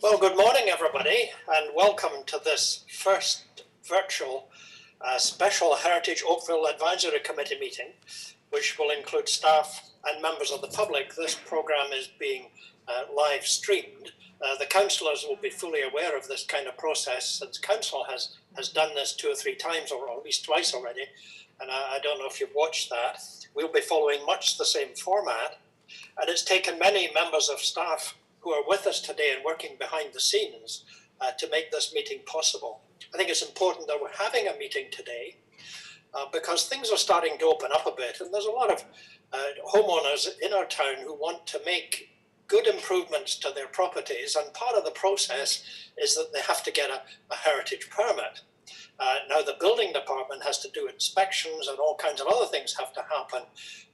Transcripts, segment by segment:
Well, good morning, everybody, and welcome to this first virtual special Heritage Oakville Advisory Committee meeting, which will include staff and members of the public. This program is being live streamed. The councillors will be fully aware of this kind of process, since council has done this 2 or 3 times, or at least twice already, and I don't know if you've watched that. We'll be following much the same format, and it's taken many members of staff who are with us today and working behind the scenes to make this meeting possible. I think it's important that we're having a meeting today because things are starting to open up a bit, and there's a lot of homeowners in our town who want to make good improvements to their properties, and part of the process is that they have to get a heritage permit. Now the building department has to do inspections and all kinds of other things have to happen,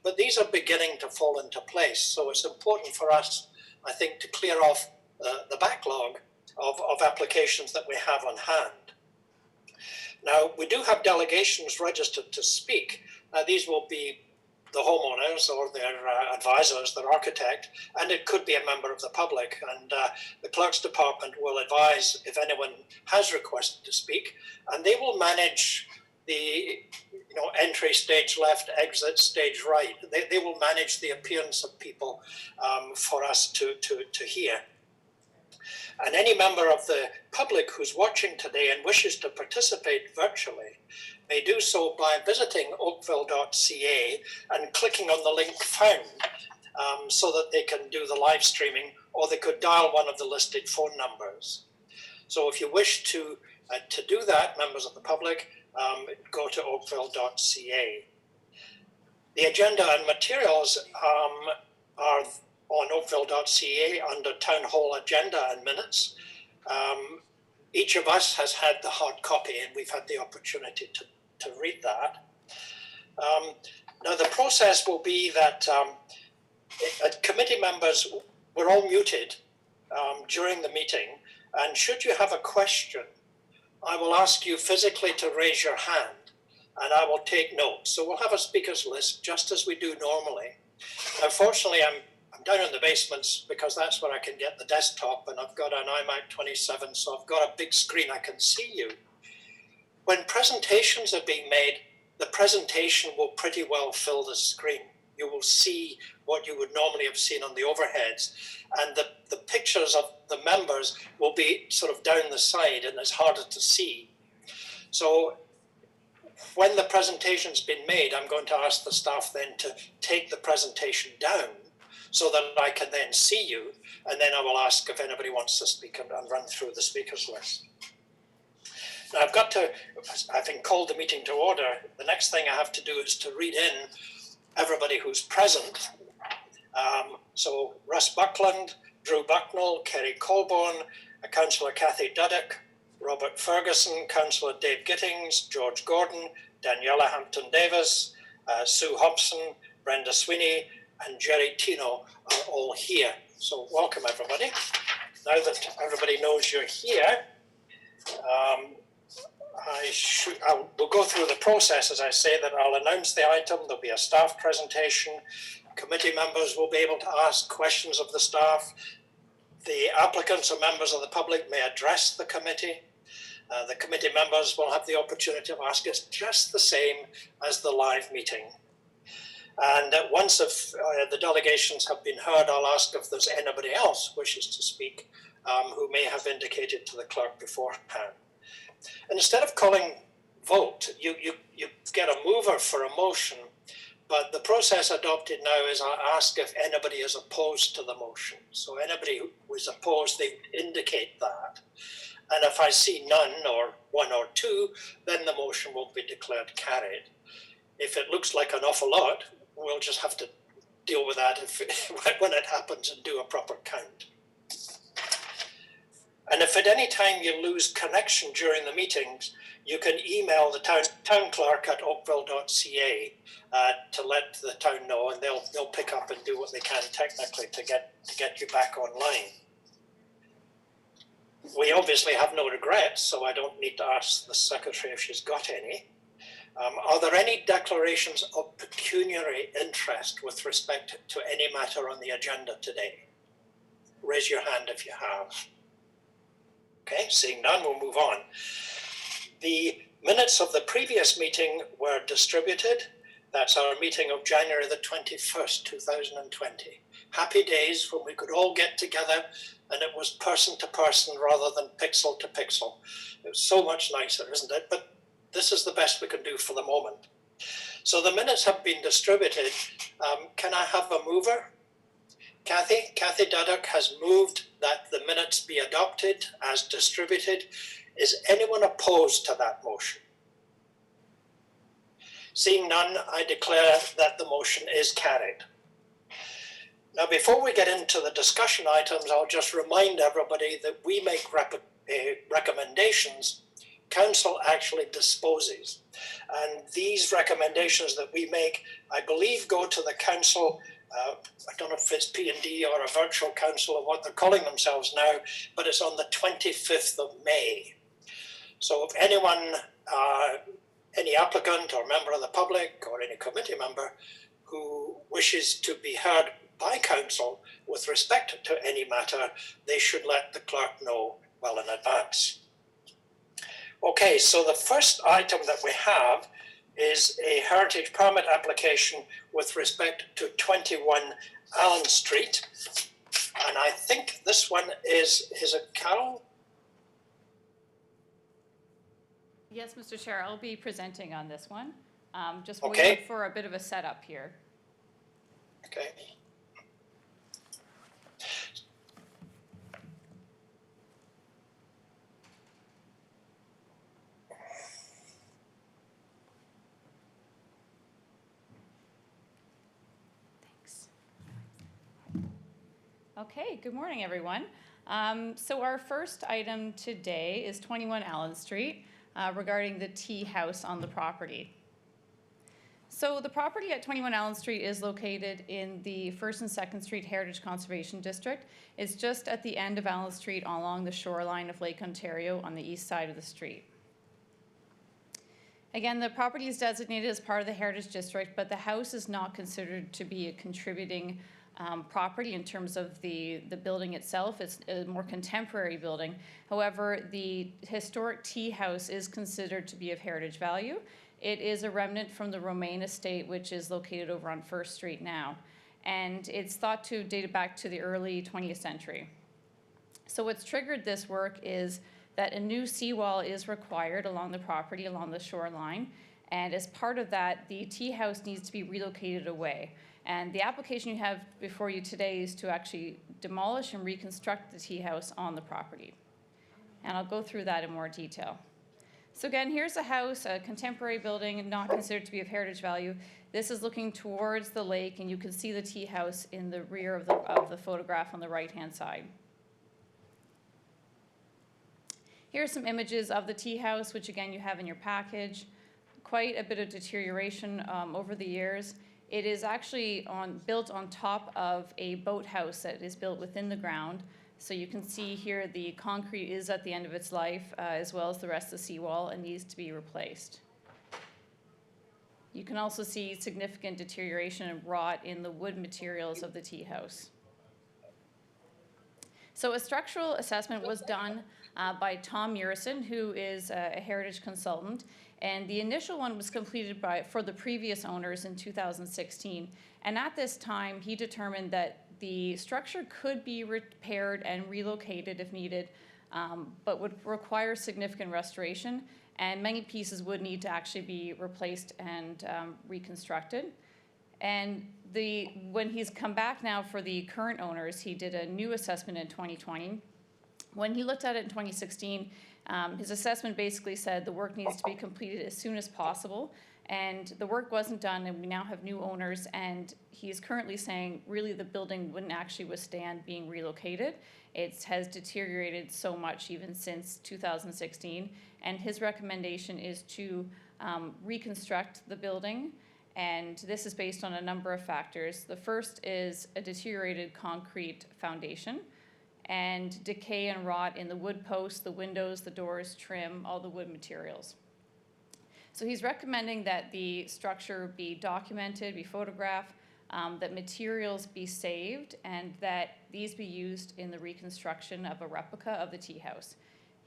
but these are beginning to fall into place. So it's important for us, I think, to clear off the backlog of applications that we have on hand. Now, we do have delegations registered to speak. These will be the homeowners or their advisors, their architect, and it could be a member of the public. And the clerk's department will advise if anyone has requested to speak, and they will manage the entry stage left, exit stage right. They will manage the appearance of people for us to hear. And any member of the public who's watching today and wishes to participate virtually may do so by visiting oakville.ca and clicking on the link found so that they can do the live streaming, or they could dial one of the listed phone numbers. So if you wish to do that, members of the public, go to oakville.ca. The agenda and materials are on oakville.ca under Town Hall Agenda and Minutes. Each of us has had the hard copy, and we've had the opportunity to read that. Now the process will be that committee members, we're all muted during the meeting, and should you have a question, I will ask you physically to raise your hand, and I will take notes. So we'll have a speakers list just as we do normally. Now, fortunately, I'm down in the basements because that's where I can get the desktop, and I've got an iMac 27, so I've got a big screen, I can see you. When presentations are being made, the presentation will pretty well fill the screen. You will see what you would normally have seen on the overheads, and the pictures of the members will be sort of down the side, and it's harder to see. So when the presentation's been made, I'm going to ask the staff then to take the presentation down so that I can then see you, and then I will ask if anybody wants to speak and run through the speakers list. Now having called the meeting to order, the next thing I have to do is to read in everybody who's present. So Russ Buckland, Drew Bucknell, Kerry Colborne, Councillor Cathy Duddick, Robert Ferguson, Councillor Dave Gittings, George Gordon, Daniela Hampton-Davis, Sue Hobson, Brenda Sweeney, and Jerry Tino are all here. So welcome, everybody. Now that everybody knows you're here, we'll go through the process, as I say, that I'll announce the item. There'll be a staff presentation. Committee members will be able to ask questions of the staff. The applicants or members of the public may address the committee. The committee members will have the opportunity to ask. It's just the same as the live meeting. And once the delegations have been heard, I'll ask if there's anybody else wishes to speak who may have indicated to the clerk beforehand. And instead of calling vote, you get a mover for a motion, but the process adopted now is I ask if anybody is opposed to the motion. So anybody who is opposed, they indicate that. And if I see none, or 1 or 2, then the motion will be declared carried. If it looks like an awful lot, we'll just have to deal with that when it happens and do a proper count. And if at any time you lose connection during the meetings, you can email the town clerk at oakville.ca to let the town know, and they'll pick up and do what they can technically to get you back online. We obviously have no regrets, so I don't need to ask the secretary if she's got any. Are there any declarations of pecuniary interest with respect to any matter on the agenda today? Raise your hand if you have. Okay, seeing none, we'll move on. The minutes of the previous meeting were distributed. That's our meeting of January the 21st, 2020. Happy days when we could all get together and it was person to person rather than pixel to pixel. It was so much nicer, isn't it? But this is the best we can do for the moment. So the minutes have been distributed. Can I have a mover? Kathy Duddock has moved that the minutes be adopted as distributed. Is anyone opposed to that motion? Seeing none, I declare that the motion is carried. Now, before we get into the discussion items, I'll just remind everybody that we make recommendations. Council actually disposes. And these recommendations that we make, I believe, go to the council. I don't know if it's P&D or a virtual council or what they're calling themselves now, but it's on the 25th of May. So if anyone, any applicant or member of the public or any committee member who wishes to be heard by council with respect to any matter, they should let the clerk know well in advance. Okay, so the first item that we have is a heritage permit application with respect to 21 Allen Street. And I think this one is it Carol? Yes, Mr. Chair, I'll be presenting on this one. Just Okay. waiting for a bit of a setup here. Okay. Thanks. Okay, good morning, everyone. So our first item today is 21 Allen Street regarding the tea house on the property. So the property at 21 Allen Street is located in the 1st and 2nd Street Heritage Conservation District. It's just at the end of Allen Street along the shoreline of Lake Ontario on the east side of the street. Again, the property is designated as part of the Heritage District, but the house is not considered to be a contributing property in terms of the building itself. It's a more contemporary building. However, the historic tea house is considered to be of heritage value. It is a remnant from the Romaine estate, which is located over on 1st Street now. And it's thought to date back to the early 20th century. So what's triggered this work is that a new seawall is required along the property, along the shoreline. And as part of that, the tea house needs to be relocated away. And the application you have before you today is to actually demolish and reconstruct the tea house on the property. And I'll go through that in more detail. So again, here's a house, a contemporary building, not considered to be of heritage value. This is looking towards the lake, and you can see the tea house in the rear of the photograph on the right-hand side. Here are some images of the tea house, which again you have in your package. Quite a bit of deterioration over the years. It is actually built on top of a boathouse that is built within the ground. So you can see here the concrete is at the end of its life, as well as the rest of the seawall, and needs to be replaced. You can also see significant deterioration and rot in the wood materials of the tea house. So a structural assessment was done by Tom Murison, who is a heritage consultant, and the initial one was completed for the previous owners in 2016. And at this time, he determined that the structure could be repaired and relocated if needed, but would require significant restoration, and many pieces would need to actually be replaced and reconstructed. And when he's come back now for the current owners, he did a new assessment in 2020. When he looked at it in 2016, his assessment basically said the work needs to be completed as soon as possible, and the work wasn't done, and we now have new owners, and he is currently saying really the building wouldn't actually withstand being relocated. It has deteriorated so much even since 2016, and his recommendation is to reconstruct the building, and this is based on a number of factors. The first is a deteriorated concrete foundation, and decay and rot in the wood posts, the windows, the doors, trim, all the wood materials. So he's recommending that the structure be documented, be photographed, that materials be saved, and that these be used in the reconstruction of a replica of the tea house.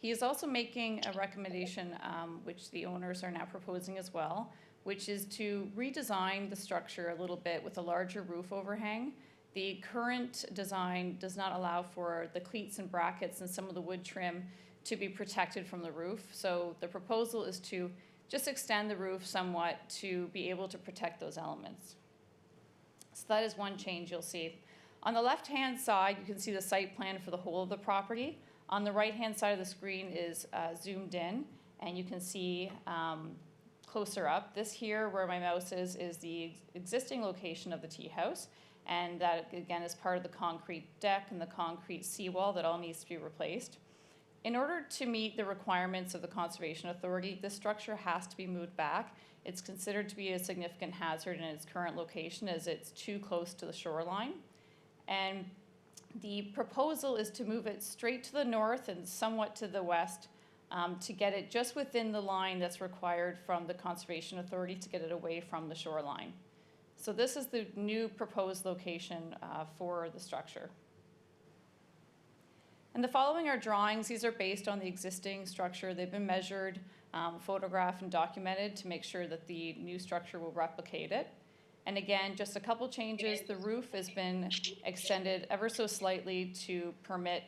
He is also making a recommendation, which the owners are now proposing as well, which is to redesign the structure a little bit with a larger roof overhang. The current design does not allow for the cleats and brackets and some of the wood trim to be protected from the roof. So the proposal is to just extend the roof somewhat to be able to protect those elements. So that is one change you'll see. On the left-hand side, you can see the site plan for the whole of the property. On the right-hand side of the screen is zoomed in, and you can see closer up. This here, where my mouse is the existing location of the tea house, and that, again, is part of the concrete deck and the concrete seawall that all needs to be replaced. In order to meet the requirements of the Conservation Authority, this structure has to be moved back. It's considered to be a significant hazard in its current location as it's too close to the shoreline. And the proposal is to move it straight to the north and somewhat to the west to get it just within the line that's required from the Conservation Authority to get it away from the shoreline. So this is the new proposed location for the structure. And the following are drawings. These are based on the existing structure. They've been measured, photographed, and documented to make sure that the new structure will replicate it. And again, just a couple changes. The roof has been extended ever so slightly to permit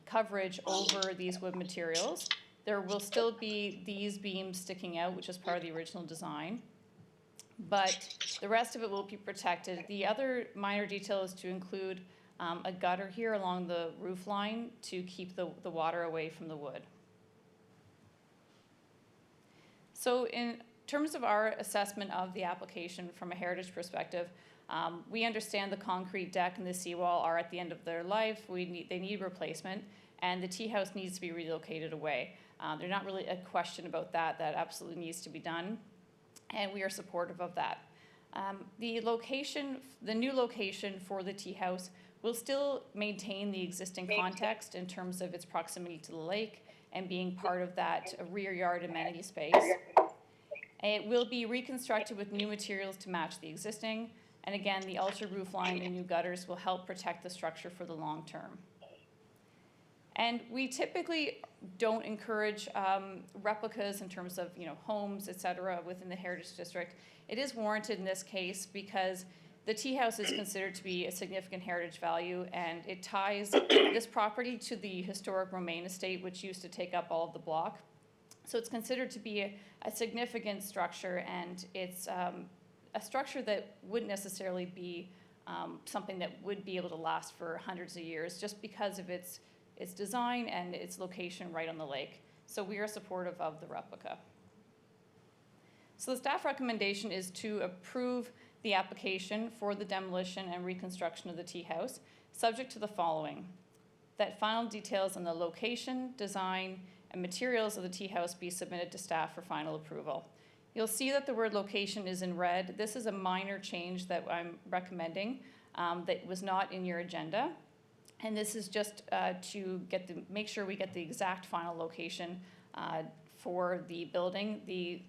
coverage over these wood materials. There will still be these beams sticking out, which is part of the original design, but the rest of it will be protected. The other minor detail is to include a gutter here along the roof line to keep the water away from the wood. So in terms of our assessment of the application from a heritage perspective, we understand the concrete deck and the seawall are at the end of their life. They need replacement, and the tea house needs to be relocated away. There's not really a question about that. That absolutely needs to be done, and we are supportive of that. The new location for the tea house will still maintain the existing context in terms of its proximity to the lake and being part of that rear yard amenity space. It will be reconstructed with new materials to match the existing, and again, the ultra roof line and new gutters will help protect the structure for the long term. And we typically don't encourage replicas in terms of homes, et cetera, within the Heritage District. It is warranted in this case because the tea house is considered to be a significant heritage value, and it ties this property to the historic Romaine estate, which used to take up all of the block. So it's considered to be a significant structure, and it's a structure that wouldn't necessarily be something that would be able to last for hundreds of years just because of its design and its location right on the lake. So we are supportive of the replica. So the staff recommendation is to approve the application for the demolition and reconstruction of the tea house, subject to the following: that final details on the location, design, and materials of the tea house be submitted to staff for final approval. You'll see that the word location is in red. This is a minor change that I'm recommending that was not in your agenda. And this is just to make sure we get the exact final location for the building. The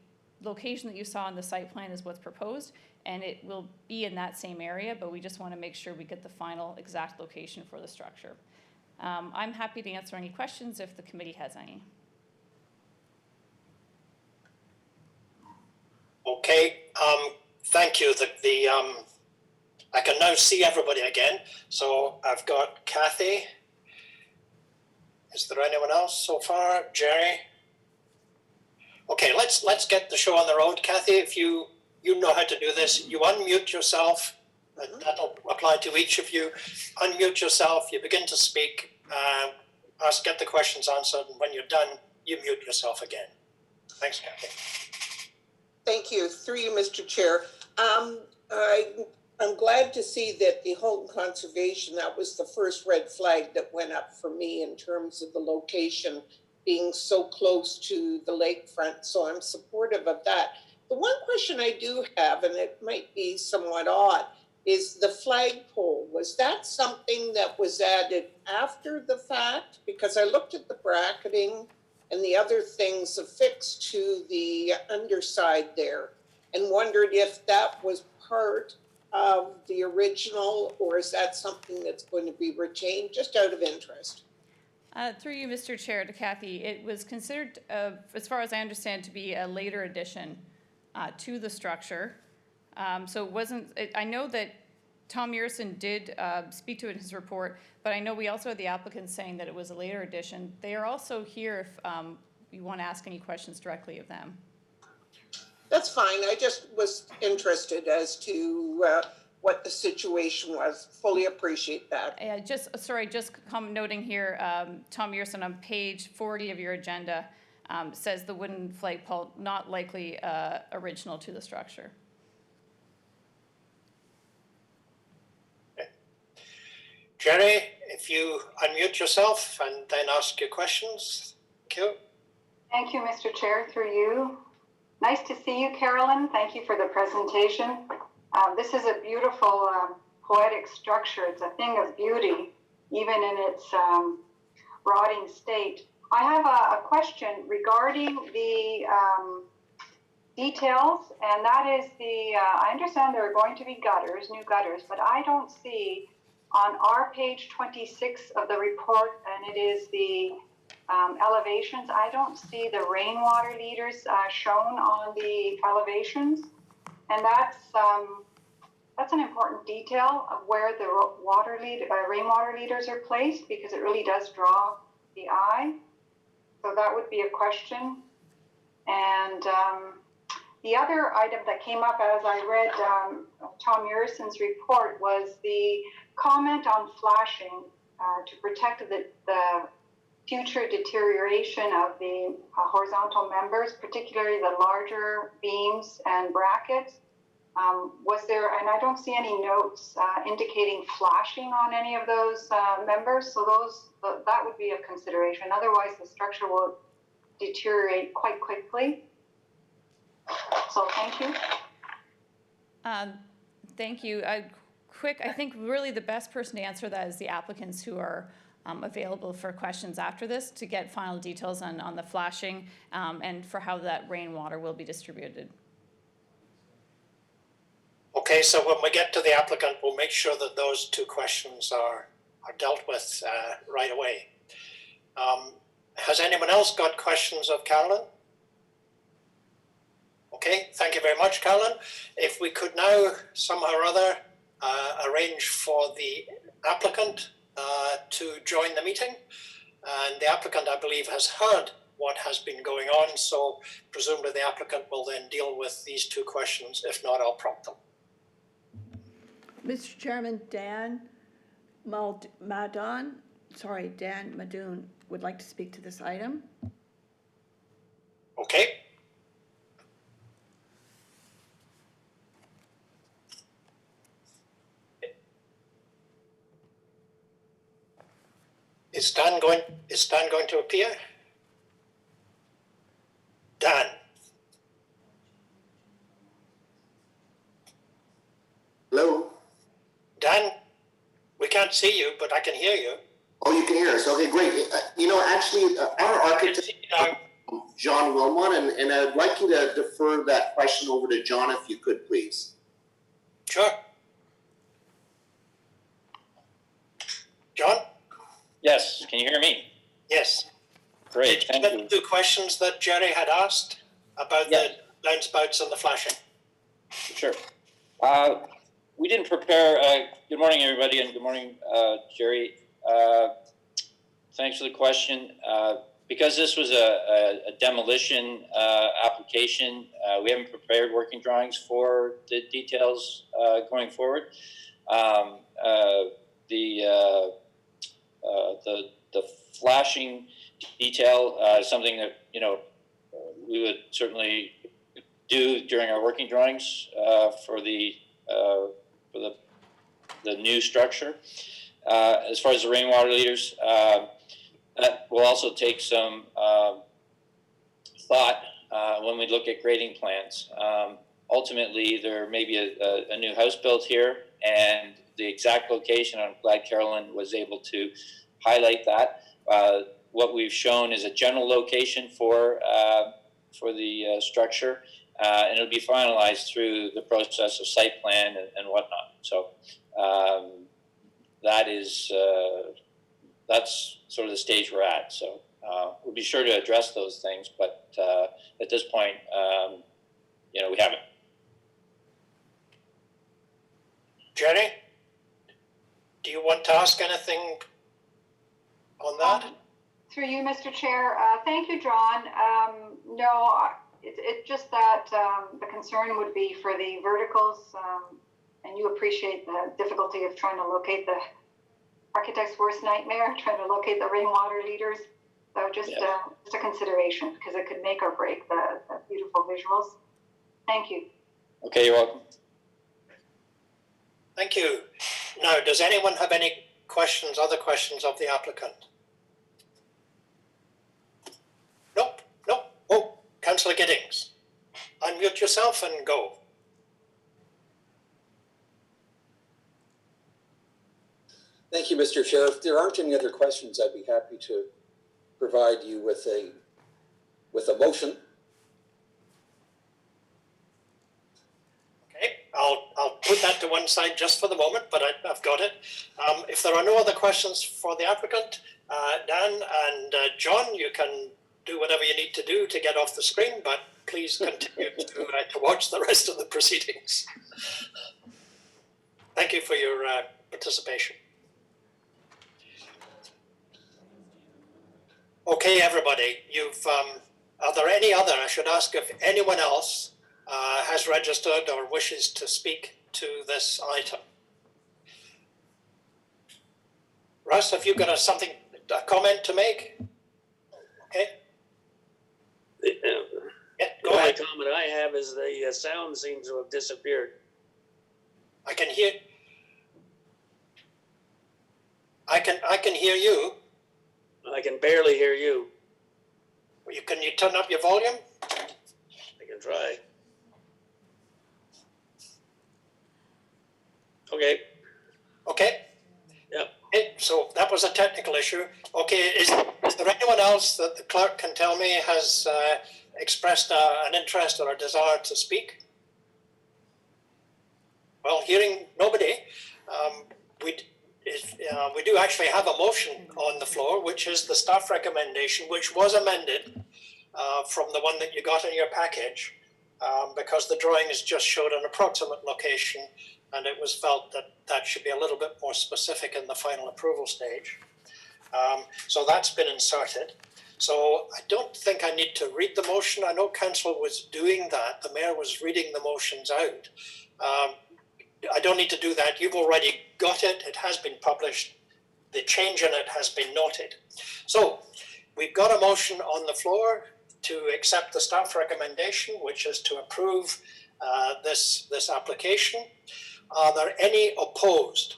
location that you saw in the site plan is what's proposed, and it will be in that same area, but we just want to make sure we get the final exact location for the structure. I'm happy to answer any questions if the committee has any. Okay, thank you. I can now see everybody again. So I've got Kathy. Is there anyone else so far? Jerry? Okay, let's get the show on the road. Kathy, if you know how to do this, you unmute yourself. That'll apply to each of you. Unmute yourself, you begin to speak, get the questions answered, and when you're done, you mute yourself again. Thanks, Kathy. Thank you. Through you, Mr. Chair. I'm glad to see that the Holton Conservation, that was the first red flag that went up for me in terms of the location being so close to the lakefront. So I'm supportive of that. The one question I do have, and it might be somewhat odd, is the flagpole. Was that something that was added after the fact? Because I looked at the bracketing and the other things affixed to the underside there and wondered if that was part of the original, or is that something that's going to be retained, just out of interest? Through you, Mr. Chair, to Kathy, it was considered, as far as I understand, to be a later addition to the structure. So it wasn't, I know that Tom Urison did speak to it in his report, but I know we also had the applicant saying that it was a later addition. They are also here if you want to ask any questions directly of them. That's fine. I just was interested as to what the situation was. Fully appreciate that. Just noting here, Tom Urison on page 40 of your agenda says the wooden flagpole not likely original to the structure. Jerry, if you unmute yourself and then ask your questions. Thank you. Thank you, Mr. Chair, through you. Nice to see you, Carolyn. Thank you for the presentation. This is a beautiful poetic structure. It's a thing of beauty, even in its rotting state. I have a question regarding the details, and that is I understand there are going to be gutters, new gutters, but I don't see on our page 26 of the report, and it is the elevations, I don't see the rainwater leaders shown on the elevations, and that's an important detail of where the rainwater leaders are placed, because it really does draw the eye. So that would be a question. And the other item that came up as I read Tom Urison's report was the comment on flashing to protect the future deterioration of the horizontal members, particularly the larger beams and brackets. Was there, and I don't see any notes indicating flashing on any of those members, so that would be a consideration. Otherwise, the structure will deteriorate quite quickly. So thank you. Thank you. I think really the best person to answer that is the applicants who are available for questions after this to get final details on the flashing and for how that rainwater will be distributed. Okay, so when we get to the applicant, we'll make sure that those two questions are dealt with right away. Has anyone else got questions of Carolyn? Okay, thank you very much, Carolyn. If we could now somehow or other arrange for the applicant to join the meeting. And the applicant, I believe, has heard what has been going on, so presumably the applicant will then deal with these two questions. If not, I'll prompt them. Mr. Chairman, Dan Madoon would like to speak to this item. Okay. Is Dan going to appear? Dan. Hello? Dan, we can't see you, but I can hear you. Oh, you can hear us. Okay, great. Actually, our architect, John Wilmot, and I'd like you to defer that question over to John, if you could, please. Sure. John? Yes, can you hear me? Yes. Great, thank Did you you. get the questions that Jerry had asked about the downspouts and the flashing? Sure. We didn't prepare, good morning everybody, and good morning Jerry. Thanks for the question. Because this was a demolition application, we haven't prepared working drawings for the details going forward. The flashing detail is something that we would certainly do during our working drawings for the new structure. As far as the rainwater leaders, that will also take some thought when we look at grading plans. Ultimately, there may be a new house built here, and the exact location, I'm glad Carolyn was able to highlight that. What we've shown is a general location for the structure, and it'll be finalized through the process of site plan and whatnot. So that is that's sort of the stage we're at. So we'll be sure to address those things, but at this point, we haven't. Jerry, do you want to ask anything on that? Through you, Mr. Chair. Thank you, John. No, it's just that the concern would be for the verticals, and you appreciate the difficulty of trying to locate the architect's worst nightmare, trying to locate the rainwater leaders. So just a consideration, because it could make or break the beautiful visuals. Thank you. Okay, you're welcome. Thank you. Now, does anyone have any questions, other questions of the applicant? Nope. Oh, Councillor Giddings, unmute yourself and go. Thank you, Mr. Chair. If there aren't any other questions, I'd be happy to provide you with a motion. Okay, I'll put that to one side just for the moment, but I've got it. If there are no other questions for the applicant, Dan and John, you can do whatever you need to do to get off the screen, but please continue to watch the rest of the proceedings. Thank you for your participation. Okay, everybody, are there any other, I should ask if anyone else has registered or wishes to speak to this item. Russ, have you got a comment to make? Okay. Yeah, go The only ahead. comment I have is the sound seems to have disappeared. I can hear you. I can barely hear you. Can you turn up your volume? I can try. Okay. Okay. Yep. Okay, so that was a technical issue. Okay, is there anyone else that the clerk can tell me has expressed an interest or a desire to speak? Well, hearing nobody, we do actually have a motion on the floor, which is the staff recommendation, which was amended from the one that you got in your package, because the drawings just showed an approximate location, and it was felt that that should be a little bit more specific in the final approval stage. So that's been inserted. So I don't think I need to read the motion. I know Council was doing that. The Mayor was reading the motions out. I don't need to do that. You've already got it. It has been published. The change in it has been noted. So we've got a motion on the floor to accept the staff recommendation, which is to approve this application. Are there any opposed?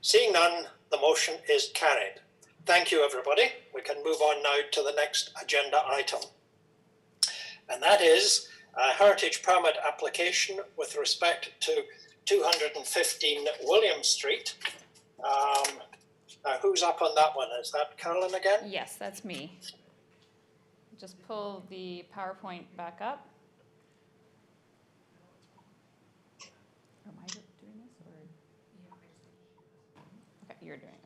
Seeing none, the motion is carried. Thank you, everybody. We can move on now to the next agenda item. And that is a heritage permit application with respect to 215 William Street. Now, who's up on that one? Is that Carolyn again? Yes, that's me. Just pull the PowerPoint back up. Am I doing this or? Okay, you're doing it.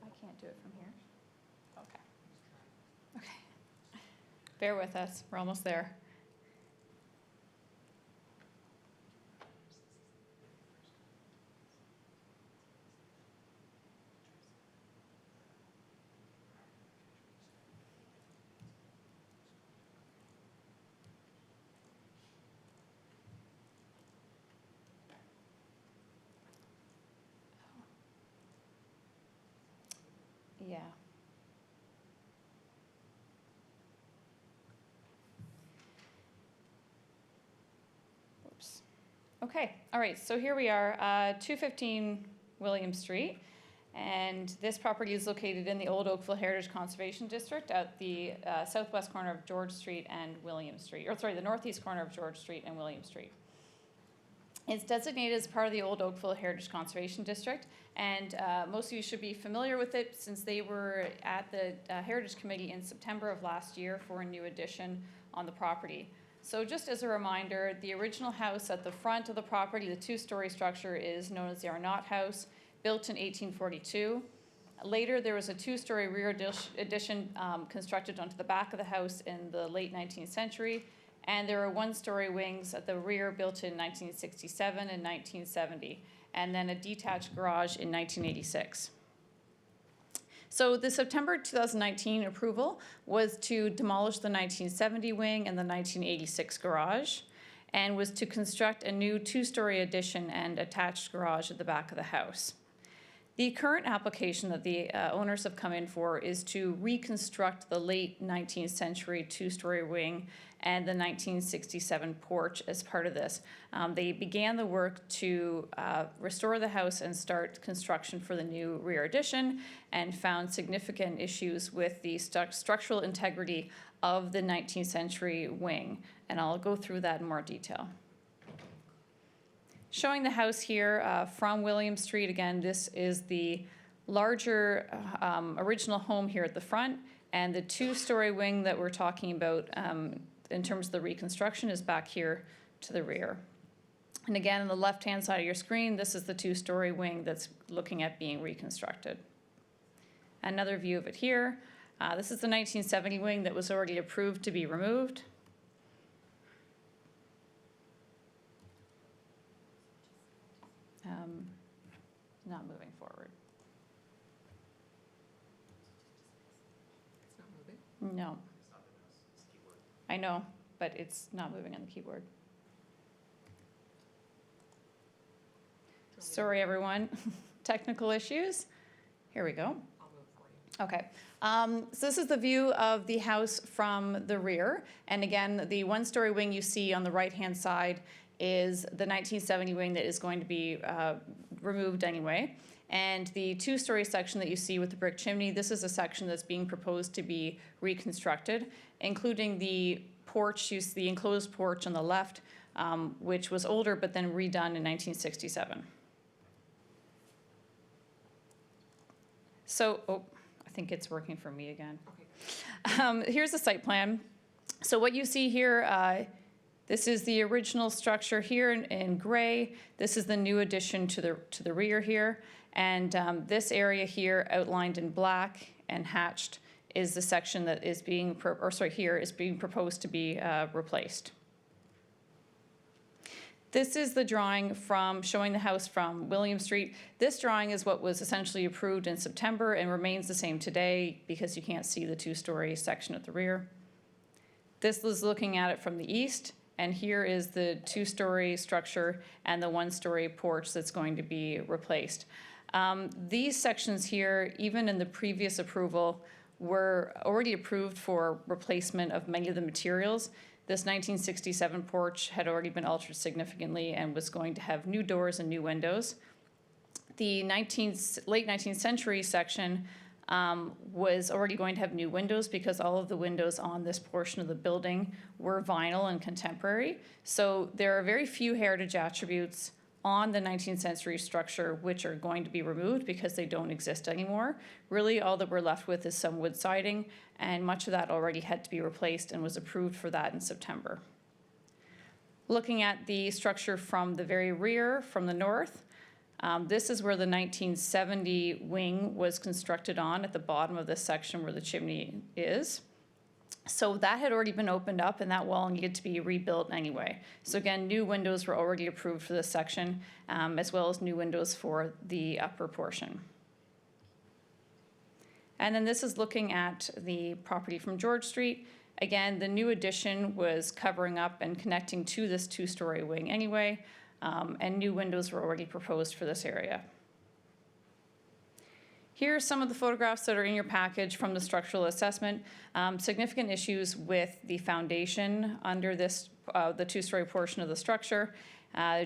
I can't do it from here. Okay. Okay. Bear with us. We're almost there. Yeah. Oops. Okay, all right, so here we are, 215 William Street. And this property is located in the Old Oakville Heritage Conservation District at the southwest corner of George Street and William Street, or sorry, the northeast corner of George Street and William Street. It's designated as part of the Old Oakville Heritage Conservation District, and most of you should be familiar with it since they were at the Heritage Committee in September of last year for a new addition on the property. So just as a reminder, the original house at the front of the property, the two-story structure, is known as the Arnott House, built in 1842. Later, there was a two-story rear addition constructed onto the back of the house in the late 19th century, and there were one-story wings at the rear built in 1967 and 1970, and then a detached garage in 1986. So the September 2019 approval was to demolish the 1970 wing and the 1986 garage, and was to construct a new two-story addition and attached garage at the back of the house. The current application that the owners have come in for is to reconstruct the late 19th century two-story wing and the 1967 porch as part of this. They began the work to restore the house and start construction for the new rear addition, and found significant issues with the structural integrity of the 19th century wing. And I'll go through that in more detail. Showing the house here from William Street. Again, this is the larger original home here at the front, and the two-story wing that we're talking about in terms of the reconstruction is back here to the rear. And again, on the left-hand side of your screen, this is the two-story wing that's looking at being reconstructed. Another view of it here. This is the 1970 wing that was already approved to be removed. Not moving forward. It's not moving? No. I know, but it's not moving on the keyboard. Sorry, everyone. Technical issues. Here we go. I'll move for you. Okay. So this is the view of the house from the rear. And again, the one-story wing you see on the right-hand side is the 1970 wing that is going to be removed anyway. And the two-story section that you see with the brick chimney, this is a section that's being proposed to be reconstructed, including the porch, the enclosed porch on the left, which was older but then redone in 1967. So, I think it's working for me again. Okay. Here's the site plan. So what you see here, this is the original structure here in gray. This is the new addition to the rear here. And this area here outlined in black and hatched is the section that is being, is being proposed to be replaced. This is the drawing showing the house from William Street. This drawing is what was essentially approved in September and remains the same today because you can't see the two-story section at the rear. This is looking at it from the east, and here is the two-story structure and the one-story porch that's going to be replaced. These sections here, even in the previous approval, were already approved for replacement of many of the materials. This 1967 porch had already been altered significantly and was going to have new doors and new windows. The late 19th century section was already going to have new windows because all of the windows on this portion of the building were vinyl and contemporary. So there are very few heritage attributes on the 19th century structure which are going to be removed because they don't exist anymore. Really, all that we're left with is some wood siding, and much of that already had to be replaced and was approved for that in September. Looking at the structure from the very rear, from the north, this is where the 1970 wing was constructed on at the bottom of this section where the chimney is. So that had already been opened up and that wall needed to be rebuilt anyway. So again, new windows were already approved for this section, as well as new windows for the upper portion. And then this is looking at the property from George Street. Again, the new addition was covering up and connecting to this two-story wing anyway, and new windows were already proposed for this area. Here are some of the photographs that are in your package from the structural assessment. Significant issues with the foundation under this, the two-story portion of the structure.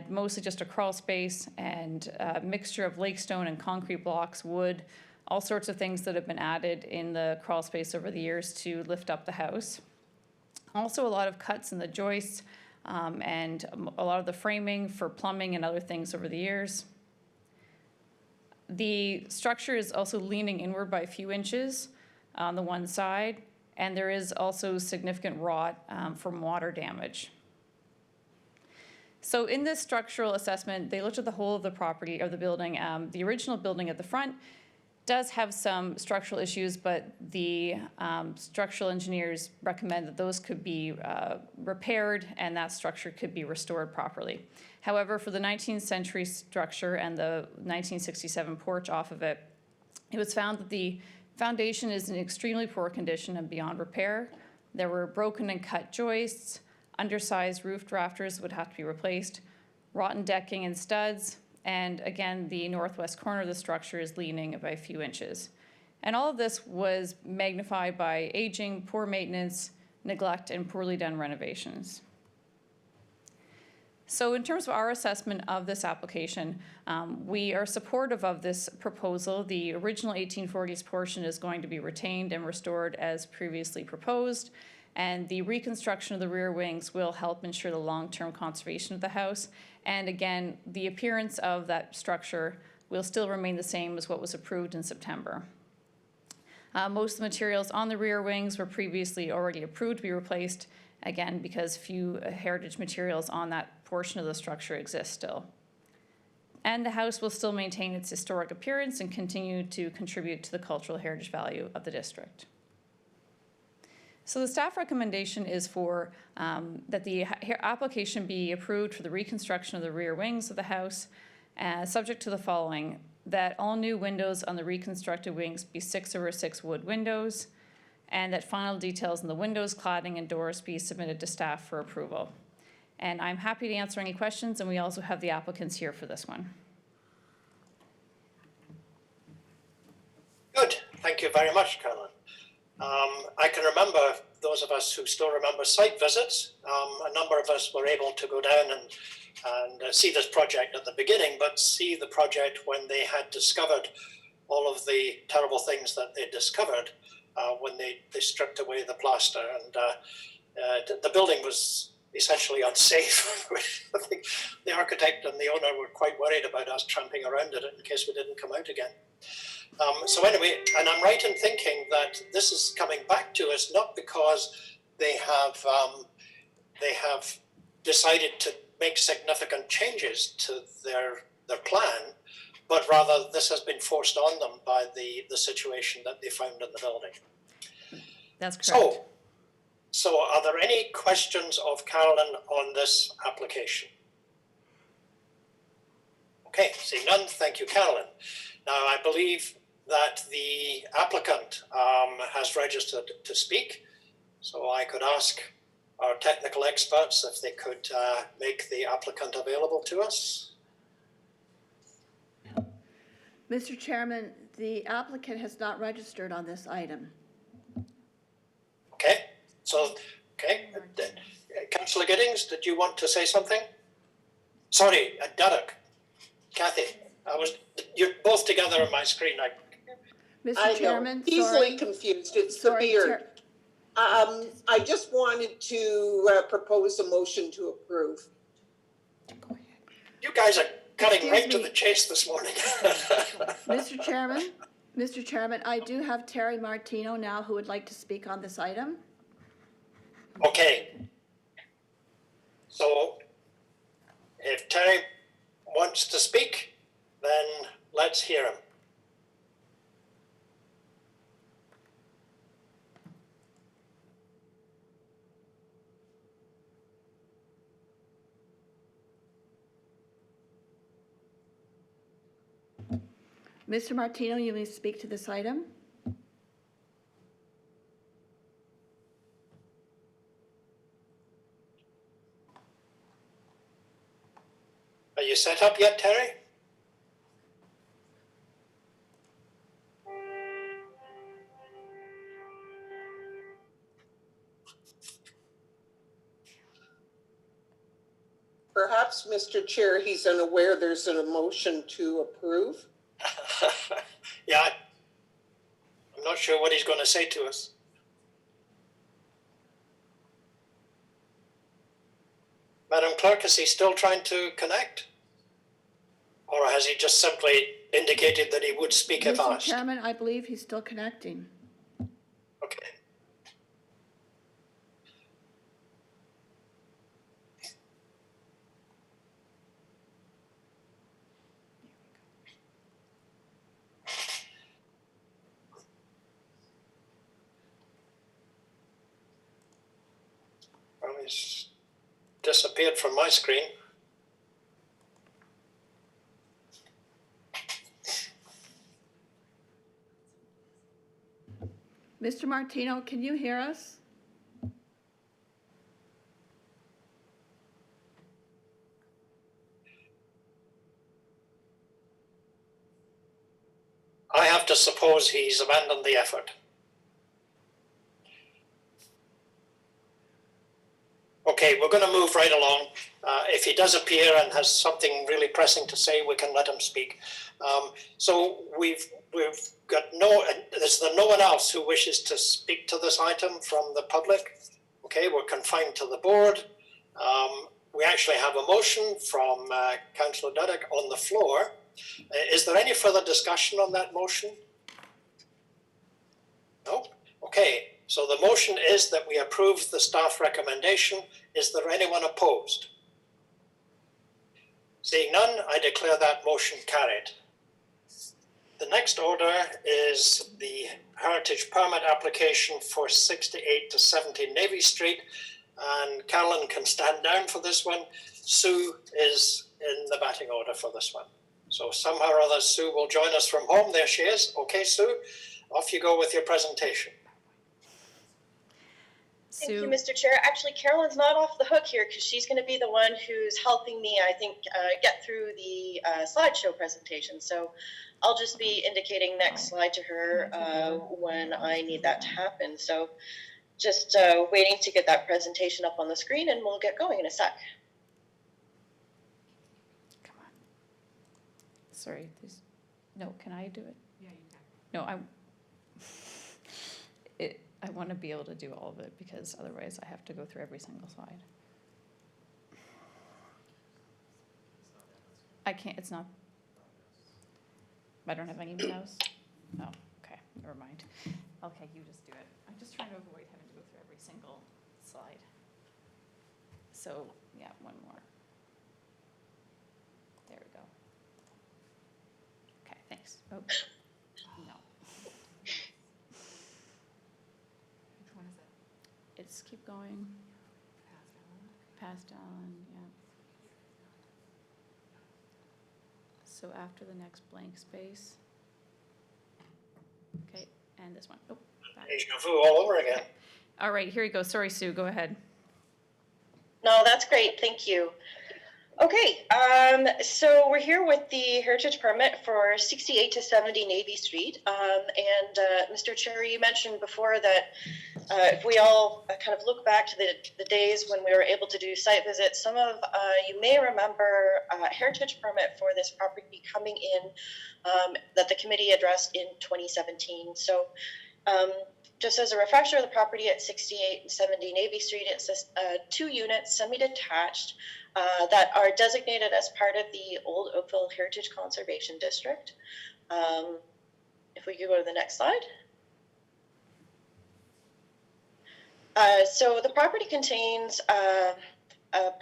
Mostly just a crawl space and a mixture of lake stone and concrete blocks, wood, all sorts of things that have been added in the crawl space over the years to lift up the house. Also a lot of cuts in the joists, and a lot of the framing for plumbing and other things over the years. The structure is also leaning inward by a few inches on the one side, and there is also significant rot from water damage. So in this structural assessment, they looked at the whole of the property or the building. The original building at the front does have some structural issues, but the structural engineers recommend that those could be repaired and that structure could be restored properly. However, for the 19th century structure and the 1967 porch off of it, it was found that the foundation is in extremely poor condition and beyond repair. There were broken and cut joists, undersized roof rafters would have to be replaced, rotten decking and studs, and again, the northwest corner of the structure is leaning by a few inches. And all of this was magnified by aging, poor maintenance, neglect, and poorly done renovations. So in terms of our assessment of this application, we are supportive of this proposal. The original 1840s portion is going to be retained and restored as previously proposed, and the reconstruction of the rear wings will help ensure the long-term conservation of the house. And again, the appearance of that structure will still remain the same as what was approved in September. Most of the materials on the rear wings were previously already approved to be replaced, again, because few heritage materials on that portion of the structure exist still. And the house will still maintain its historic appearance and continue to contribute to the cultural heritage value of the district. So the staff recommendation is for that the application be approved for the reconstruction of the rear wings of the house, subject to the following: that all new windows on the reconstructed wings be 6/6 wood windows, and that final details in the windows, cladding, and doors be submitted to staff for approval. And I'm happy to answer any questions, and we also have the applicants here for this one. Good, thank you very much, Carolyn. I can remember, those of us who still remember site visits, a number of us were able to go down and see this project at the beginning, but see the project when they had discovered all of the terrible things that they discovered when they stripped away the plaster. And the building was essentially unsafe. I think the architect and the owner were quite worried about us tramping around it in case we didn't come out again. So anyway, and I'm right in thinking that this is coming back to us not because they have decided to make significant changes to their plan, but rather this has been forced on them by the situation that they found in the building. That's correct. So are there any questions of Carolyn on this application? Okay, seeing none, thank you, Carolyn. Now, I believe that the applicant has registered to speak, so I could ask our technical experts if they could make the applicant available to us. Mr. Chairman, the applicant has not registered on this item. Okay, so, okay. Councillor Giddings, did you want to say something? Sorry, Derek, Kathy, you're both together on my screen. Mr. Chairman, easily confused. It's the beard. I just wanted to propose a motion to approve. You guys are cutting Excuse right to me. the chase this morning. Mr. Chairman, I do have Terry Martino now who would like to speak on this item. Okay. So if Terry wants to speak, then let's hear him. Mr. Martino, you may speak to this item. Are you set up yet, Terry? Perhaps, Mr. Chair, he's unaware there's a motion to approve. Yeah, I'm not sure what he's going to say to us. Madam Clerk, is he still trying to connect? Or has he just simply indicated that he would speak if Mr. asked? Chairman, I believe he's still connecting. Okay. Well, he's disappeared from my screen. Mr. Martino, can you hear us? I have to suppose he's abandoned the effort. Okay, we're going to move right along. If he does appear and has something really pressing to say, we can let him speak. So we've got is there no one else who wishes to speak to this item from the public? Okay, we're confined to the board. We actually have a motion from Councillor Duddick on the floor. Is there any further discussion on that motion? No? Okay, so the motion is that we approve the staff recommendation. Is there anyone opposed? Seeing none, I declare that motion carried. The next order is the heritage permit application for 68 to 70 Navy Street. And Carolyn can stand down for this one. Sue is in the batting order for this one. So somehow or other, Sue will join us from home. There she is. Okay, Sue, off you go with your presentation. Thank you, Mr. Chair. Actually, Carolyn's not off the hook here because she's going to be the one who's helping me, I think, get through the slideshow presentation. So I'll just be indicating next slide to her when I need that to happen. So just waiting to get that presentation up on the screen and we'll get going in a sec. Come on. Sorry, no, can I do it? Yeah, you can. No, I want to be able to do all of it because otherwise I have to go through every single slide. I can't, it's not, I don't have any mouse? Oh, okay, never mind. Okay, you just do it. I'm just trying to avoid having to go through every single slide. So, yeah, one more. There we go. Okay, thanks. Oh, no. Which one is it? It's keep going. Past Allen, yeah. So after the next blank space. Okay, and this one. Oh, Deja vu all over again. all right, here you go. Sorry, Sue, go ahead. No, that's great. Thank you. Okay, so we're here with the heritage permit for 68 to 70 Navy Street. Mr. Chair, you mentioned before that if we all kind of look back to the days when we were able to do site visits, some of you may remember a heritage permit for this property coming in that the committee addressed in 2017. So just as a refresher, the property at 68 and 70 Navy Street, it's 2 units, semi-detached, that are designated as part of the Old Oakville Heritage Conservation District. If we could go to the next slide. So the property contains a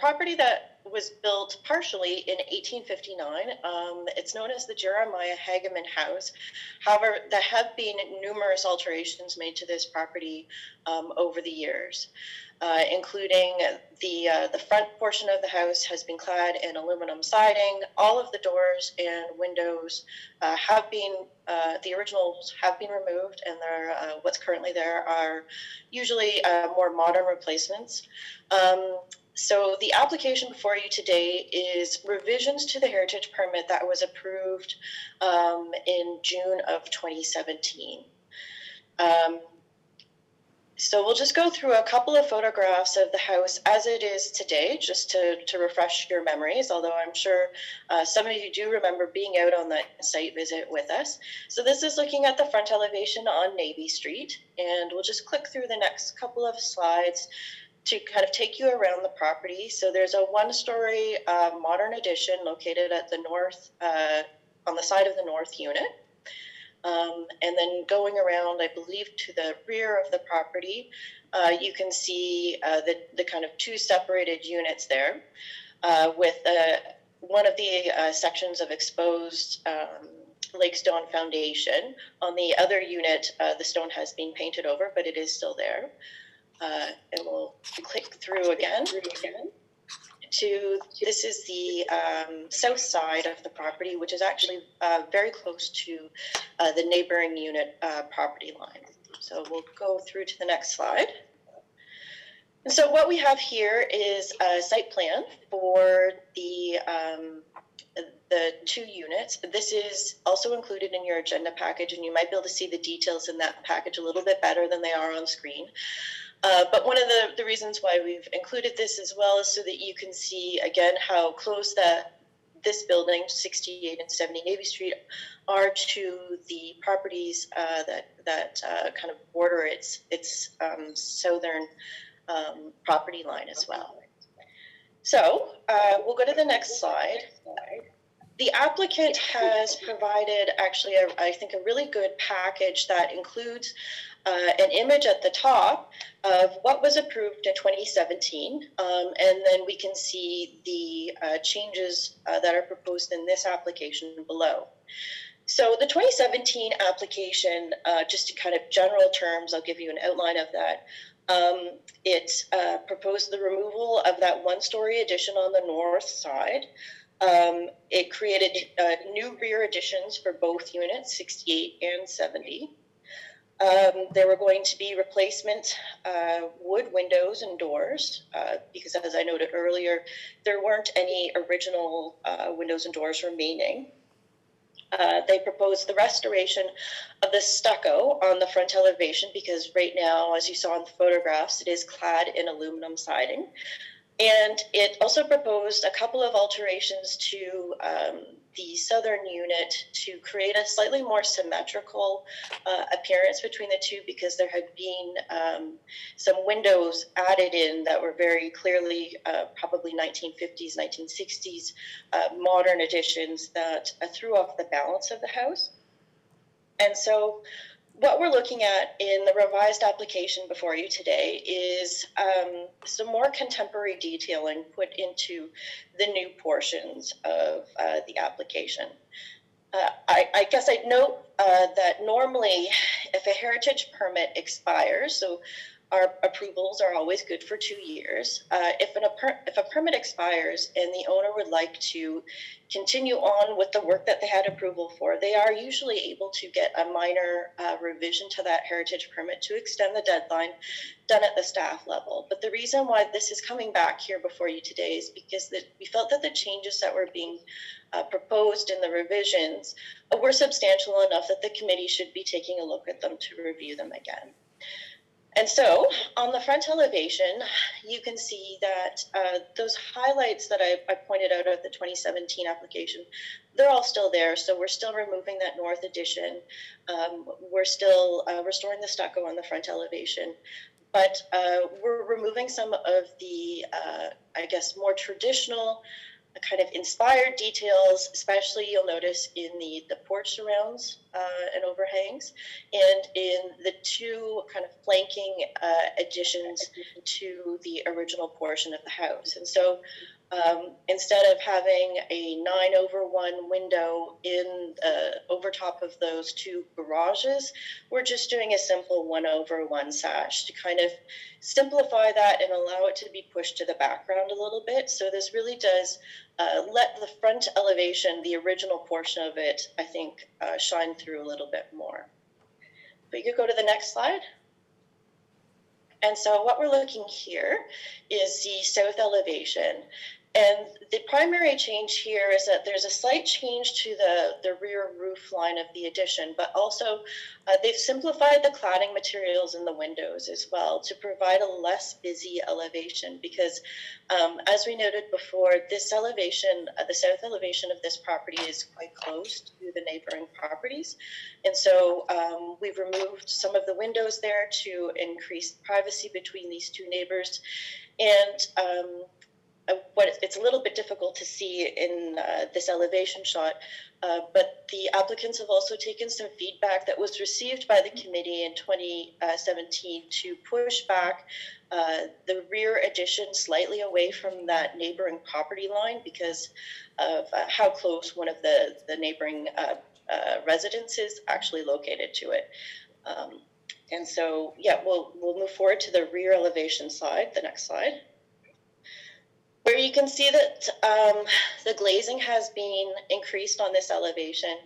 property that was built partially in 1859. It's known as the Jeremiah Hageman House. However, there have been numerous alterations made to this property over the years, including the front portion of the house has been clad in aluminum siding. All of the doors and windows have been, the originals have been removed, and what's currently there are usually more modern replacements. So the application before you today is revisions to the heritage permit that was approved in June of 2017. So we'll just go through a couple of photographs of the house as it is today, just to refresh your memories, although I'm sure some of you do remember being out on that site visit with us. So this is looking at the front elevation on Navy Street, and we'll just click through the next couple of slides to kind of take you around the property. So there's a one-story modern addition located at the north, on the side of the north unit. And then going around, I believe, to the rear of the property, you can see the kind of two separated units there with one of the sections of exposed lake stone foundation. On the other unit, the stone has been painted over, but it is still there. And we'll click through again. This is the south side of the property, which is actually very close to the neighboring unit property line. So we'll go through to the next slide. And so what we have here is a site plan for the two units. This is also included in your agenda package, and you might be able to see the details in that package a little bit better than they are on screen. But one of the reasons why we've included this as well is so that you can see, again, how close this building, 68 and 70 Navy Street, are to the properties that kind of border its southern property line as well. So we'll go to the next slide. The applicant has provided actually, I think, a really good package that includes an image at the top of what was approved in 2017, and then we can see the changes that are proposed in this application below. So the 2017 application, just to kind of general terms, I'll give you an outline of that. It proposed the removal of that one-story addition on the north side. It created new rear additions for both units, 68 and 70. There were going to be replacement wood windows and doors because, as I noted earlier, there weren't any original windows and doors remaining. They proposed the restoration of the stucco on the front elevation because right now, as you saw in the photographs, it is clad in aluminum siding. And it also proposed a couple of alterations to the southern unit to create a slightly more symmetrical appearance between the two because there had been some windows added in that were very clearly probably 1950s, 1960s modern additions that threw off the balance of the house. And so what we're looking at in the revised application before you today is some more contemporary detailing put into the new portions of the application. I guess I'd note that normally if a heritage permit expires, so our approvals are always good for 2 years. If a permit expires and the owner would like to continue on with the work that they had approval for, they are usually able to get a minor revision to that heritage permit to extend the deadline done at the staff level. But the reason why this is coming back here before you today is because we felt that the changes that were being proposed in the revisions were substantial enough that the committee should be taking a look at them to review them again. And so on the front elevation, you can see that those highlights that I pointed out of the 2017 application, they're all still there. So we're still removing that north addition. We're still restoring the stucco on the front elevation. But we're removing some of the, I guess, more traditional kind of inspired details, especially you'll notice in the porch surrounds and overhangs, and in the two kind of flanking additions to the original portion of the house. And so instead of having a 9/1 window in over top of those two garages, we're just doing a simple 1/1 sash to kind of simplify that and allow it to be pushed to the background a little bit. So this really does let the front elevation, the original portion of it, I think, shine through a little bit more. But you could go to the next slide. And so what we're looking here is the south elevation. And the primary change here is that there's a slight change to the rear roof line of the addition, but also they've simplified the cladding materials in the windows as well to provide a less busy elevation because as we noted before, this elevation, the south elevation of this property is quite close to the neighboring properties. And so we've removed some of the windows there to increase privacy between these two neighbors. And it's a little bit difficult to see in this elevation shot, but the applicants have also taken some feedback that was received by the committee in 2017 to push back the rear addition slightly away from that neighboring property line because of how close one of the neighboring residences is actually located to it. And so, yeah, we'll move forward to the rear elevation slide, the next slide, where you can see that the glazing has been increased on this elevation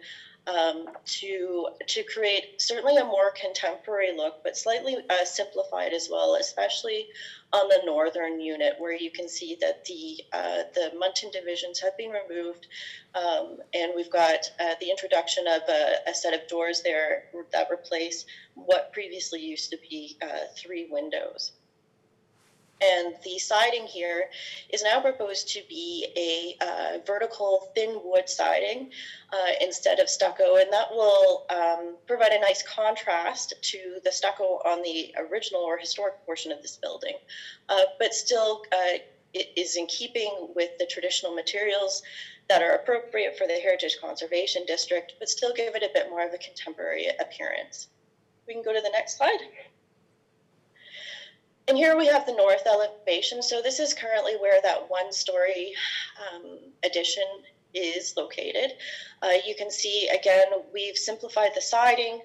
to create certainly a more contemporary look, but slightly simplified as well, especially on the northern unit, where you can see that the muntin divisions have been removed, and we've got the introduction of a set of doors there that replace what previously used to be 3 windows. And the siding here is now proposed to be a vertical thin wood siding instead of stucco, and that will provide a nice contrast to the stucco on the original or historic portion of this building, but still it is in keeping with the traditional materials that are appropriate for the Heritage Conservation District, but still give it a bit more of a contemporary appearance. We can go to the next slide. And here we have the north elevation. So this is currently where that 1-story addition is located. You can see, again, we've simplified the siding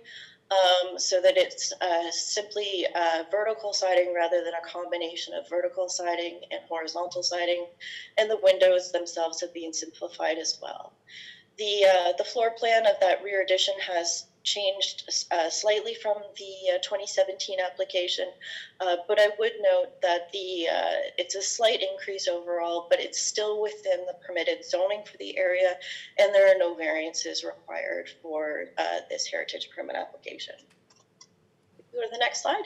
so that it's simply vertical siding rather than a combination of vertical siding and horizontal siding. And the windows themselves have been simplified as well. The floor plan of that rear addition has changed slightly from the 2017 application, but I would note that it's a slight increase overall, but it's still within the permitted zoning for the area, and there are no variances required for this heritage permit application. Go to the next slide.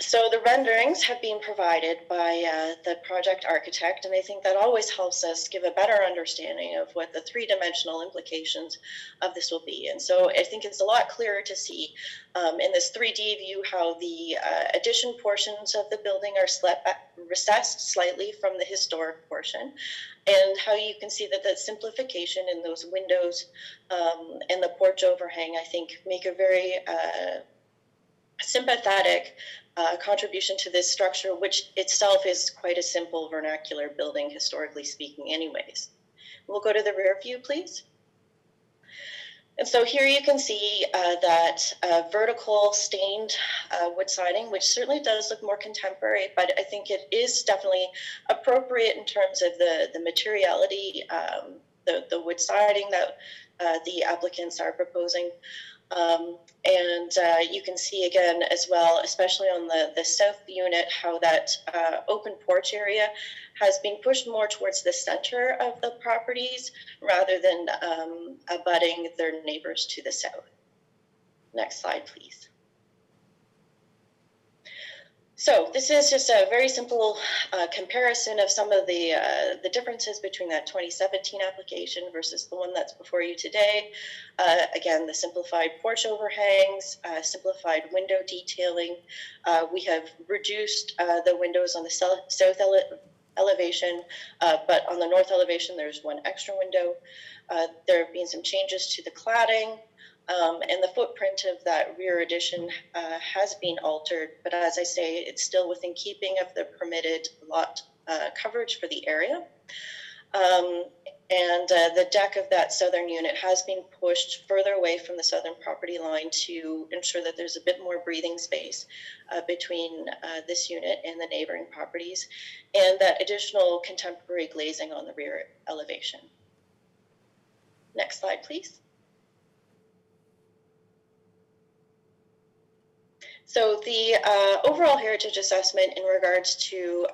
So the renderings have been provided by the project architect, and I think that always helps us give a better understanding of what the 3-dimensional implications of this will be. And so I think it's a lot clearer to see in this 3D view how the addition portions of the building are recessed slightly from the historic portion, and how you can see that the simplification in those windows and the porch overhang, I think, make a very sympathetic contribution to this structure, which itself is quite a simple vernacular building, historically speaking anyways. We'll go to the rear view, please. And so here you can see that vertical stained wood siding, which certainly does look more contemporary, but I think it is definitely appropriate in terms of the materiality, the wood siding that the applicants are proposing. And you can see again as well, especially on the south unit, how that open porch area has been pushed more towards the center of the properties rather than abutting their neighbors to the south. Next slide, please. So this is just a very simple comparison of some of the differences between that 2017 application versus the one that's before you today. Again, the simplified porch overhangs, simplified window detailing. We have reduced the windows on the south elevation, but on the north elevation, there's 1 extra window. There have been some changes to the cladding. And the footprint of that rear addition has been altered, but as I say, it's still within keeping of the permitted lot coverage for the area. And the deck of that southern unit has been pushed further away from the southern property line to ensure that there's a bit more breathing space between this unit and the neighboring properties, and that additional contemporary glazing on the rear elevation. Next slide, please. So the overall heritage assessment in regards to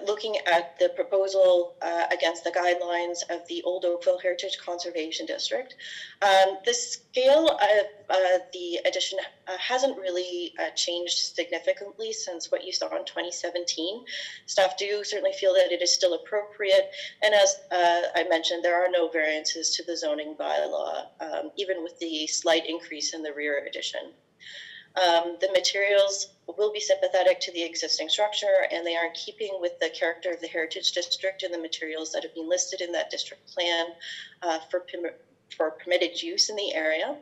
looking at the proposal against the guidelines of the Old Oakville Heritage Conservation District, the scale of the addition hasn't really changed significantly since what you saw in 2017. Staff do certainly feel that it is still appropriate, and as I mentioned, there are no variances to the zoning bylaw, even with the slight increase in the rear addition. The materials will be sympathetic to the existing structure, and they are in keeping with the character of the Heritage District and the materials that have been listed in that district plan for permitted use in the area.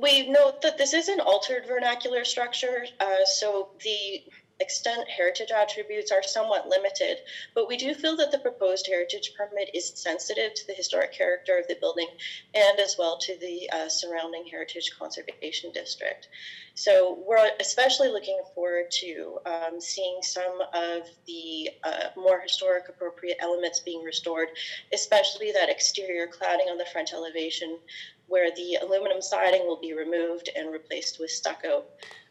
We note that this is an altered vernacular structure, so the extent heritage attributes are somewhat limited, but we do feel that the proposed heritage permit is sensitive to the historic character of the building and as well to the surrounding heritage conservation district. So we're especially looking forward to seeing some of the more historic appropriate elements being restored, especially that exterior cladding on the front elevation where the aluminum siding will be removed and replaced with stucco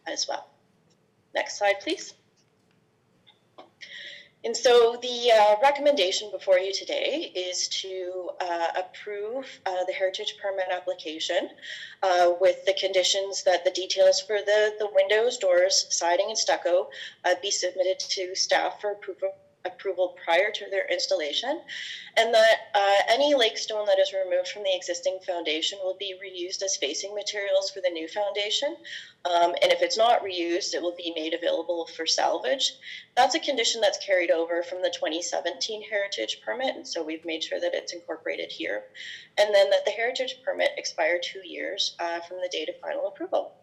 as well. Next slide, please. And so the recommendation before you today is to approve the heritage permit application with the conditions that the details for the windows, doors, siding, and stucco be submitted to staff for approval prior to their installation, and that any lake stone that is removed from the existing foundation will be reused as facing materials for the new foundation. And if it's not reused, it will be made available for salvage. That's a condition that's carried over from the 2017 heritage permit, and so we've made sure that it's incorporated here. And then that the heritage permit expired 2 years from the date of final approval.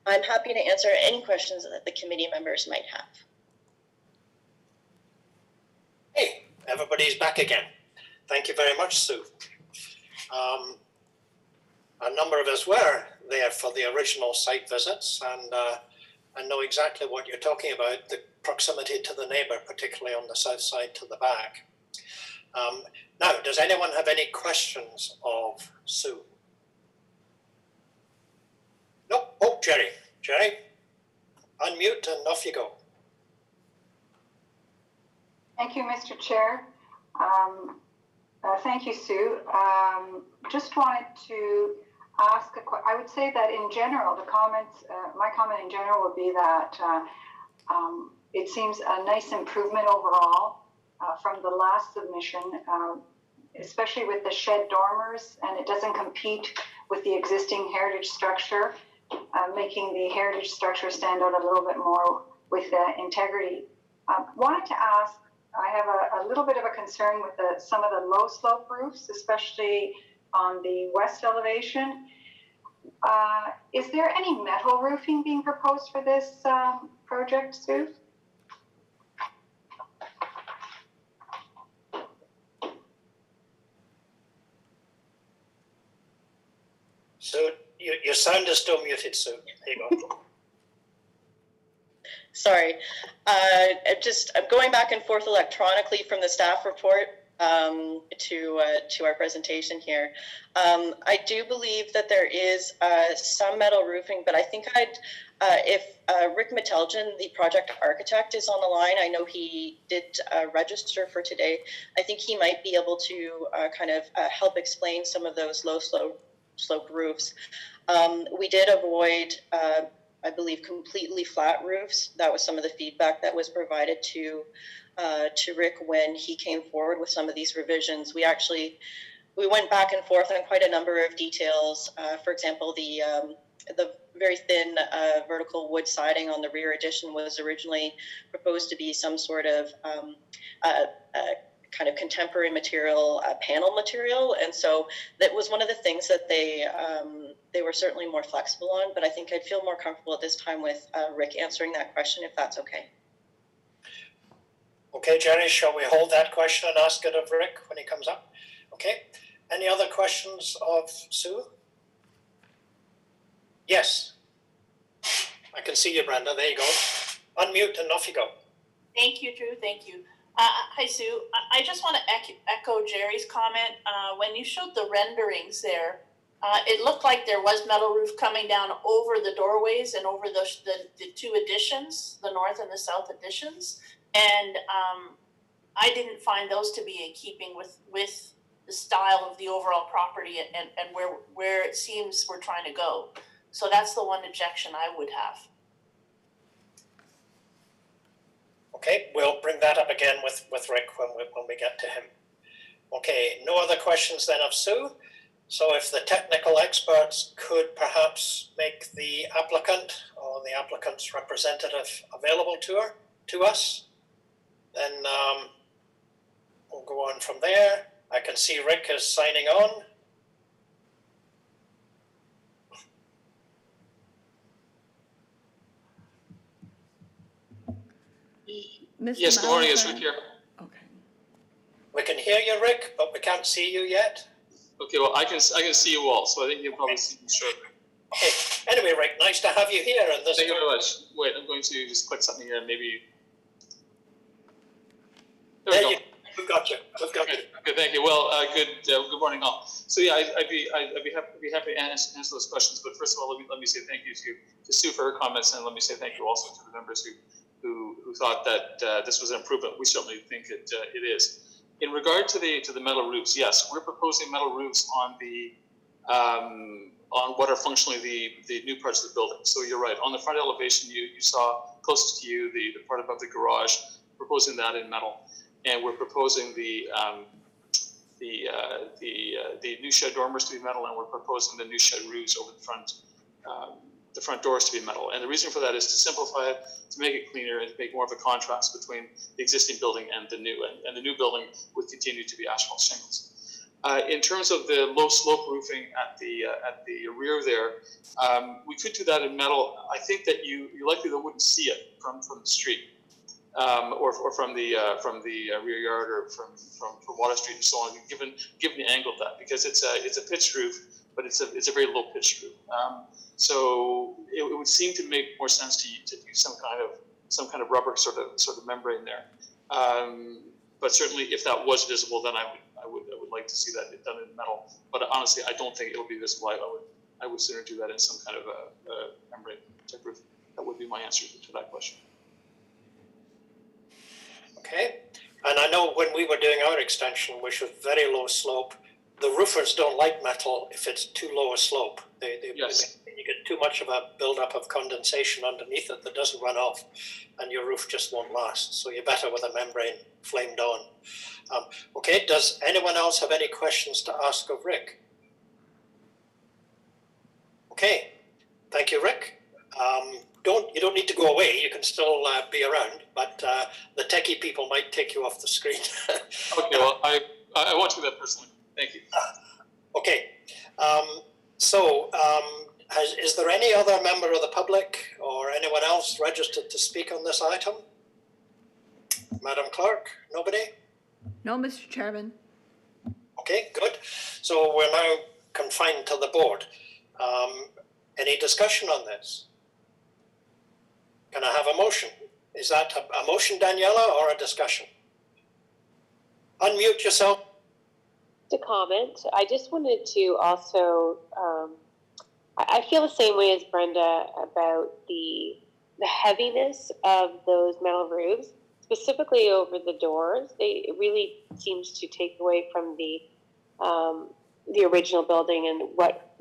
I'm happy to answer any questions that the committee members might have. Hey, everybody's back again. Thank you very much, Sue. A number of us were there for the original site visits, and I know exactly what you're talking about, the proximity to the neighbour, particularly on the south side to the back. Now, does anyone have any questions of Sue? No? Oh, Jerry. Jerry, unmute and off you go. Thank you, Mr. Chair. Thank you, Sue. Just wanted to ask I would say that in general, the comments, my comment in general would be that it seems a nice improvement overall from the last submission, especially with the shed dormers, and it doesn't compete with the existing heritage structure, making the heritage structure stand out a little bit more with integrity. Wanted to ask, I have a little bit of a concern with some of the low slope roofs, especially on the west elevation. Is there any metal roofing being proposed for this project, Sue? So your sound is still muted, Sue. There you go. Sorry, I'm going back and forth electronically from the staff report to our presentation here. I do believe that there is some metal roofing, but I think if Rick Meteljan, the project architect, is on the line, I know he did register for today. I think he might be able to help explain some of those low slope roofs. We did avoid I believe completely flat roofs. That was some of the feedback that was provided to Rick when he came forward with some of these revisions. We went back and forth on quite a number of details. For example, the very thin vertical wood siding on the rear addition was originally proposed to be some sort of kind of contemporary material, panel material, and so that was one of the things that they were certainly more flexible on. But I think I'd feel more comfortable at this time with Rick answering that question, if that's okay. Okay, Jerry, shall we hold that question and ask it of Rick when he comes up? Okay. Any other questions of Sue? Yes. I can see you, Brenda. There you go. Unmute and off you go. Thank you, Drew. Thank you. Hi, Sue. I just want to echo Jerry's comment. When you showed the renderings there, It looked like there was metal roof coming down over the doorways and over the two additions, the north and the south additions. And I didn't find those to be in keeping with the style of the overall property and where it seems we're trying to go. So that's the one objection I would have. Okay, we'll bring that up again with Rick when we get to him. Okay, no other questions then of Sue. So if the technical experts could perhaps make the applicant or the applicant's representative available to us, then we'll go on from there. I can see Rick is signing on. Mr. Yes, good morning, it's Malachi? Rick here. Okay. We can hear you, Rick, but we can't see you yet. Okay, well, I can see you all, so I think you'll probably see me shortly. Okay. Anyway, Rick, nice to have you here. And this. Thank you very much. Wait, I'm going to just click something here, maybe. There we go. We've got you. We've got you. Good, thank you. Well, good morning all. So yeah, I'd be happy to answer those questions. But first of all, let me say thank you to Sue for her comments, and let me say thank you also to the members who thought that this was an improvement. We certainly think it is. In regard to the metal roofs, yes, we're proposing metal roofs on the on what are functionally the new parts of the building. So you're right. On the front elevation, you saw closest to you the part above the garage, proposing that in metal. And we're proposing the new shed dormers to be metal, and we're proposing the new shed roofs over the front doors to be metal. And the reason for that is to simplify it, to make it cleaner, and to make more of a contrast between the existing building and the new. And the new building would continue to be asphalt shingles. In terms of the low slope roofing at the rear there, we could do that in metal. I think that you likely wouldn't see it from the street. Or from the rear yard, or from Water Street and so on, given the angle of that, because it's a pitched roof, but it's a very low pitched roof. So it would seem to make more sense to do some kind of rubber sort of membrane there. But certainly, if that was visible, then I would like to see that done in metal. But honestly, I don't think it'll be visible. I would sooner do that in some kind of a membrane type roof. That would be my answer to that question. Okay, and I know when we were doing our extension, which was very low slope, the roofers don't like metal if it's too low a slope. Yes. You get too much of a buildup of condensation underneath it that doesn't run off, and your roof just won't last. So you're better with a membrane flamed on. Okay, does anyone else have any questions to ask of Rick? Okay, thank you, Rick. You don't need to go away. You can still be around, but the techie people might take you off the screen. Okay, well, I want to do that personally. Thank you. Okay, is there any other member of the public or anyone else registered to speak on this item? Madam Clerk, nobody? No, Mr. Chairman. Okay, good. So we're now confined to the board. Any discussion on this? Can I have a motion? Is that a motion, Daniela, or a discussion? Unmute yourself. To comment, I just wanted to also, I feel the same way as Brenda about the heaviness of those metal roofs, specifically over the doors. It really seems to take away from the original building and what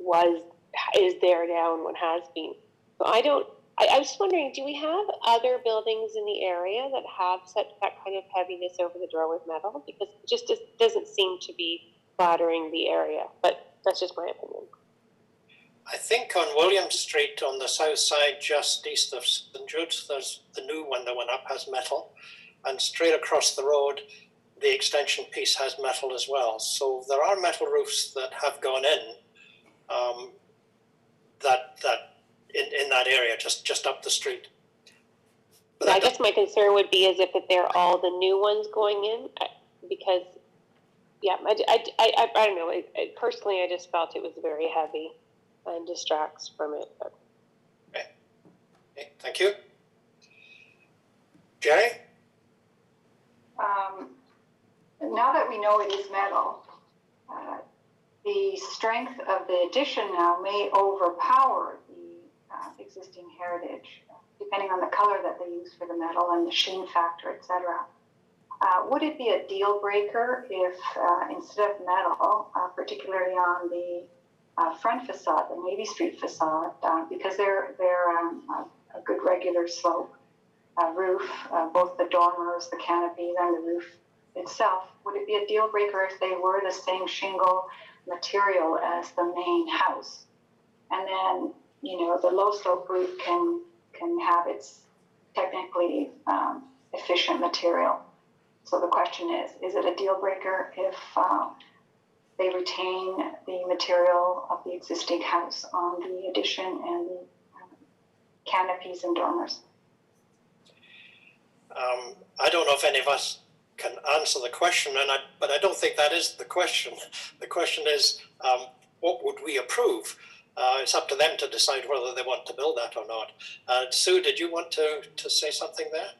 is there now and what has been. So I was just wondering, do we have other buildings in the area that have that kind of heaviness over the door with metal? Because it just doesn't seem to be flattering the area, but that's just my opinion. I think on William Street on the south side, just east of St. Jude's, there's the new one that went up has metal, and straight across the road, the extension piece has metal as well. So there are metal roofs that have gone in in that area, just up the street. But I guess my concern would be as if they're all the new ones going in, because, yeah, I don't know. Personally, I just felt it was very heavy and distracts from it. But. Okay, thank you. Jerry? Now that we know it is metal, the strength of the addition now may overpower the existing heritage, depending on the color that they use for the metal and the sheen factor, etc. Would it be a deal breaker if instead of metal, particularly on the front facade, the Navy Street facade, because they're a good regular slope roof, both the dormers, the canopies, and the roof itself, would it be a deal breaker if they were the same shingle material as the main house? And then, the low slope roof can have its technically efficient material. So the question is it a deal breaker if they retain the material of the existing house on the addition and the canopies and dormers? I don't know if any of us can answer the question, but I don't think that is the question. The question is, what would we approve? It's up to them to decide whether they want to build that or not. Sue, did you want to say something there?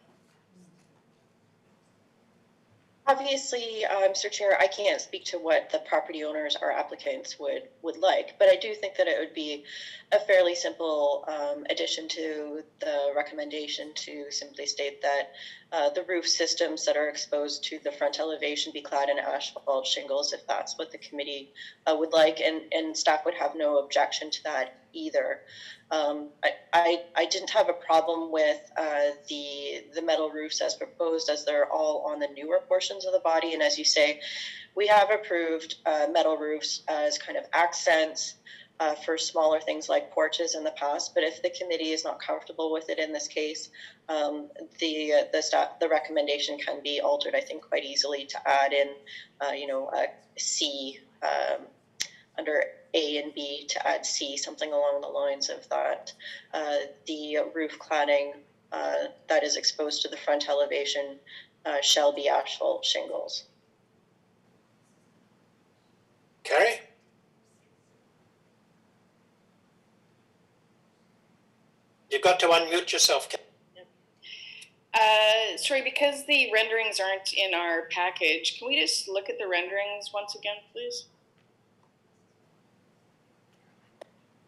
Obviously, Mr. Chair, I can't speak to what the property owners or applicants would like, but I do think that it would be a fairly simple addition to the recommendation to simply state that the roof systems that are exposed to the front elevation be clad in asphalt shingles, if that's what the committee would like, and staff would have no objection to that either. I didn't have a problem with the metal roofs as proposed, as they're all on the newer portions of the body. And as you say, we have approved metal roofs as kind of accents for smaller things like porches in the past. But if the committee is not comfortable with it in this case, the recommendation can be altered, I think, quite easily to add in, a C under A and B, to add C, something along the lines of that. The roof cladding that is exposed to the front elevation shall be asphalt shingles. Carrie? You've got to unmute yourself. Sorry, because the renderings aren't in our package, can we just look at the renderings once again, please?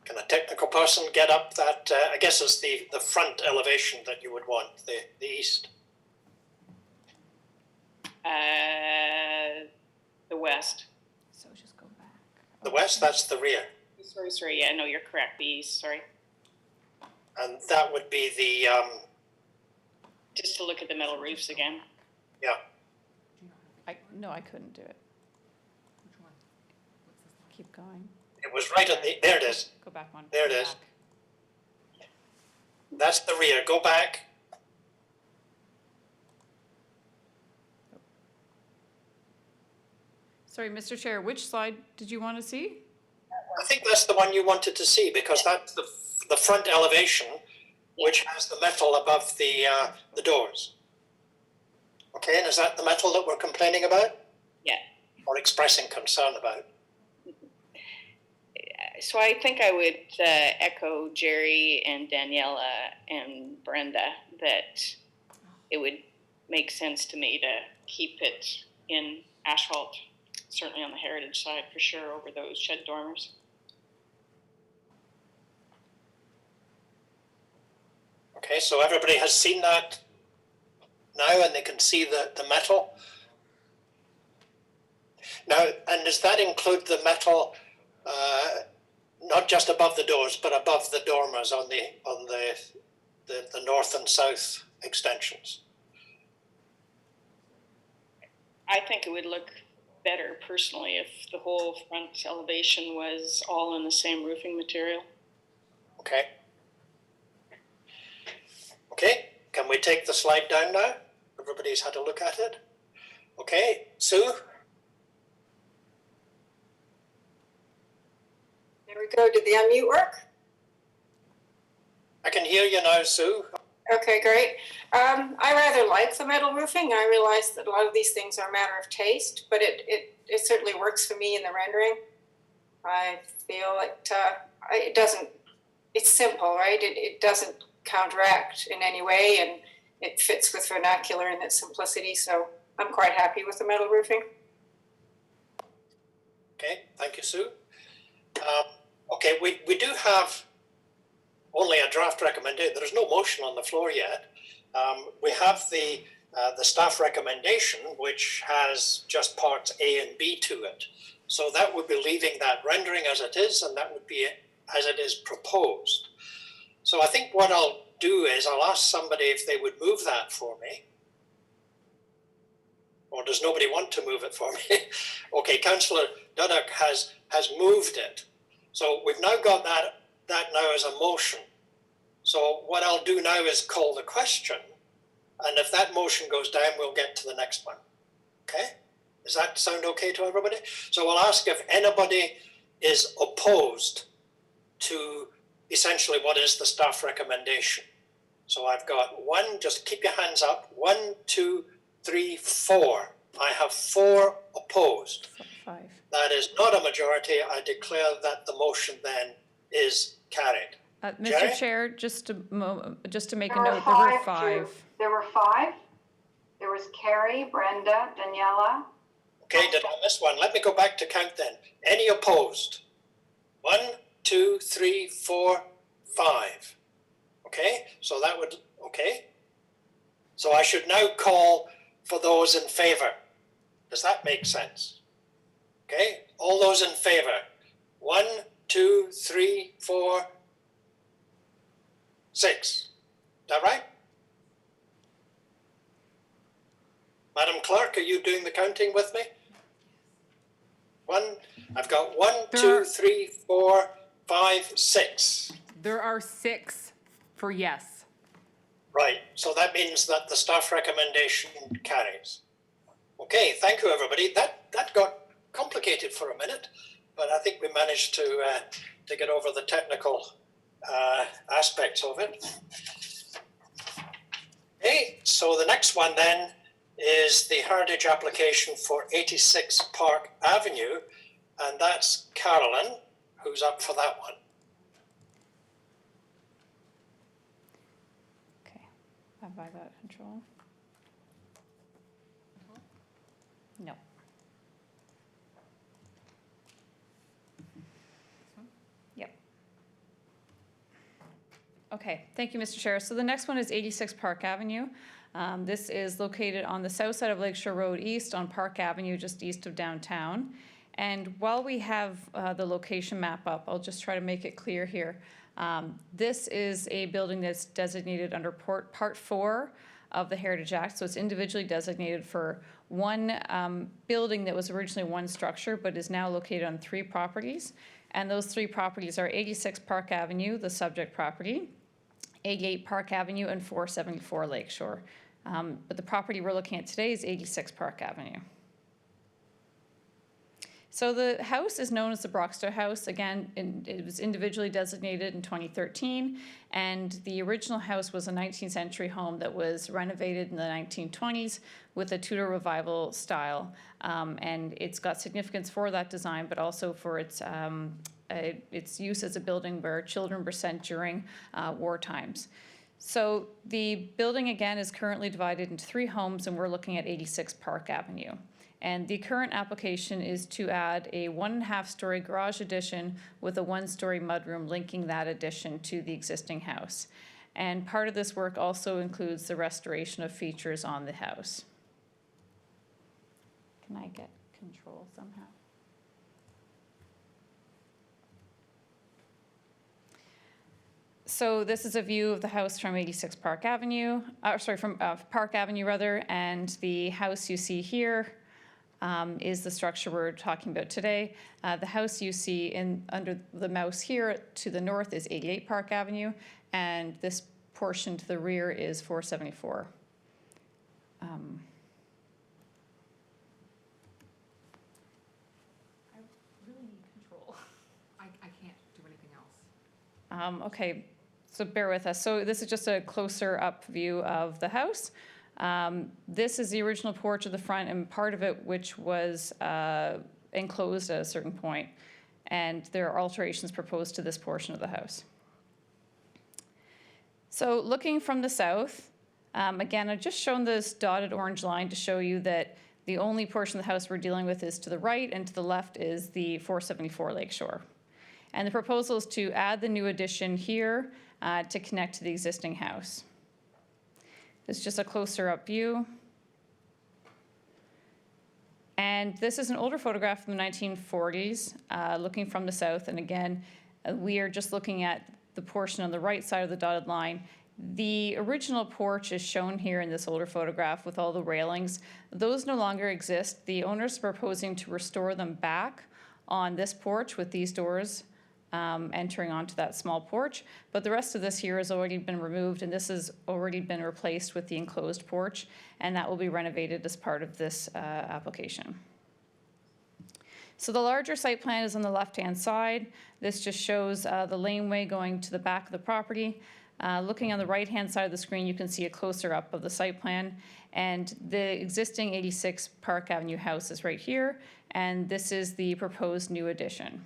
Can a technical person get up that, I guess it's the front elevation that you would want, the east? The west. So just go back. The west, that's the rear. Sorry, yeah, no, you're correct, the east, sorry. And that would be the, Just to look at the metal roofs again. yeah. No, I couldn't do it. Keep going. It was right at there it is. Go back one. There it Go is. back. That's the rear. Go back. Sorry, Mr. Chair, which slide did you want to see? I think that's the one you wanted to see because that's the front elevation, which has the metal above the doors. Okay, and is that the metal that we're complaining about? Yeah. Or expressing concern about? So I think I would echo Jerry and Daniela and Brenda that it would make sense to me to keep it in asphalt, certainly on the heritage side for sure, over those shed dormers. Okay, so everybody has seen that now and they can see the metal. Now, and does that include the metal not just above the doors, but above the dormers on the north and south extensions? I think it would look better personally if the whole front elevation was all in the same roofing material. Okay. Okay, can we take the slide down now? Everybody's had a look at it. Okay, Sue? There we go. Did the unmute work? I can hear you now, Sue. Okay, great. I rather like the metal roofing. I realize that a lot of these things are a matter of taste, but it certainly works for me in the rendering. I feel it doesn't, it's simple, right? It doesn't counteract in any way, and it fits with vernacular in its simplicity, so I'm quite happy with the metal roofing. Okay, thank you, Sue. Okay, we do have only a draft recommendation. There's no motion on the floor yet. We have the staff recommendation, which has just parts A and B to it. So that would be leaving that rendering as it is, and that would be as it is proposed. So I think what I'll do is I'll ask somebody if they would move that for me. Or does nobody want to move it for me? Okay, Councillor Duddock has moved it. So we've now got that now as a motion. So what I'll do now is call the question, and if that motion goes down, we'll get to the next one. Okay? Does that sound okay to everybody? So we'll ask if anybody is opposed to essentially what is the staff recommendation. So I've got one, just keep your hands up. 1, 2, 3, 4. I have 4 opposed. 5. That is not a majority. I declare that the motion then is carried. Mr. Jerry? Chair, just to make a There were note, there were 5, 5. Drew. There were 5. There was Carrie, Brenda, Daniela. Okay, did I miss one? Let me go back to count then. Any opposed? 1, 2, 3, 4, 5. Okay, so that would, okay. So I should now call for those in favour. Does that make sense? Okay, all those in favour. 1, 2, 3, 4, 6. Is that right? Madam Clerk, are you doing the counting with me? 1, I've got 1, 2, 3, 4, 5, 6. There are 6 for yes. Right, so that means that the staff recommendation carries. Okay, thank you, everybody. That got complicated for a minute, but I think we managed to get over the technical aspects of it. Okay, so the next one then is the Herridge application for 86 Park Avenue, and that's Carolyn, who's up for that one. Okay, have I got control? No. Yep. Okay, thank you, Mr. Chair. So the next one is 86 Park Avenue. This is located on the south side of Lakeshore Road East on Park Avenue, just east of downtown. And while we have the location map up, I'll just try to make it clear here. This is a building that's designated under Part 4 of the Heritage Act. So it's individually designated for one building that was originally one structure, but is now located on 3 properties. And those 3 properties are 86 Park Avenue, the subject property, 88 Park Avenue, and 474 Lakeshore. But the property we're looking at today is 86 Park Avenue. So the house is known as the Broxton House. Again, it was individually designated in 2013, and the original house was a 19th century home that was renovated in the 1920s with a Tudor revival style. And it's got significance for that design, but also for its use as a building where children were sent during war times. So the building, again, is currently divided into 3 homes, and we're looking at 86 Park Avenue. And the current application is to add a 1.5-story garage addition with a 1-story mudroom linking that addition to the existing house. And part of this work also includes the restoration of features on the house. Can I get control somehow? So this is a view of the house from 86 Park Avenue, from Park Avenue rather, and the house you see here is the structure we're talking about today. The house you see under the mouse here to the north is 88 Park Avenue, and this portion to the rear is 474. I really need control. I can't do anything else. Okay, so bear with us. So this is just a closer up view of the house. This is the original porch at the front, and part of it which was enclosed at a certain point, and there are alterations proposed to this portion of the house. So looking from the south, again, I've just shown this dotted orange line to show you that The only portion of the house we're dealing with is to the right, and to the left is the 474 Lakeshore. And the proposal is to add the new addition here to connect to the existing house. This is just a closer up view. And this is an older photograph from the 1940s, looking from the south. And again, we are just looking at the portion on the right side of the dotted line. The original porch is shown here in this older photograph with all the railings. Those no longer exist. The owners are proposing to restore them back on this porch with these doors entering onto that small porch. But the rest of this here has already been removed, and this has already been replaced with the enclosed porch, and that will be renovated as part of this application. So the larger site plan is on the left-hand side. This just shows the laneway going to the back of the property. Looking on the right-hand side of the screen, you can see a closer up of the site plan. And the existing 86 Park Avenue house is right here, and this is the proposed new addition.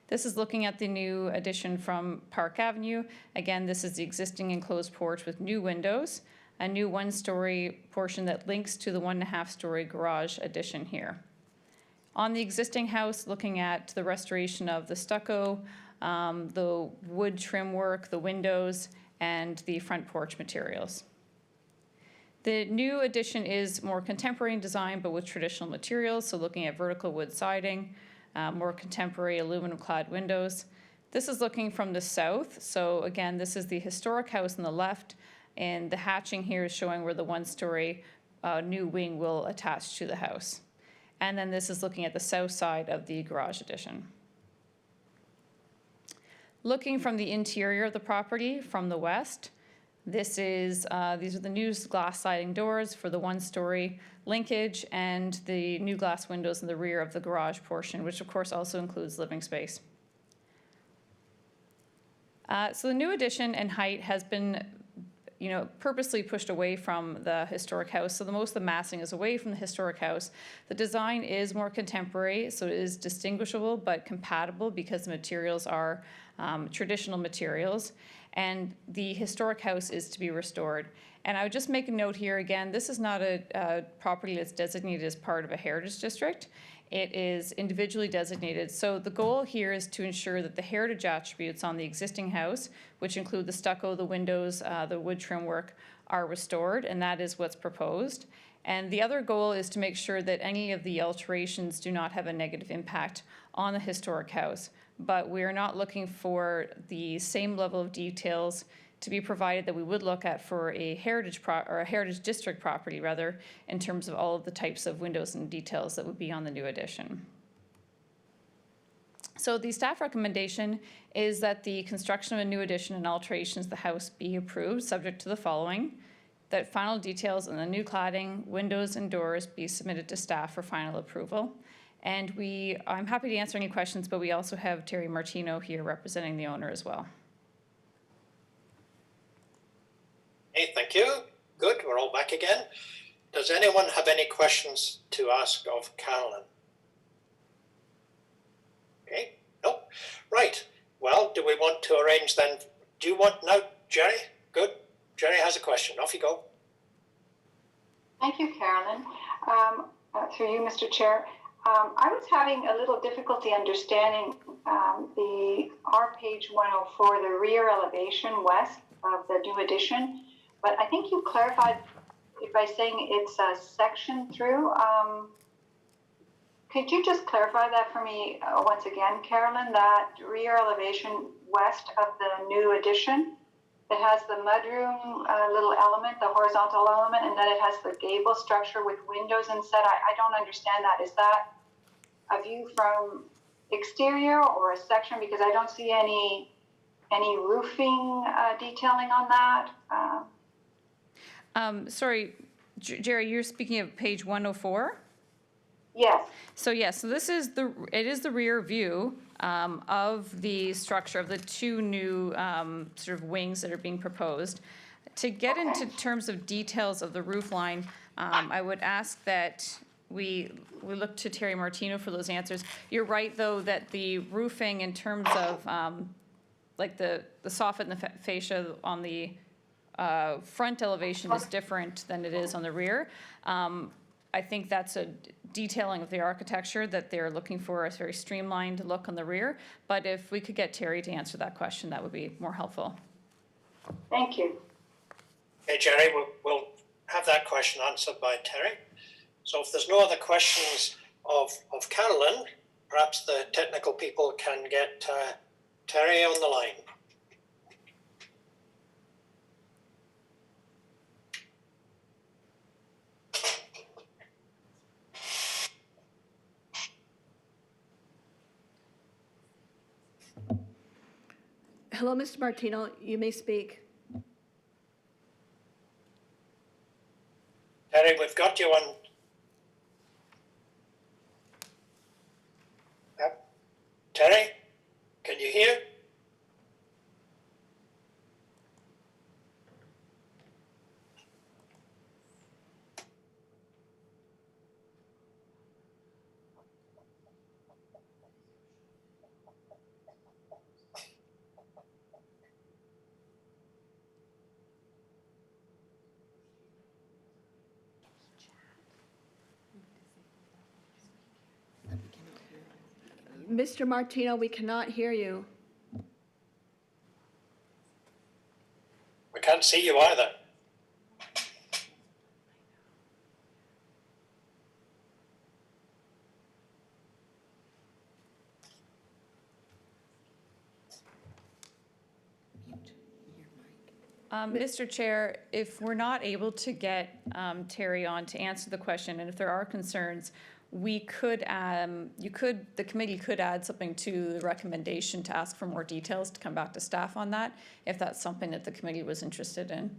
This is looking at the new addition from Park Avenue. Again, this is the existing enclosed porch with new windows, a new one-story portion that links to the 1.5-story garage addition here. On the existing house, looking at the restoration of the stucco, the wood trim work, the windows, and the front porch materials. The new addition is more contemporary in design, but with traditional materials, so looking at vertical wood siding, more contemporary aluminum clad windows. This is looking from the south, so again, this is the historic house on the left, and the hatching here is showing where the one-story new wing will attach to the house. And then this is looking at the south side of the garage addition. Looking from the interior of the property from the west, this is, these are the new glass sliding doors for the one-story linkage and the new glass windows in the rear of the garage portion, which of course also includes living space. So the new addition and height has been purposely pushed away from the historic house. So the most of the massing is away from the historic house. The design is more contemporary, so it is distinguishable but compatible because the materials are traditional materials. And the historic house is to be restored. And I would just make a note here again, this is not a property that's designated as part of a heritage district. It is individually designated. So the goal here is to ensure that the heritage attributes on the existing house, which include the stucco, the windows, the wood trim work, are restored, and that is what's proposed. And the other goal is to make sure that any of the alterations do not have a negative impact on the historic house. But we are not looking for the same level of details to be provided that we would look at for a heritage or a heritage district property, rather, in terms of all of the types of windows and details that would be on the new addition. So the staff recommendation is that the construction of a new addition and alterations to the house be approved, subject to the following: that final details on the new cladding, windows, and doors be submitted to staff for final approval. And I'm happy to answer any questions, but we also have Terry Martino here representing the owner as well. Hey, thank you. Good, we're all back again. Does anyone have any questions to ask of Carolyn? Okay, no. Right, well, do we want to arrange then? Do you want now, Jerry? Good, Jerry has a question, off you go. Thank you, Carolyn. Through you, Mr. Chair. I was having a little difficulty understanding our page 104, the rear elevation west of the new addition, but I think you clarified it by saying it's a section through. Could you just clarify that for me once again, Carolyn, that rear elevation west of the new addition that has the mudroom little element, the horizontal element, and then it has the gable structure with windows instead? I don't understand that. Is that a view from exterior or a section? Because I don't see any roofing detailing on that. Sorry, Jerry, you're speaking of page 104? Yes. So yes, so this is it is the rear view of the structure of the two new sort of wings that are being proposed. To get into terms of details of the roof line, I would ask that we look to Terry Martino for those answers. You're right, though, that the roofing in terms of like the soffit and the fascia on the front elevation is different than it is on the rear. I think that's a detailing of the architecture that they're looking for, a very streamlined look on the rear. But if we could get Terry to answer that question, that would be more helpful. Thank you. Okay, Jerry, we'll have that question answered by Terry. So if there's no other questions of Carolyn, perhaps the technical people can get Terry on the line. Hello, Mr. Martino, you may speak. Terry, we've got you on. Yep. Terry, can you hear? Mr. Martino, we cannot hear you. We can't see you either. Mr. Chair, if we're not able to get Terry on to answer the question, and if there are concerns, we could, the committee could add something to the recommendation to ask for more details to come back to staff on that, if that's something that the committee was interested in.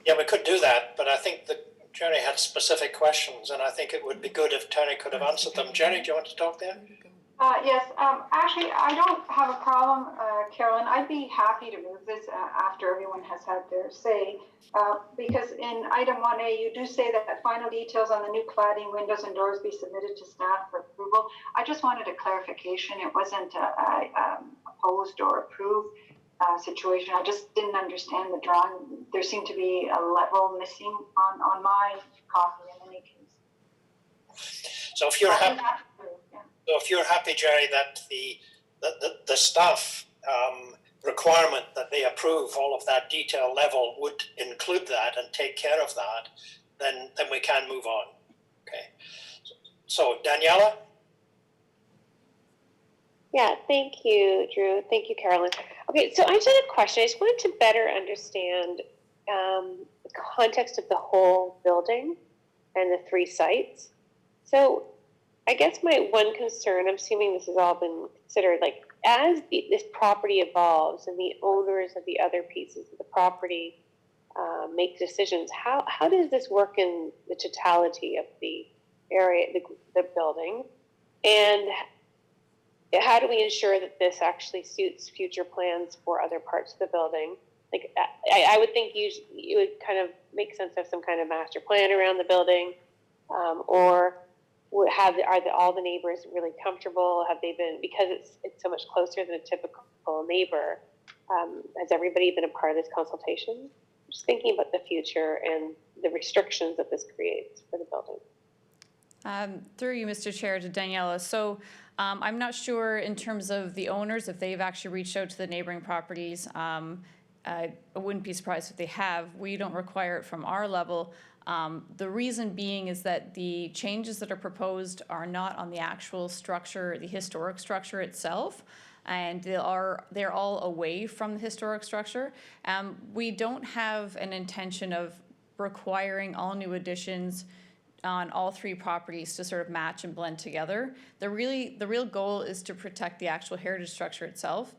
Yeah, we could do that, but I think that Jerry had specific questions, and I think it would be good if Terry could have answered them. Jerry, do you want to talk there? Yes, actually, I don't have a problem, Carolyn. I'd be happy to move this after everyone has had their say, because in item 1A, you do say that final details on the new cladding, windows, and doors be submitted to staff for approval. I just wanted a clarification. It wasn't opposed or approved situation. I just didn't understand the drawing. There seemed to be a level missing on my copy in any case. So if you're happy. So if you're happy, Jerry, that the staff requirement that they approve all of that detail level would include that and take care of that, then we can move on. Okay. So Daniela? Yeah, thank you, Drew. Thank you, Carolyn. Okay, so I just had a question. I just wanted to better understand the context of the whole building and the 3 sites. So I guess my one concern, I'm assuming this has all been considered, like as this property evolves and the owners of the other pieces of the property make decisions, how does this work in the totality of the area, the building? And how do we ensure that this actually suits future plans for other parts of the building? Like I would think you would kind of make sense of some kind of master plan around the building, or are all the neighbors really comfortable? Have they been, because it's so much closer than a typical neighbor, has everybody been a part of this consultation? Just thinking about the future and the restrictions that this creates for the building. Through you, Mr. Chair, to Daniela. So I'm not sure in terms of the owners, if they've actually reached out to the neighboring properties. I wouldn't be surprised if they have. We don't require it from our level. The reason being is that the changes that are proposed are not on the actual structure, the historic structure itself, and they're all away from the historic structure. We don't have an intention of requiring all new additions on all 3 properties to sort of match and blend together. The real goal is to protect the actual heritage structure itself.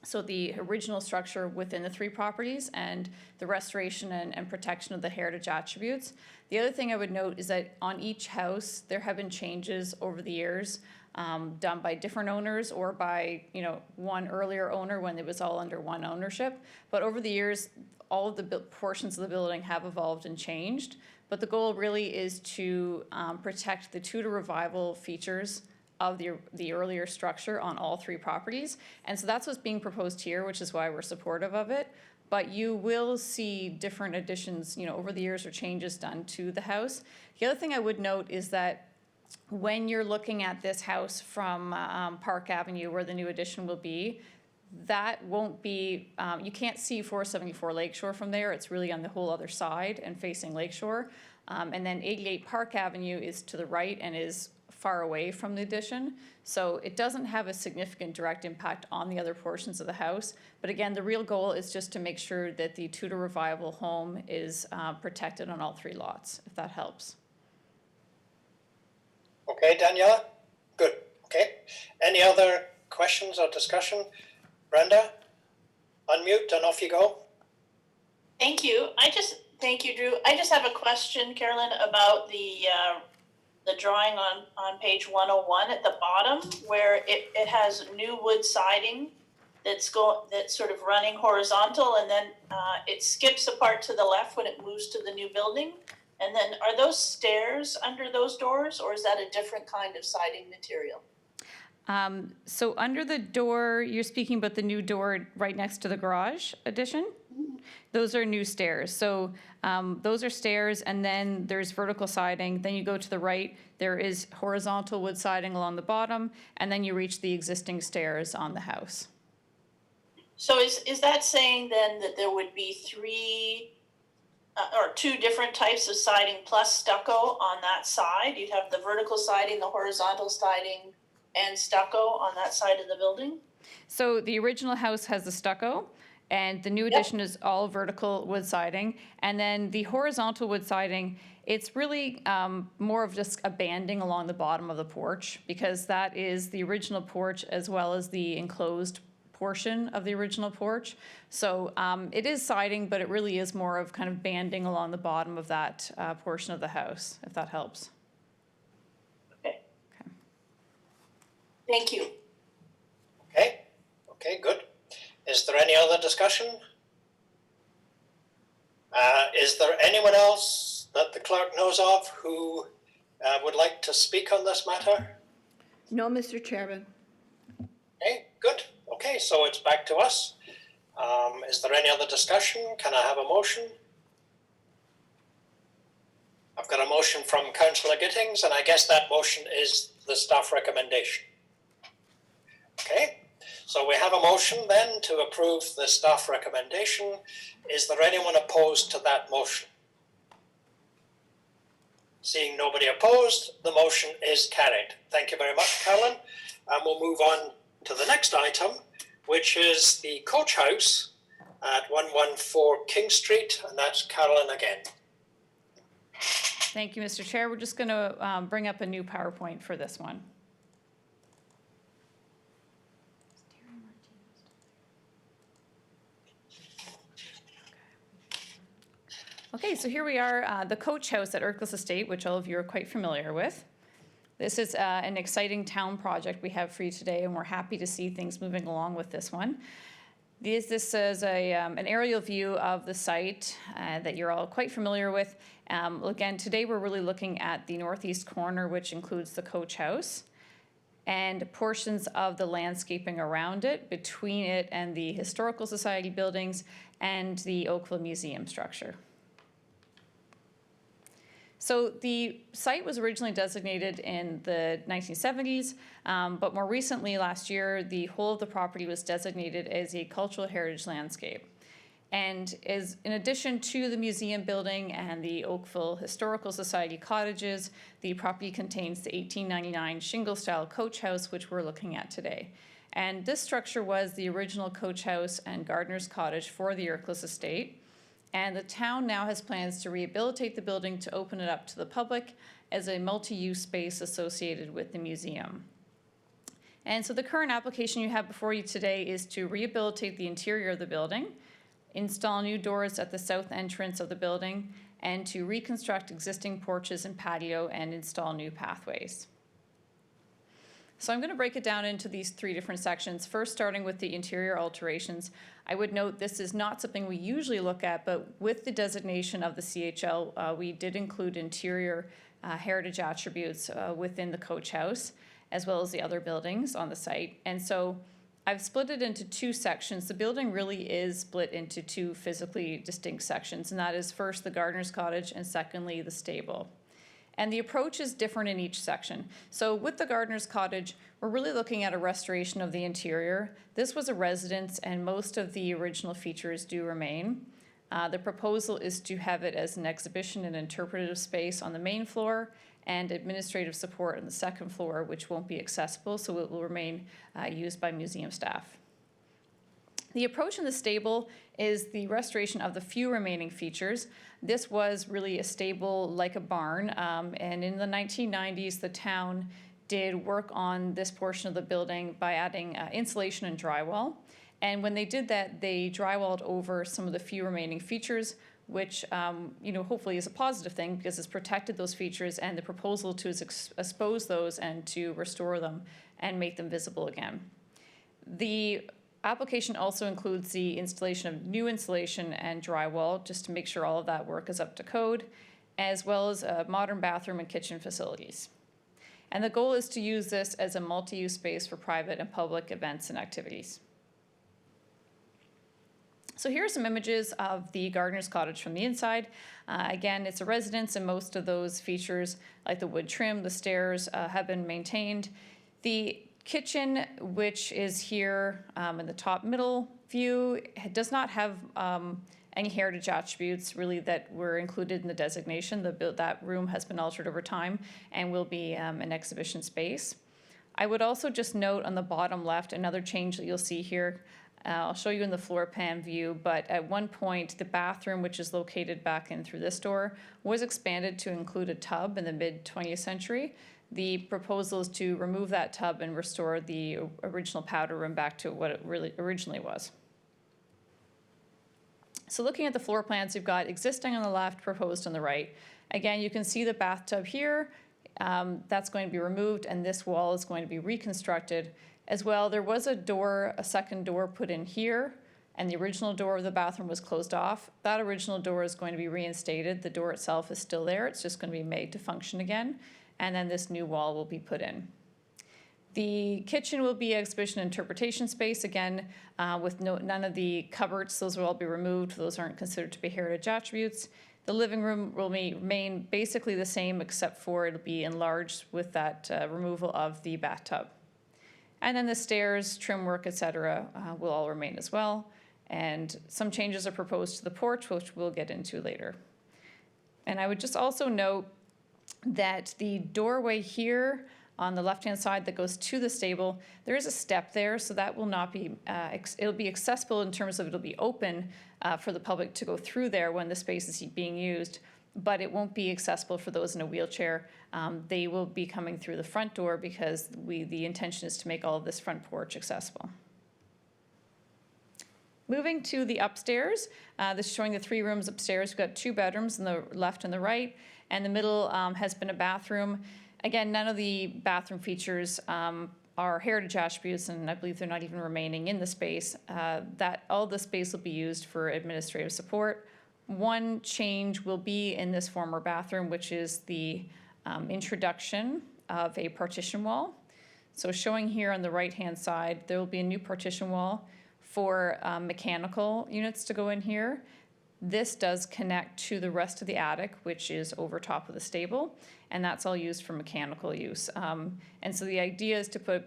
So the original structure within the 3 properties and the restoration and protection of the heritage attributes. The other thing I would note is that on each house, there have been changes over the years done by different owners or by one earlier owner when it was all under one ownership. But over the years, all of the portions of the building have evolved and changed. But the goal really is to protect the Tudor revival features of the earlier structure on all three properties. And so that's what's being proposed here, which is why we're supportive of it. But you will see different additions, over the years, or changes done to the house. The other thing I would note is that when you're looking at this house from Park Avenue, where the new addition will be, that won't be, you can't see 474 Lakeshore from there. It's really on the whole other side and facing Lakeshore. And then 88 Park Avenue is to the right and is far away from the addition. So it doesn't have a significant direct impact on the other portions of the house. But again, the real goal is just to make sure that the Tudor Revival home is protected on all three lots, if that helps. Okay, Daniela? Good. Okay. Any other questions or discussion? Brenda? Unmute and off you go. Thank you. Thank you, Drew. I just have a question, Carolyn, about the drawing on page 101 at the bottom, where it has new wood siding that's sort of running horizontal, and then it skips a part to the left when it moves to the new building. And then are those stairs under those doors, or is that a different kind of siding material? So under the door, you're speaking about the new door right next to the garage addition? Those are new stairs. So those are stairs, and then there's vertical siding. Then you go to the right, there is horizontal wood siding along the bottom, and then you reach the existing stairs on the house. So is that saying then that there would be two different types of siding plus stucco on that side? You'd have the vertical siding, the horizontal siding, and stucco on that side of the building? So the original house has the stucco, and the new addition is all vertical wood siding. And then the horizontal wood siding, it's really more of just a banding along the bottom of the porch, because that is the original porch as well as the enclosed portion of the original porch. So it is siding, but it really is more of kind of banding along the bottom of that portion of the house, if that helps. Thank you. Okay, good. Is there any other discussion? Is there anyone else that the clerk knows of who would like to speak on this matter? No, Mr. Chairman. Okay, good. Okay, so it's back to us. Is there any other discussion? Can I have a motion? I've got a motion from Councillor Gittings, and I guess that motion is the staff recommendation. Okay, so we have a motion then to approve the staff recommendation. Is there anyone opposed to that motion? Seeing nobody opposed, the motion is carried. Thank you very much, Carolyn. And we'll move on to the next item, which is the coach house at 114 King Street, and that's Carolyn again. Thank you, Mr. Chair. We're just going to bring up a new PowerPoint for this one. Okay, so here we are, the coach house at Ercles Estate, which all of you are quite familiar with. This is an exciting town project we have for you today, and we're happy to see things moving along with this one. This is an aerial view of the site that you're all quite familiar with. Again, today we're really looking at the northeast corner, which includes the coach house, and portions of the landscaping around it, between it and the Historical Society buildings and the Oakville Museum structure. So the site was originally designated in the 1970s, but more recently, last year, the whole of the property was designated as a cultural heritage landscape. And in addition to the museum building and the Oakville Historical Society cottages, the property contains the 1899 shingle-style coach house, which we're looking at today. And this structure was the original coach house and gardener's cottage for the Ercles Estate. And the town now has plans to rehabilitate the building to open it up to the public as a multi-use space associated with the museum. And so the current application you have before you today is to rehabilitate the interior of the building, install new doors at the south entrance of the building, and to reconstruct existing porches and patio and install new pathways. So I'm going to break it down into these three different sections. First, starting with the interior alterations. I would note this is not something we usually look at, but with the designation of the CHL, we did include interior heritage attributes within the coach house. as well as the other buildings on the site. And so I've split it into two sections. The building really is split into two physically distinct sections, and that is first the gardener's cottage and secondly the stable. And the approach is different in each section. So with the gardener's cottage, we're really looking at a restoration of the interior. This was a residence and most of the original features do remain. The proposal is to have it as an exhibition and interpretive space on the main floor and administrative support on the second floor, which won't be accessible, so it will remain used by museum staff. The approach in the stable is the restoration of the few remaining features. This was really a stable like a barn, and in the 1990s, the town did work on this portion of the building by adding insulation and drywall. And when they did that, they drywalled over some of the few remaining features, which hopefully is a positive thing because it's protected those features, and the proposal to expose those and to restore them and make them visible again. The application also includes the installation of new insulation and drywall, just to make sure all of that work is up to code, as well as a modern bathroom and kitchen facilities. And the goal is to use this as a multi-use space for private and public events and activities. So here are some images of the gardener's cottage from the inside. Again, it's a residence, and most of those features, like the wood trim, the stairs, have been maintained. The kitchen, which is here in the top middle view, does not have any heritage attributes really that were included in the designation. That room has been altered over time and will be an exhibition space. I would also just note on the bottom left another change that you'll see here. I'll show you in the floor plan view, but at one point the bathroom, which is located back in through this door, was expanded to include a tub in the mid-20th century. The proposal is to remove that tub and restore the original powder room back to what it really originally was. So looking at the floor plans, you've got existing on the left, proposed on the right. Again, you can see the bathtub here. That's going to be removed, and this wall is going to be reconstructed. As well, there was a second door put in here, and the original door of the bathroom was closed off. That original door is going to be reinstated. The door itself is still there. It's just going to be made to function again. And then this new wall will be put in. The kitchen will be exhibition interpretation space, again, with none of the cupboards. Those will all be removed. Those aren't considered to be heritage attributes. The living room will remain basically the same, except for it'll be enlarged with that removal of the bathtub. And then the stairs, trim work, etc., will all remain as well. And some changes are proposed to the porch, which we'll get into later. And I would just also note that the doorway here on the left-hand side that goes to the stable, there is a step there, so that will not be, it'll be accessible in terms of it'll be open for the public to go through there when the space is being used, but it won't be accessible for those in a wheelchair. They will be coming through the front door because the intention is to make all of this front porch accessible. Moving to the upstairs, this is showing the 3 rooms upstairs. We've got 2 bedrooms on the left and the right, and the middle has been a bathroom. Again, none of the bathroom features are heritage attributes, and I believe they're not even remaining in the space. That all the space will be used for administrative support. One change will be in this former bathroom, which is the introduction of a partition wall. So showing here on the right-hand side, there will be a new partition wall for mechanical units to go in here. This does connect to the rest of the attic, which is over top of the stable, and that's all used for mechanical use. And so the idea is to put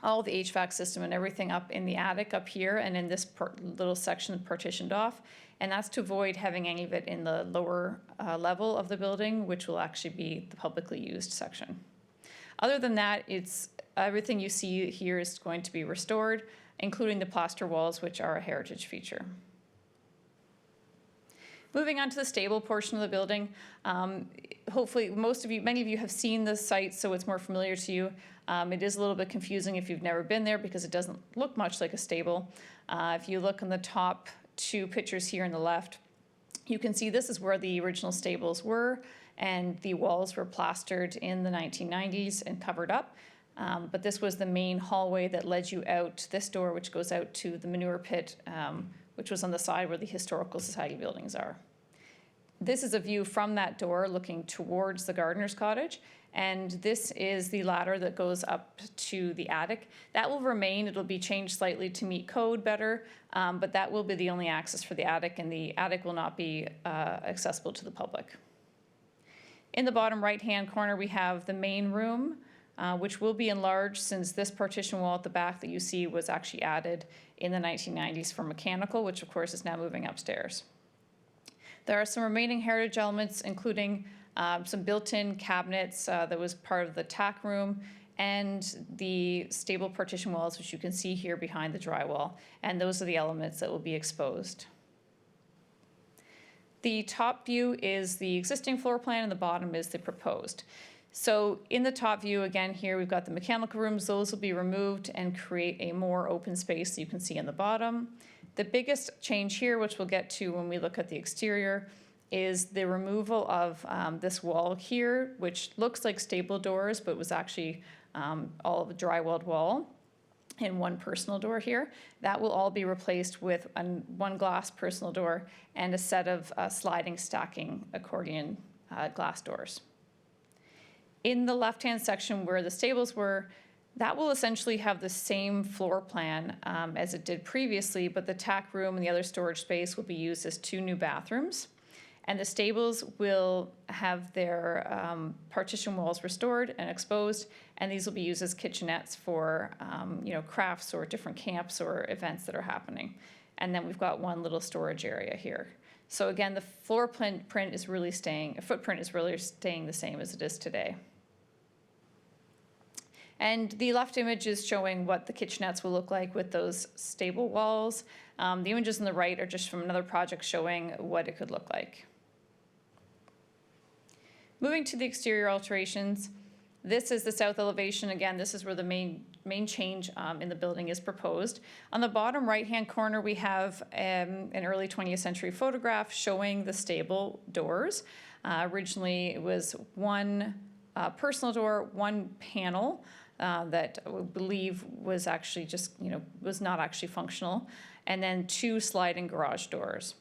all the HVAC system and everything up in the attic up here and in this little section partitioned off, and that's to avoid having any of it in the lower level of the building, which will actually be the publicly used section. Other than that, it's everything you see here is going to be restored, including the plaster walls, which are a heritage feature. Moving on to the stable portion of the building, hopefully many of you have seen this site, so it's more familiar to you. It is a little bit confusing if you've never been there because it doesn't look much like a stable. If you look on the top 2 pictures here on the left, you can see this is where the original stables were, and the walls were plastered in the 1990s and covered up. But this was the main hallway that led you out this door, which goes out to the manure pit, which was on the side where the Historical Society buildings are. This is a view from that door looking towards the gardener's cottage, And this is the ladder that goes up to the attic. That will remain. It'll be changed slightly to meet code better, but that will be the only access for the attic, and the attic will not be accessible to the public. In the bottom right-hand corner, we have the main room, which will be enlarged since this partition wall at the back that you see was actually added in the 1990s for mechanical, which of course is now moving upstairs. There are some remaining heritage elements, including some built-in cabinets that was part of the tack room, and the stable partition walls, which you can see here behind the drywall, and those are the elements that will be exposed. The top view is the existing floor plan, and the bottom is the proposed. So in the top view, again, here we've got the mechanical rooms. Those will be removed and create a more open space that you can see in the bottom. The biggest change here, which we'll get to when we look at the exterior, is the removal of this wall here, which looks like stable doors, but was actually all of a drywalled wall and one personal door here. That will all be replaced with one glass personal door and a set of sliding stacking accordion glass doors. In the left-hand section where the stables were, that will essentially have the same floor plan as it did previously, but the tack room and the other storage space will be used as 2 new bathrooms. And the stables will have their partition walls restored and exposed, and these will be used as kitchenettes for crafts or different camps or events that are happening. And then we've got one little storage area here. So again, the footprint is really staying the same as it is today. And the left image is showing what the kitchenettes will look like with those stable walls. The images on the right are just from another project showing what it could look like. Moving to the exterior alterations, this is the south elevation. Again, this is where the main change in the building is proposed. On the bottom right-hand corner, we have an early 20th century photograph showing the stable doors. Originally, it was one personal door, one panel that I believe was actually was not actually functional, and then 2 sliding garage doors.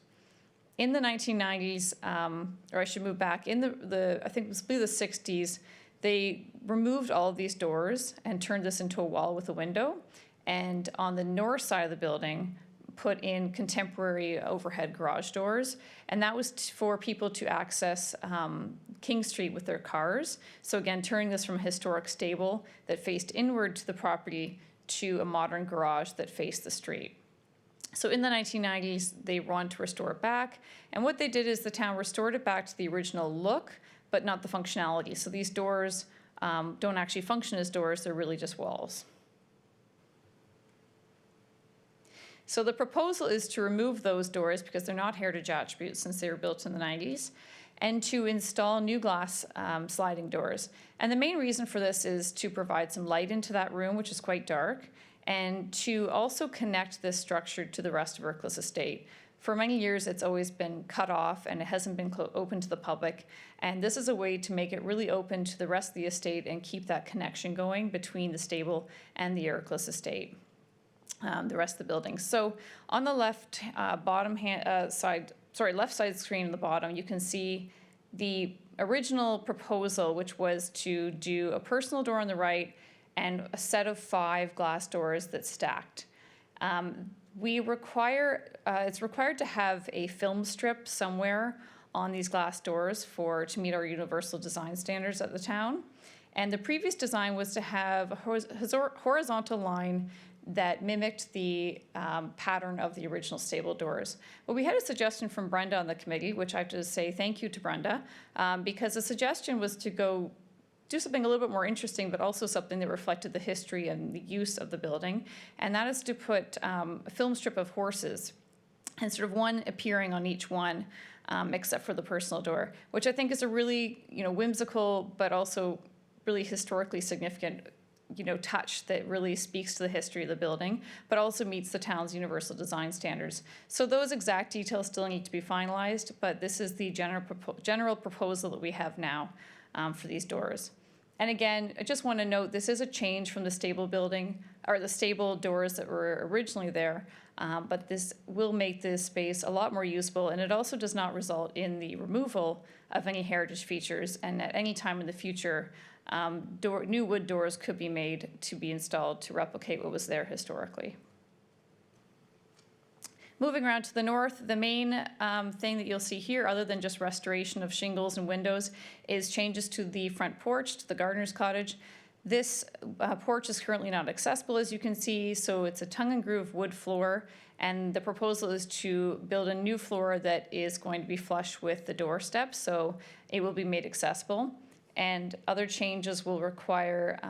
In the 1990s, or I should move back, in I think it was the 60s, they removed all of these doors and turned this into a wall with a window. And on the north side of the building, put in contemporary overhead garage doors. And that was for people to access King Street with their cars. So again, turning this from a historic stable that faced inward to the property to a modern garage that faced the street. So in the 1990s, they wanted to restore it back. And what they did is the town restored it back to the original look, but not the functionality. So these doors don't actually function as doors, they're really just walls. So the proposal is to remove those doors because they're not heritage attributes since they were built in the 90s, and to install new glass sliding doors. And the main reason for this is to provide some light into that room, which is quite dark, and to also connect this structure to the rest of Ercles Estate. For many years, it's always been cut off and it hasn't been open to the public. And this is a way to make it really open to the rest of the estate and keep that connection going between the stable and the Ercles Estate, the rest of the building. So on the left left side screen on the bottom, you can see the original proposal, which was to do a personal door on the right and a set of 5 glass doors that stacked. It's required to have a film strip somewhere on these glass doors to meet our universal design standards at the town. And the previous design was to have a horizontal line that mimicked the pattern of the original stable doors. Well, we had a suggestion from Brenda on the committee, which I have to say thank you to Brenda, because the suggestion was to go do something a little bit more interesting, but also something that reflected the history and the use of the building. And that is to put a film strip of horses and sort of one appearing on each one, except for the personal door, which I think is a really whimsical, but also really historically significant touch that really speaks to the history of the building, but also meets the town's universal design standards. So those exact details still need to be finalized, but this is the general proposal that we have now for these doors. And again, I just want to note this is a change from the stable building, or the stable doors that were originally there, but this will make this space a lot more usable, and it also does not result in the removal of any heritage features, and at any time in the future, new wood doors could be made to be installed to replicate what was there historically. Moving around to the north, the main thing that you'll see here, other than just restoration of shingles and windows, is changes to the front porch, to the gardener's cottage. This porch is currently not accessible, as you can see, so it's a tongue and groove wood floor, and the proposal is to build a new floor that is going to be flush with the doorstep, so it will be made accessible. And other changes will require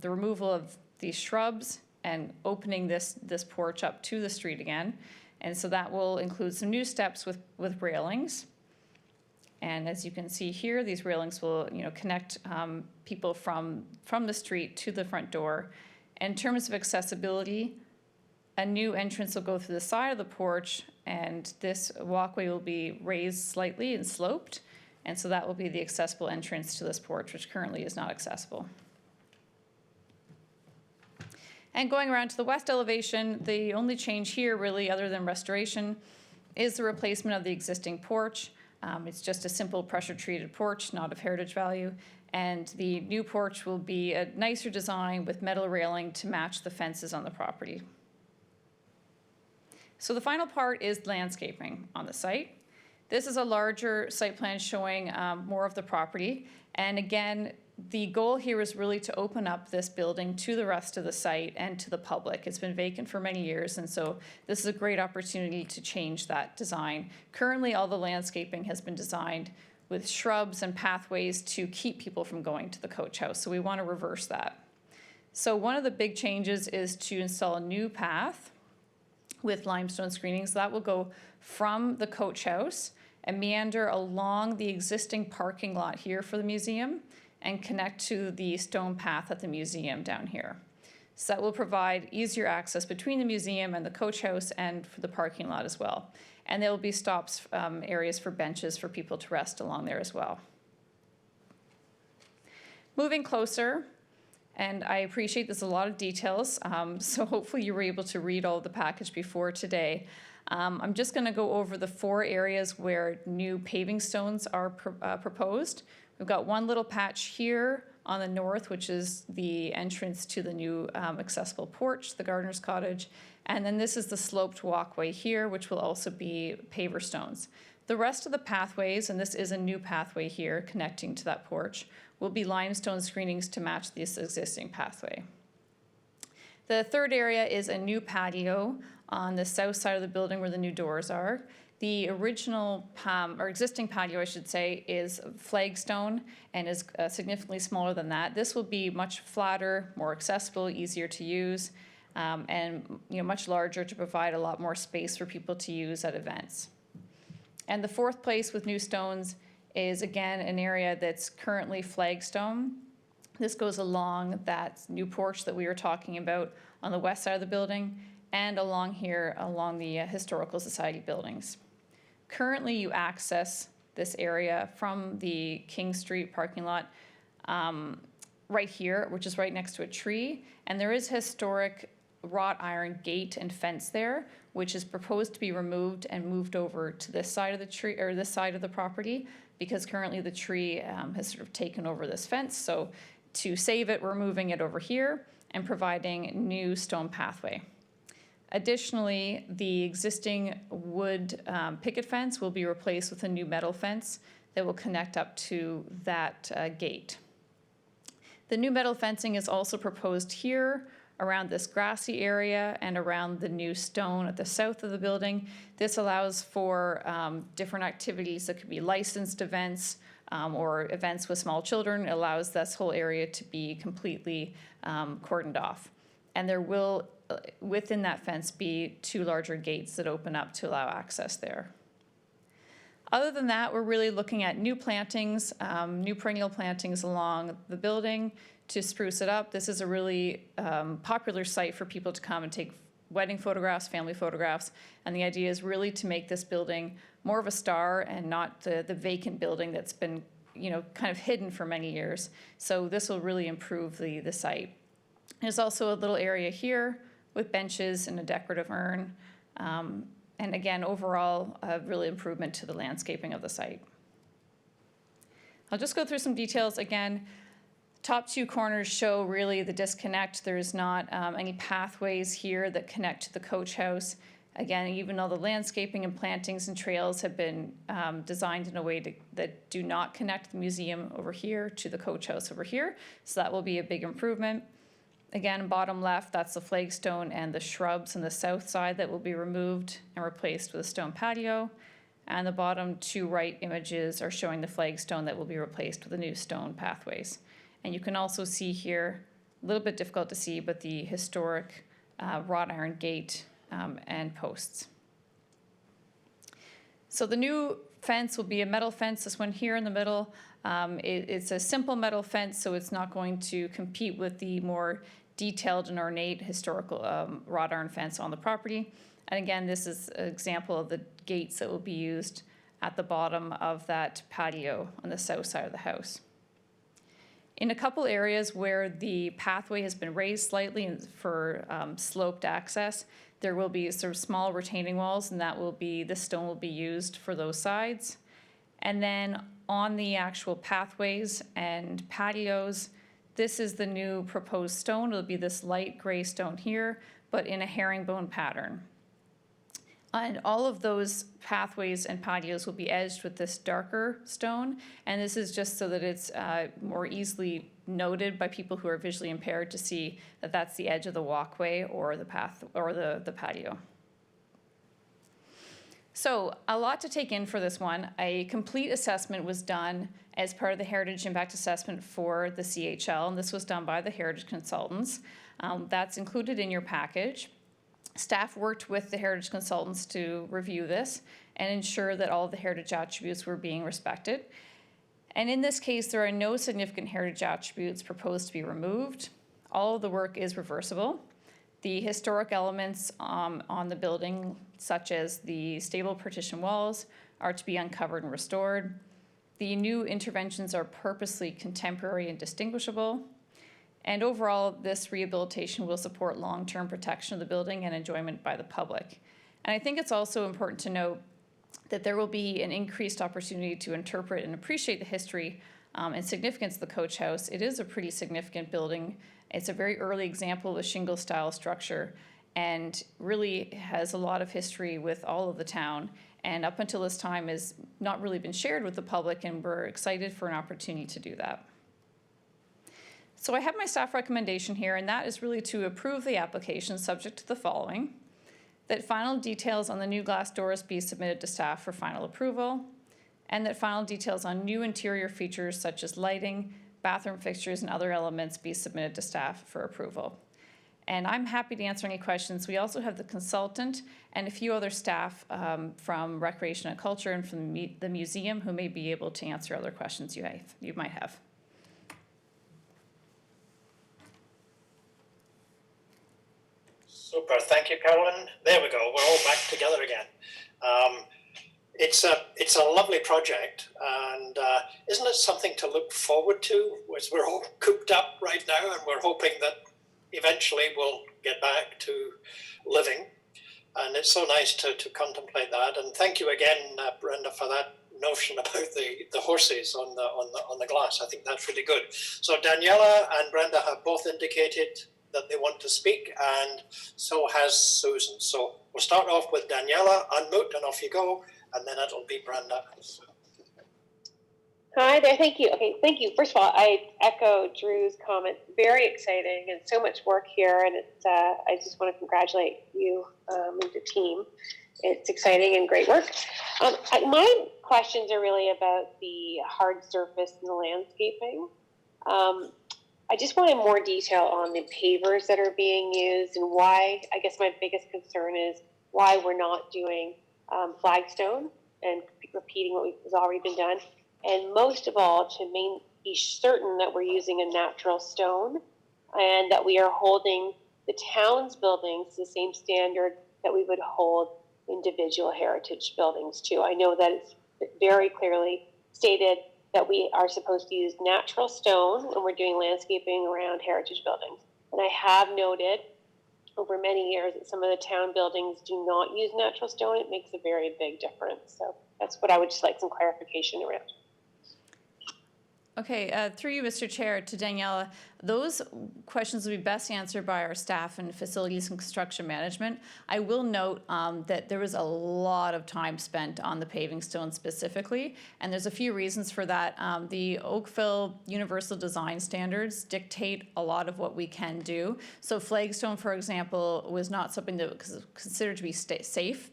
the removal of these shrubs and opening this porch up to the street again. And so that will include some new steps with railings. And as you can see here, these railings will connect people from the street to the front door. In terms of accessibility, a new entrance will go through the side of the porch, and this walkway will be raised slightly and sloped. And so that will be the accessible entrance to this porch, which currently is not accessible. And going around to the west elevation, the only change here really, other than restoration, is the replacement of the existing porch. It's just a simple pressure-treated porch, not of heritage value. And the new porch will be a nicer design with metal railing to match the fences on the property. So the final part is landscaping on the site. This is a larger site plan showing more of the property. And again, the goal here is really to open up this building to the rest of the site and to the public. It's been vacant for many years, and so this is a great opportunity to change that design. Currently, all the landscaping has been designed with shrubs and pathways to keep people from going to the coach house, so we want to reverse that. So one of the big changes is to install a new path with limestone screening. So that will go from the coach house and meander along the existing parking lot here for the museum and connect to the stone path at the museum down here. So that will provide easier access between the museum and the coach house and for the parking lot as well. And there will be stops, areas for benches for people to rest along there as well. Moving closer, and I appreciate there's a lot of details, so hopefully you were able to read all of the package before today. I'm just going to go over the 4 areas where new paving stones are proposed. We've got one little patch here on the north, which is the entrance to the new accessible porch, the gardener's cottage. And then this is the sloped walkway here, which will also be paver stones. The rest of the pathways, and this is a new pathway here connecting to that porch, will be limestone screenings to match this existing pathway. The third area is a new patio on the south side of the building where the new doors are. The original, or existing patio, I should say, is flagstone and is significantly smaller than that. This will be much flatter, more accessible, easier to use, and much larger to provide a lot more space for people to use at events. And the fourth place with new stones is, again, an area that's currently flagstone. This goes along that new porch that we were talking about on the west side of the building and along here, along the Historical Society buildings. Currently, you access this area from the King Street parking lot right here, which is right next to a tree, and there is historic wrought iron gate and fence there, which is proposed to be removed and moved over to this side of the tree, or this side of the property, because currently the tree has sort of taken over this fence. So to save it, we're moving it over here and providing new stone pathway. Additionally, the existing wood picket fence will be replaced with a new metal fence that will connect up to that gate. The new metal fencing is also proposed here around this grassy area and around the new stone at the south of the building. This allows for different activities that could be licensed events or events with small children. It allows this whole area to be completely cordoned off. And there will, within that fence, be 2 larger gates that open up to allow access there. Other than that, we're really looking at new plantings, new perennial plantings along the building to spruce it up. This is a really popular site for people to come and take wedding photographs, family photographs, and the idea is really to make this building more of a star and not the vacant building that's been kind of hidden for many years. So this will really improve the site. There's also a little area here with benches and a decorative urn. And again, overall, a really improvement to the landscaping of the site. I'll just go through some details again. top two corners show really the disconnect. There's not any pathways here that connect to the coach house. Again, even though the landscaping and plantings and trails have been designed in a way that do not connect the museum over here to the coach house over here. So that will be a big improvement. Again, bottom left, that's the flagstone and the shrubs on the south side that will be removed and replaced with a stone patio. And the bottom two right images are showing the flagstone that will be replaced with the new stone pathways. And you can also see here, a little bit difficult to see, but the historic wrought iron gate and posts. So the new fence will be a metal fence, this one here in the middle. It's a simple metal fence, so it's not going to compete with the more detailed and ornate historical wrought iron fence on the property. And again, this is an example of the gates that will be used at the bottom of that patio on the south side of the house. In a couple areas where the pathway has been raised slightly for sloped access, there will be sort of small retaining walls, and that will be, the stone will be used for those sides. And then on the actual pathways and patios, this is the new proposed stone. It'll be this light gray stone here, but in a herringbone pattern. And all of those pathways and patios will be edged with this darker stone. And this is just so that it's more easily noted by people who are visually impaired to see that that's the edge of the walkway or the path or the patio. So a lot to take in for this one. A complete assessment was done as part of the Heritage Impact Assessment for the CHL, and this was done by the Heritage Consultants. That's included in your package. Staff worked with the Heritage Consultants to review this and ensure that all of the heritage attributes were being respected. And in this case, there are no significant heritage attributes proposed to be removed. All of the work is reversible. The historic elements on the building, such as the stable partition walls, are to be uncovered and restored. The new interventions are purposely contemporary and distinguishable. And overall, this rehabilitation will support long-term protection of the building and enjoyment by the public. And I think it's also important to note that there will be an increased opportunity to interpret and appreciate the history and significance of the coach house. It is a pretty significant building. It's a very early example of a shingle-style structure and really has a lot of history with all of the town. And up until this time has not really been shared with the public, and we're excited for an opportunity to do that. So I have my staff recommendation here, and that is really to approve the application subject to the following: that final details on the new glass doors be submitted to staff for final approval, and that final details on new interior features such as lighting, bathroom fixtures, and other elements be submitted to staff for approval. And I'm happy to answer any questions. We also have the consultant and a few other staff from Recreation and Culture and from the museum who may be able to answer other questions you might have. Super, thank you, Carolyn. There we go, we're all back together again. It's a lovely project, and isn't it something to look forward to? As we're all cooped up right now, and we're hoping that eventually we'll get back to living. And it's so nice to contemplate that. And thank you again, Brenda, for that notion about the horses on the glass. I think that's really good. So Daniela and Brenda have both indicated that they want to speak, and so has Susan. So we'll start off with Daniela, unmute, and off you go, and then it'll be Brenda. Hi there, thank you. Okay, thank you. First of all, I echo Drew's comment. Very exciting and so much work here, and it's, I just want to congratulate you and the team. It's exciting and great work. My questions are really about the hard surface and the landscaping. I just wanted more detail on the pavers that are being used and why. I guess my biggest concern is why we're not doing flagstone and repeating what has already been done. And most of all, to be certain that we're using a natural stone and that we are holding the town's buildings to the same standard that we would hold individual heritage buildings to. I know that it's very clearly stated that we are supposed to use natural stone when we're doing landscaping around heritage buildings. And I have noted over many years that some of the town buildings do not use natural stone. It makes a very big difference. So that's what I would just like some clarification around. Okay, through you, Mr. Chair, to Daniela, those questions will be best answered by our staff in Facilities and Construction Management. I will note that there was a lot of time spent on the paving stones specifically, and there's a few reasons for that. The Oakville Universal Design Standards dictate a lot of what we can do. So flagstone, for example, was not something that was considered to be safe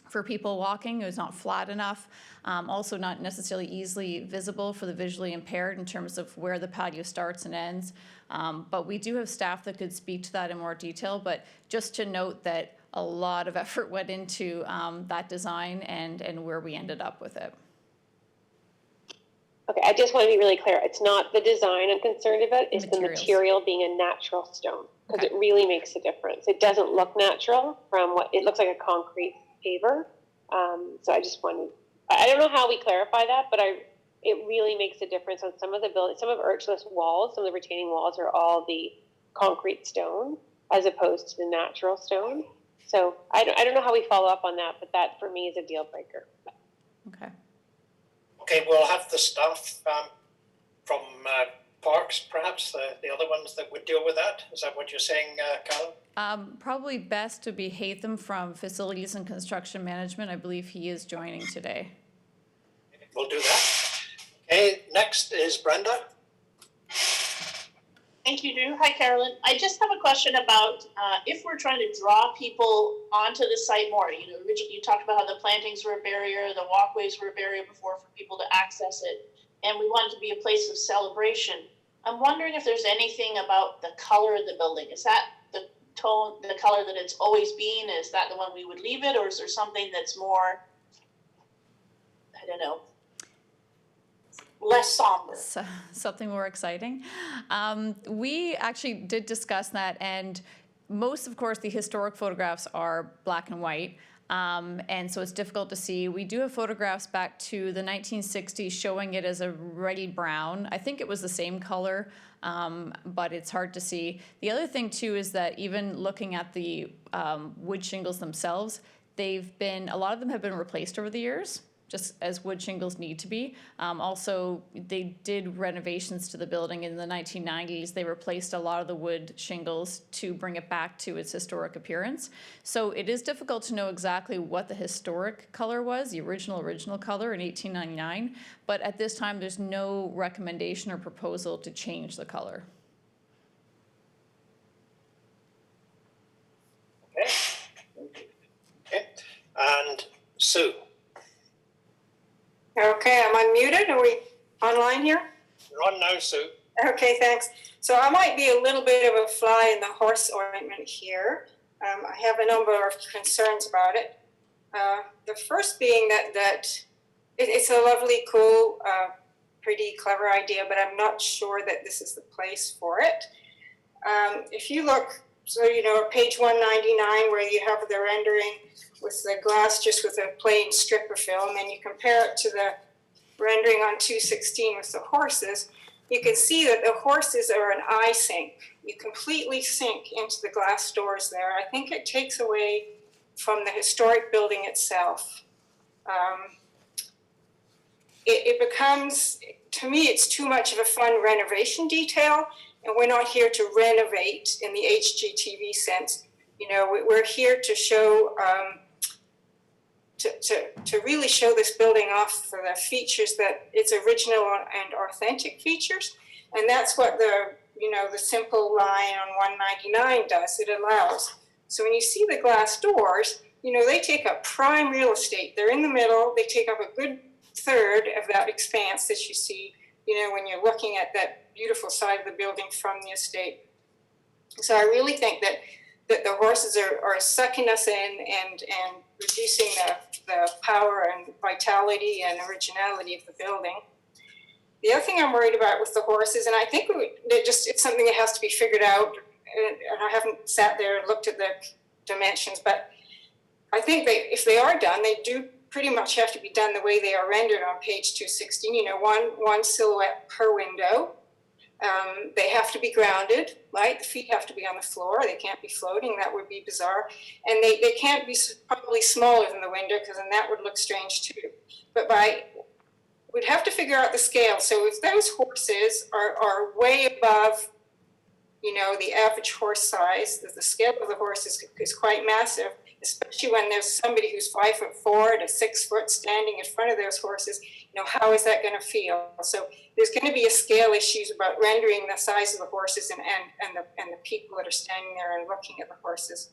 for people walking. It was not flat enough. Also not necessarily easily visible for the visually impaired in terms of where the patio starts and ends. But we do have staff that could speak to that in more detail. But just to note that a lot of effort went into that design and where we ended up with it. Okay, I just want to be really clear. It's not the design I'm concerned about, it's Materials. the material being a natural stone, because Okay. it really makes a difference. It doesn't look natural from what, it looks like a concrete paver. So I just wanted, I don't know how we clarify that, but it really makes a difference on some of the buildings. Some of Urchela's walls, some of the retaining walls are all the concrete stone as opposed to the natural stone. So I don't know how we follow up on that, but that for me is a deal breaker. Okay. Okay, we'll have the staff from Parks, perhaps, the other ones that would deal with that. Is that what you're saying, Carol? Probably best to be Hatham from Facilities and Construction Management. I believe he is joining today. We'll do that. Okay, next is Brenda. Thank you, Drew. Hi, Carolyn. I just have a question about if we're trying to draw people onto the site more. You know, originally you talked about how the plantings were a barrier, the walkways were a barrier before for people to access it, and we want it to be a place of celebration. I'm wondering if there's anything about the color of the building. Is that the tone, the color that it's always been? Is that the one we would leave it, or is there something that's more, I don't know, less somber? So, something more exciting. We actually did discuss that, and most, of course, the historic photographs are black and white. And so it's difficult to see. We do have photographs back to the 1960s showing it as a reddy brown. I think it was the same color, but it's hard to see. The other thing too is that even looking at the wood shingles themselves, a lot of them have been replaced over the years, just as wood shingles need to be. Also, they did renovations to the building in the 1990s. They replaced a lot of the wood shingles to bring it back to its historic appearance. So it is difficult to know exactly what the historic color was, the original color in 1899. But at this time, there's no recommendation or proposal to change the color. Okay. And Sue. Okay, I'm unmuted. Are we online here? You're on now, Sue. Okay, thanks. So I might be a little bit of a fly in the horse ointment here. I have a number of concerns about it. The first being that it's a lovely, cool, pretty clever idea, but I'm not sure that this is the place for it. If you look, so you know, at page 199 where you have the rendering with the glass just with a plain strip of film, and you compare it to the rendering on 216 with the horses, you can see that the horses are an eye sink. You completely sink into the glass doors there. I think it takes away from the historic building itself. It becomes, to me, it's too much of a fun renovation detail, and we're not here to renovate in the HGTV sense. You know, we're here to show, to really show this building off for the features that its original and authentic features, and that's what the simple line on 199 does. It allows. So when you see the glass doors, you know, they take up prime real estate. They're in the middle. They take up a good third of that expanse that you see, you know, when you're looking at that beautiful side of the building from the estate. So I really think that the horses are sucking us in and reducing the power and vitality and originality of the building. The other thing I'm worried about with the horses, and I think it's something that has to be figured out, and I haven't sat there and looked at the dimensions, but I think if they are done, they do pretty much have to be done the way they are rendered on page 216, you know, one silhouette per window. They have to be grounded, right? The feet have to be on the floor. They can't be floating. That would be bizarre. And they can't be probably smaller than the window, because then that would look strange too. But by we'd have to figure out the scale. So if those horses are way above, you know, the average horse size, the scale of the horse is quite massive, especially when there's somebody who's 5'4" to 6 foot standing in front of those horses. You know, how is that going to feel? So there's going to be a scale issues about rendering the size of the horses and the people that are standing there and looking at the horses.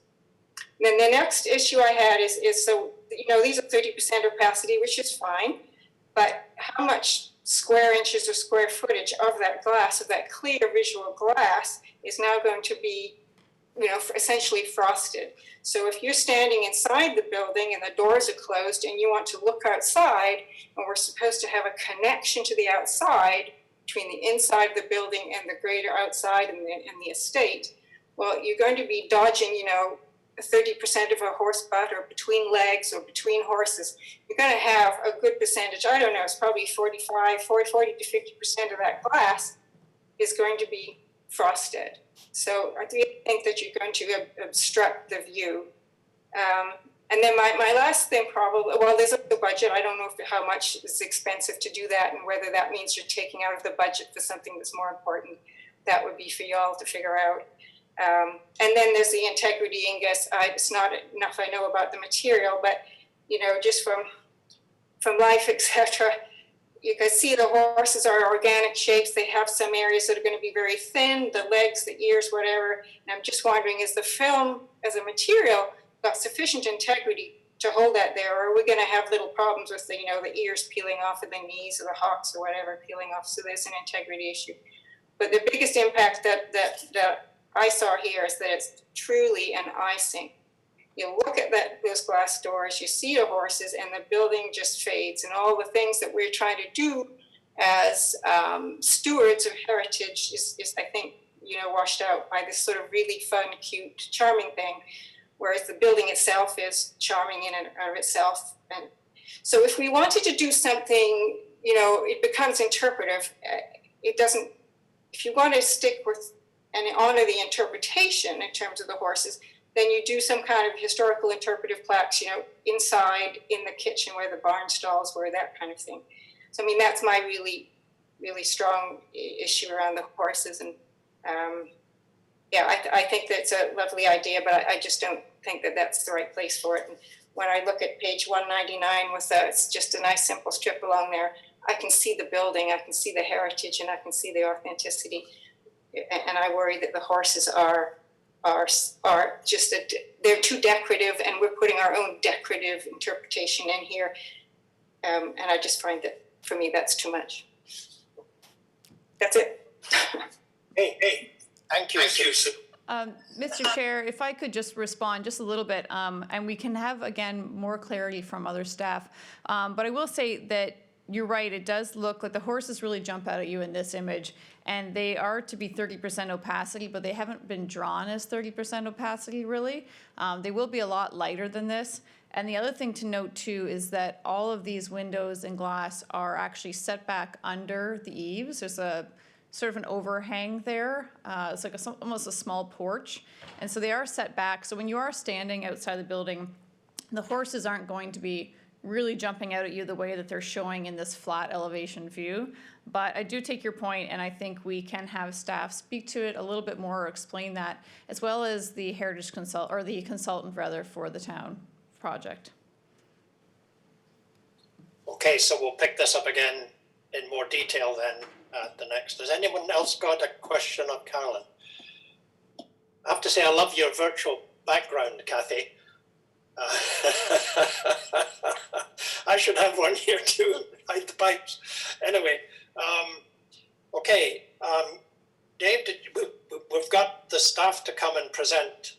And then the next issue I had is so, you know, these are 30% opacity, which is fine, but how much square inches or square footage of that glass, of that clear visual glass, is now going to be, you know, essentially frosted. So if you're standing inside the building and the doors are closed and you want to look outside, and we're supposed to have a connection to the outside between the inside of the building and the greater outside and the estate, well, you're going to be dodging, you know, 30% of a horse butt or between legs or between horses. You're going to have a good percentage, I don't know, it's probably 40 to 50% of that glass is going to be frosted. So I think that you're going to obstruct the view. And then my last thing probably, well, there's the budget. I don't know how much it's expensive to do that and whether that means you're taking out of the budget for something that's more important. That would be for y'all to figure out. And then there's the integrity, and guess it's not enough I know about the material, but, you know, just from life, etc., you can see the horses are organic shapes. They have some areas that are going to be very thin, the legs, the ears, whatever. And I'm just wondering, is the film as a material got sufficient integrity to hold that there, or are we going to have little problems with the, you know, the ears peeling off of the knees or the hocks or whatever peeling off? So there's an integrity issue. But the biggest impact that I saw here is that it's truly an icing. You look at those glass doors, you see the horses, and the building just fades. And all the things that we're trying to do as stewards of heritage is, I think, you know, washed out by this sort of really fun, cute, charming thing, whereas the building itself is charming in and of itself. And so if we wanted to do something, you know, it becomes interpretive. It doesn't, if you want to stick with and honor the interpretation in terms of the horses, then you do some kind of historical interpretive plaques, you know, inside in the kitchen where the barn stalls were, that kind of thing. So, I mean, that's my really, really strong issue around the horses. And yeah, I think that's a lovely idea, but I just don't think that that's the right place for it. And when I look at page 199 with it's just a nice simple strip along there, I can see the building, I can see the heritage, and I can see the authenticity. And I worry that the horses are just they're too decorative, and we're putting our own decorative interpretation in here. And I just find that for me that's too much. That's it. Hey, thank you. Mr. Chair, if I could just respond just a little bit, and we can have, again, more clarity from other staff. But I will say that you're right, it does look like the horses really jump out at you in this image, and they are to be 30% opacity, but they haven't been drawn as 30% opacity, really. They will be a lot lighter than this. And the other thing to note, too, is that all of these windows and glass are actually set back under the eaves. There's a sort of an overhang there. It's like almost a small porch. And so they are set back. So when you are standing outside the building, the horses aren't going to be really jumping out at you the way that they're showing in this flat elevation view. But I do take your point, and I think we can have staff speak to it a little bit more or explain that, as well as the heritage consultant rather for the town project. Okay, so we'll pick this up again in more detail then at the next. Has anyone else got a question of Carolyn? I have to say I love your virtual background, Kathy. I should have one here too, hide the pipes. Anyway, okay, Dave, we've got the staff to come and present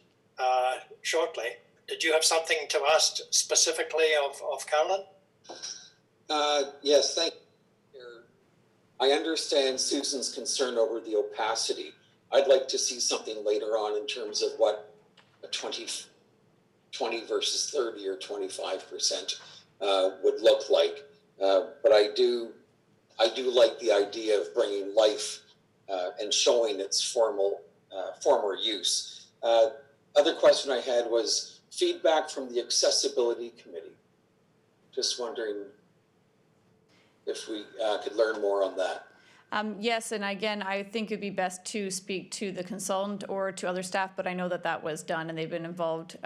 shortly. Did you have something to ask specifically of Carolyn? Yes, thank you. I understand Susan's concern over the opacity. I'd like to see something later on in terms of what a 20 versus 30 or 25% would look like. But I do like the idea of bringing life and showing its former use. Other question I had was feedback from the accessibility committee. Just wondering. if we could learn more on that. Yes, and again, I think it'd be best to speak to the consultant or to other staff, but I know that that was done and they've been involved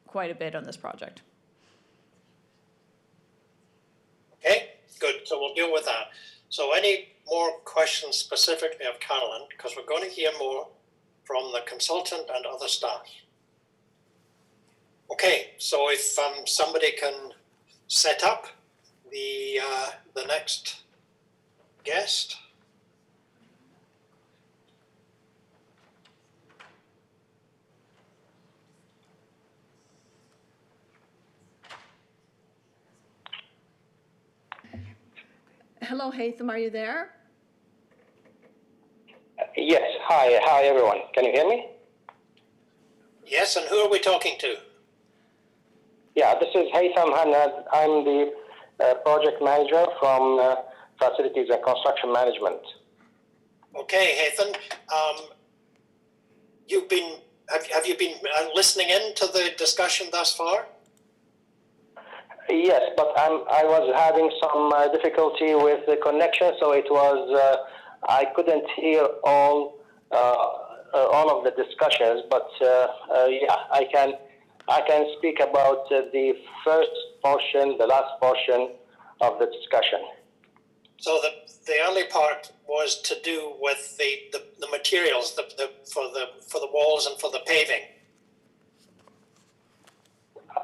quite a bit on this project. Okay, good. So we'll deal with that. So any more questions specifically of Carolyn? Because we're going to hear more from the consultant and other staff. Okay, so if somebody can set up the next guest. Hello, Haitham, are you there? Yes, hi everyone. Can you hear me? Yes, and who are we talking to? Yeah, this is Haitham Hanad. I'm the project manager from Facilities and Construction Management. Okay, Haitham, have you been listening in to the discussion thus far? Yes, but I was having some difficulty with the connection, so it was I couldn't hear all of the discussions. But yeah, I can speak about the first portion, the last portion of the discussion. So the early part was to do with the materials for the walls and for the paving.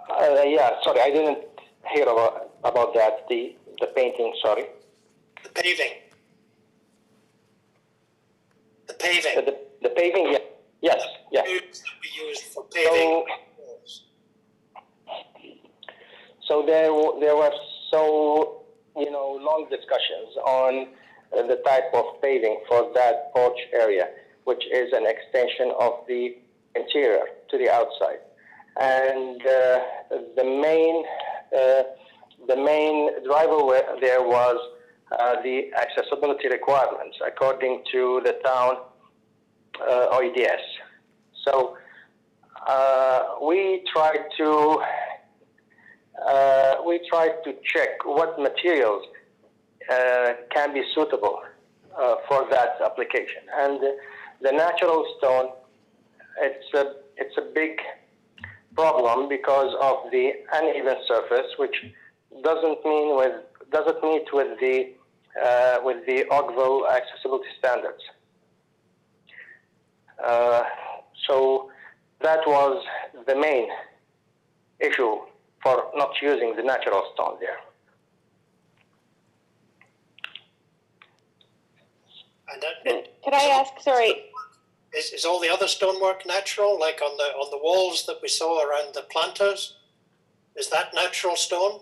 Yeah, sorry, I didn't hear about that. The painting, sorry. The paving. The paving. The paving, yeah. Yes, yeah. That we used for paving. So there were long discussions on the type of paving for that porch area, which is an extension of the interior to the outside. And the main driver there was the accessibility requirements according to the town OEDS. So we tried to check what materials can be suitable for that application, and the natural stone, it's a big problem because of the uneven surface, which doesn't meet with the Oakville accessibility standards. So that was the main issue for not using the natural stone there. And Could I ask, sorry? Is all the other stonework natural, like on the walls that we saw around the planters? Is that natural stone?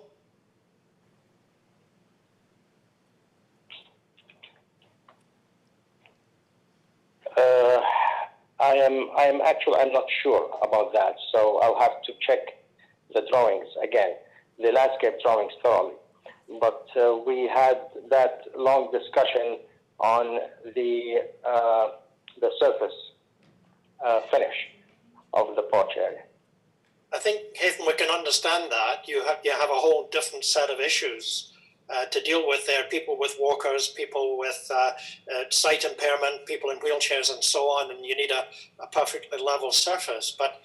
I'm not sure about that, so I'll have to check the drawings again, the landscape drawings thoroughly. But we had that long discussion on the surface finish of the porch area. I think, Haitham, we can understand that. You have a whole different set of issues to deal with there. People with walkers, people with sight impairment, people in wheelchairs and so on, and you need a perfectly level surface. But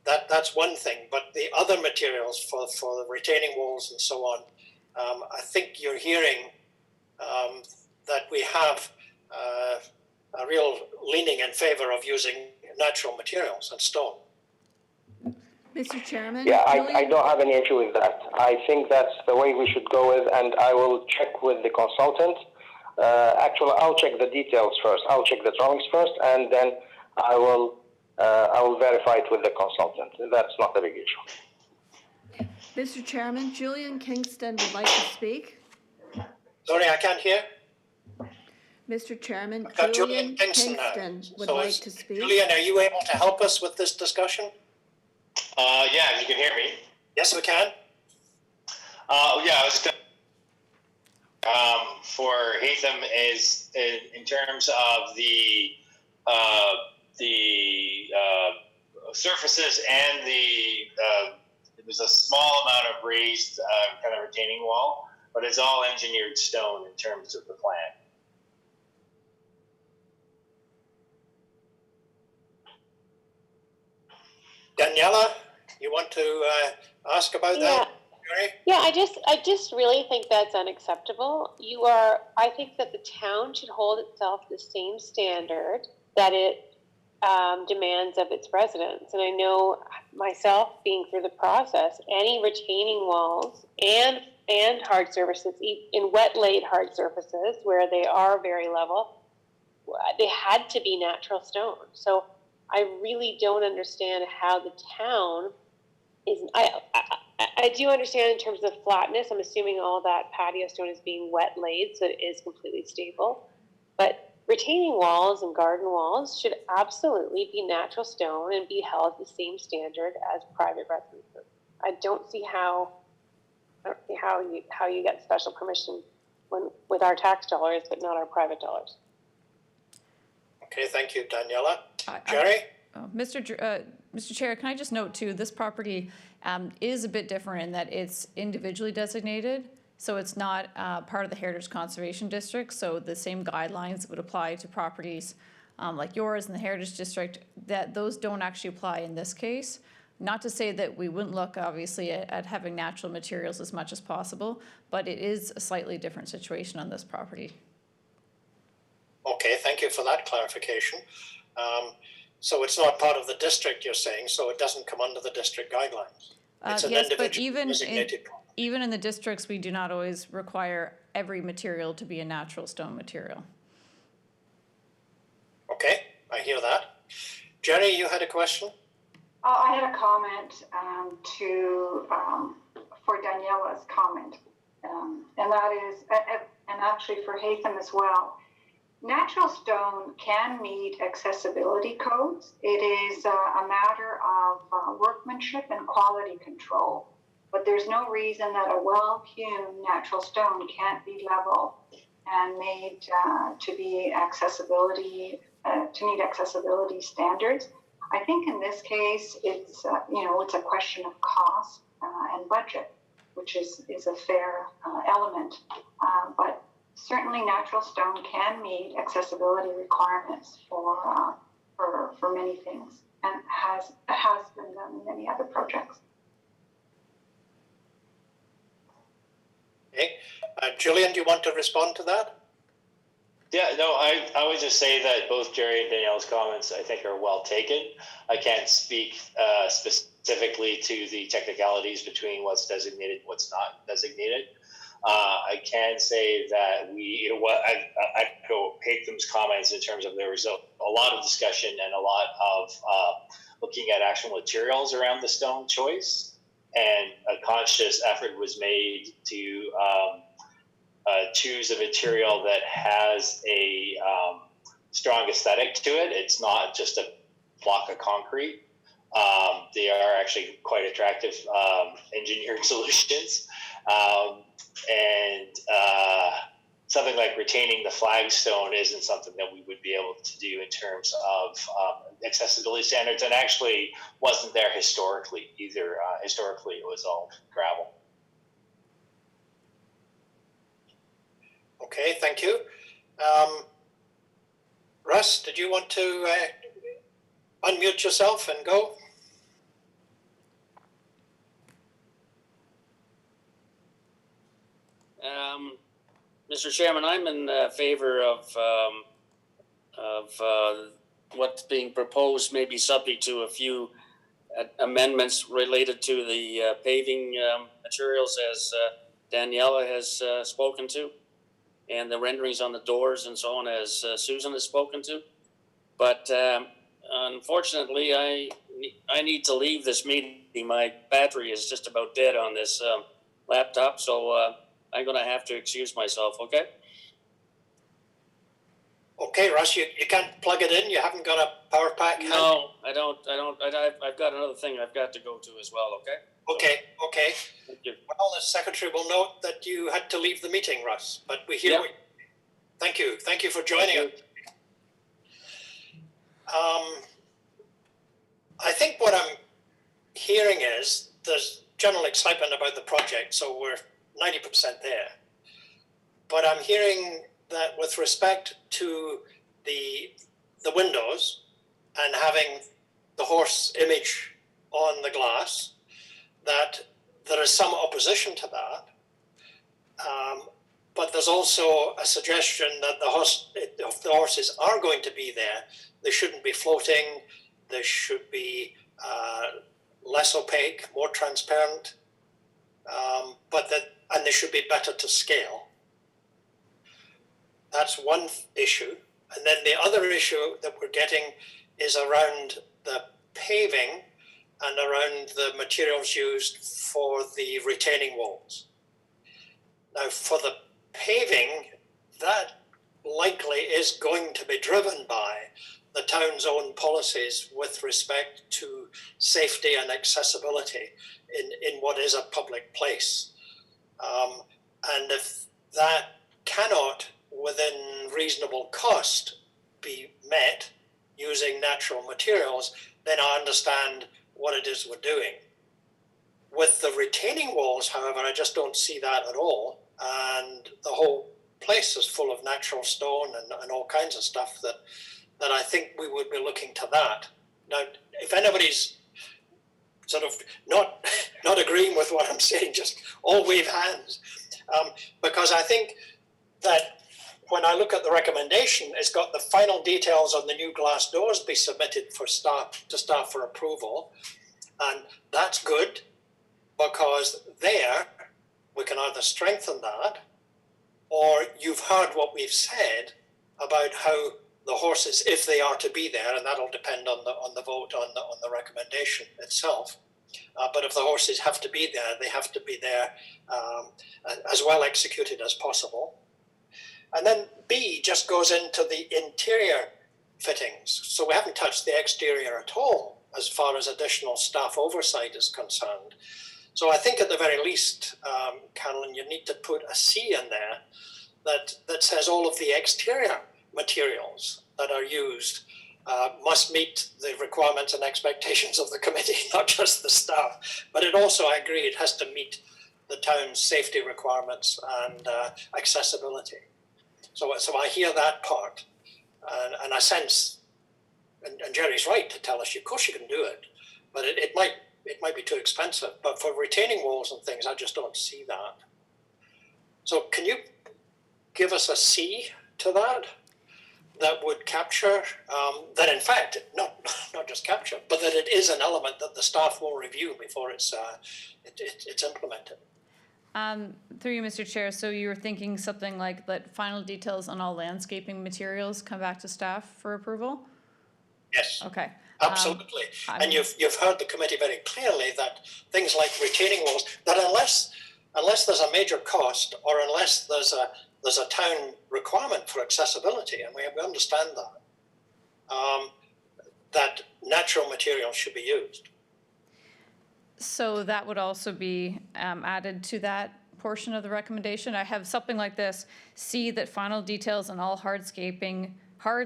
that's one thing. But the other materials for the retaining walls and so on, I think you're hearing that we have a real leaning in favor of using natural materials and stone. Mr. Chairman? Yeah, I don't have any issue with that. I think that's the way we should go with, and I will check with the consultant. Actually, I'll check the details first. I'll check the drawings first, and then I will verify it with the consultant. That's not a big issue. Mr. Chairman, Julian Kingston would like to speak. Sorry, I can't hear. Mr. Chairman, Julian Kingston would like to speak. Julian, are you able to help us with this discussion? Yeah, you can hear me. Yes, we can. Yeah, I was for Haitham is in terms of the surfaces and there was a small amount of raised kind of retaining wall. but it's all engineered stone in terms of the plan. Daniela, you want to ask about that? Yeah, I just really think that's unacceptable. I think that the town should hold itself to the same standard that it demands of its residents. And I know myself, being through the process, any retaining walls and hard surfaces, in wet laid hard surfaces where they are very level, they had to be natural stone. So I really don't understand how the town is. I do understand in terms of flatness. I'm assuming all that patio stone is being wet laid, so it is completely stable. But retaining walls and garden walls should absolutely be natural stone and be held the same standard as private residences. I don't see how you get special permission with our tax dollars, but not our private dollars. Okay, thank you, Daniela. Jerry? Mr. Chair, can I just note too, this property is a bit different in that it's individually designated, so it's not part of the Heritage Conservation District, so the same guidelines would apply to properties like yours in the Heritage District, that those don't actually apply in this case. Not to say that we wouldn't look, obviously, at having natural materials as much as possible, but it is a slightly different situation on this property. Okay, thank you for that clarification. So it's not part of the district, you're saying, so it doesn't come under the district guidelines? It's an Yes, individual but even in the districts, we do not always require every material to be a natural stone material. Okay, I hear that. Jerry, you had a question? I had a comment for Daniela's comment, and that is, and actually for Haytham as well. Natural stone can meet accessibility codes. It is a matter of workmanship and quality control, but there's no reason that a well-hewn natural stone can't be level and made to meet accessibility standards. I think in this case, it's it's a question of cost and budget, which is a fair element, but certainly natural stone can meet accessibility requirements for many things, and has been done in many other projects. Okay, Julian, do you want to respond to that? Yeah, no, I would just say that both Jerry and Danielle's comments, I think, are well taken. I can't speak specifically to the technicalities between what's designated and what's not designated. I can say that I echo Haytham's comments in terms of there was a lot of discussion and a lot of looking at actual materials around the stone choice, and a conscious effort was made to choose a material that has a strong aesthetic to it. It's not just a block of concrete. They are actually quite attractive engineered solutions. And something like retaining the flagstone isn't something that we would be able to do in terms of accessibility standards, and actually wasn't there historically either. Historically, it was all gravel. Okay, thank you. Russ, did you want to unmute yourself and go? Mr. Chairman, I'm in favor of what's being proposed, maybe subject to a few amendments related to the paving materials, as Daniela has spoken to, and the renderings on the doors and so on, as Susan has spoken to. But unfortunately, I need to leave this meeting. My battery is just about dead on this laptop, so I'm going to have to excuse myself, okay? Okay, Russ, you can't plug it in? You haven't got a power pack? No, I don't. I've got another thing I've got to go to as well, okay? Okay. Thank you. Well, the secretary will note that you had to leave the meeting, Russ, but we hear you. Thank you. Thank you for joining us. I think what I'm hearing is there's general excitement about the project, so we're 90% there. but I'm hearing that with respect to the windows and having the horse image on the glass, that there is some opposition to that. But there's also a suggestion that if the horses are going to be there, they shouldn't be floating. They should be less opaque, more transparent, and they should be better to scale. That's one issue. And then the other issue that we're getting is around the paving and around the materials used for the retaining walls. Now, for the paving, that likely is going to be driven by the town's own policies with respect to safety and accessibility in what is a public place. And if that cannot, within reasonable cost, be met using natural materials, then I understand what it is we're doing. With the retaining walls, however, I just don't see that at all. And the whole place is full of natural stone and all kinds of stuff that I think we would be looking to that. Now, if anybody's sort of not agreeing with what I'm saying, just all wave hands. Because I think that when I look at the recommendation, it's got the final details on the new glass doors be submitted to staff for approval. And that's good, because there we can either strengthen that, or you've heard what we've said about how the horses, if they are to be there, and that'll depend on the vote on the recommendation itself. But if the horses have to be there, they have to be there as well executed as possible. And then B just goes into the interior fittings. So we haven't touched the exterior at all as far as additional staff oversight is concerned. So I think at the very least, Carolyn, you need to put a C in there that says all of the exterior materials that are used must meet the requirements and expectations of the committee, not just the staff. But it also, I agree, it has to meet the town's safety requirements and accessibility. So I hear that part, and I sense, and Jerry's right to tell us, of course you can do it, but it might be too expensive. But for retaining walls and things, I just don't see that. So can you give us a C to that would capture, that in fact, not just capture, but that it is an element that the staff will review before it's implemented? Through you, Mr. Chair, so you were thinking something like that final details on all landscaping materials come back to staff for approval? Yes. Okay. Absolutely. And you've heard the committee very clearly that things like retaining walls, that unless there's a major cost, or unless there's a town requirement for accessibility, and we understand that, that natural materials should be used. So that would also be added to that portion of the recommendation. I have something like this: see that final details on all hard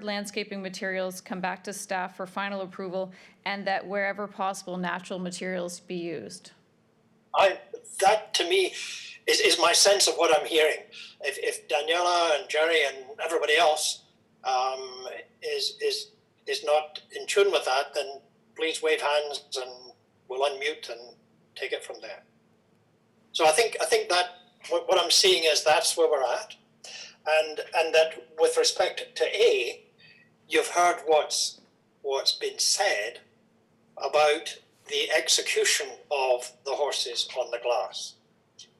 landscaping materials come back to staff for final approval, and that wherever possible, natural materials be used. That to me is my sense of what I'm hearing. If Daniela and Jerry and everybody else is not in tune with that, then please wave hands and we'll unmute and take it from there. So I think that what I'm seeing is that's where we're at, and that with respect to A, you've heard what's been said about the execution of the horses on the glass.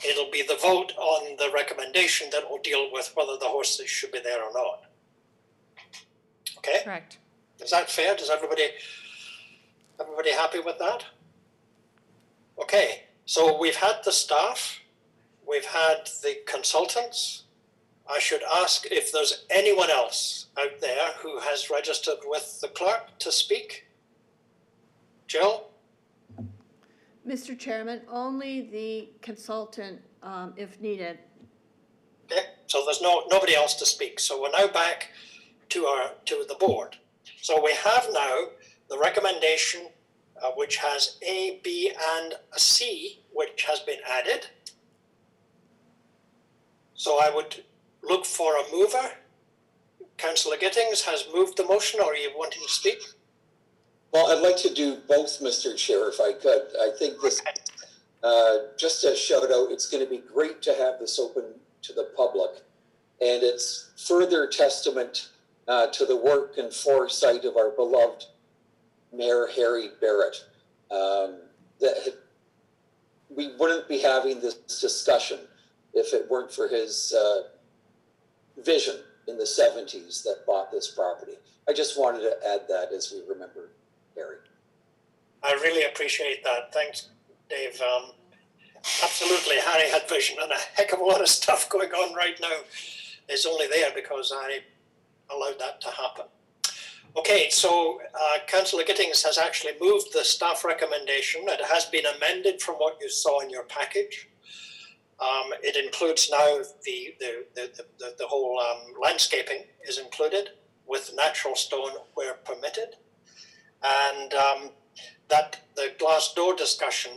It'll be the vote on the recommendation that will deal with whether the horses should be there or not. Okay? Correct. Is that fair? Does everybody happy with that? Okay, so we've had the staff, we've had the consultants. I should ask if there's anyone else out there who has registered with the clerk to speak. Jill? Mr. Chairman, only the consultant, if needed. Okay, so there's nobody else to speak. So we're now back to the board. So we have now the recommendation, which has A, B, and a C, which has been added. So I would look for a mover. Councillor Gittings has moved the motion, or are you wanting to speak? Well, I'd like to do both, Mr. Chair, if I could. I think this, just a shout out, it's going to be great to have this open to the public. And it's further testament to the work and foresight of our beloved Mayor Harry Barrett. That we wouldn't be having this discussion if it weren't for his vision in the 70s that bought this property. I just wanted to add that as we remember Harry. I really appreciate that. Thanks, Dave. Absolutely, Harry had vision, and a heck of a lot of stuff going on right now is only there because I allowed that to happen. Okay, so Councillor Gittings has actually moved the staff recommendation. It has been amended from what you saw in your package. It includes now the whole landscaping is included with natural stone where permitted, and that the glass door discussion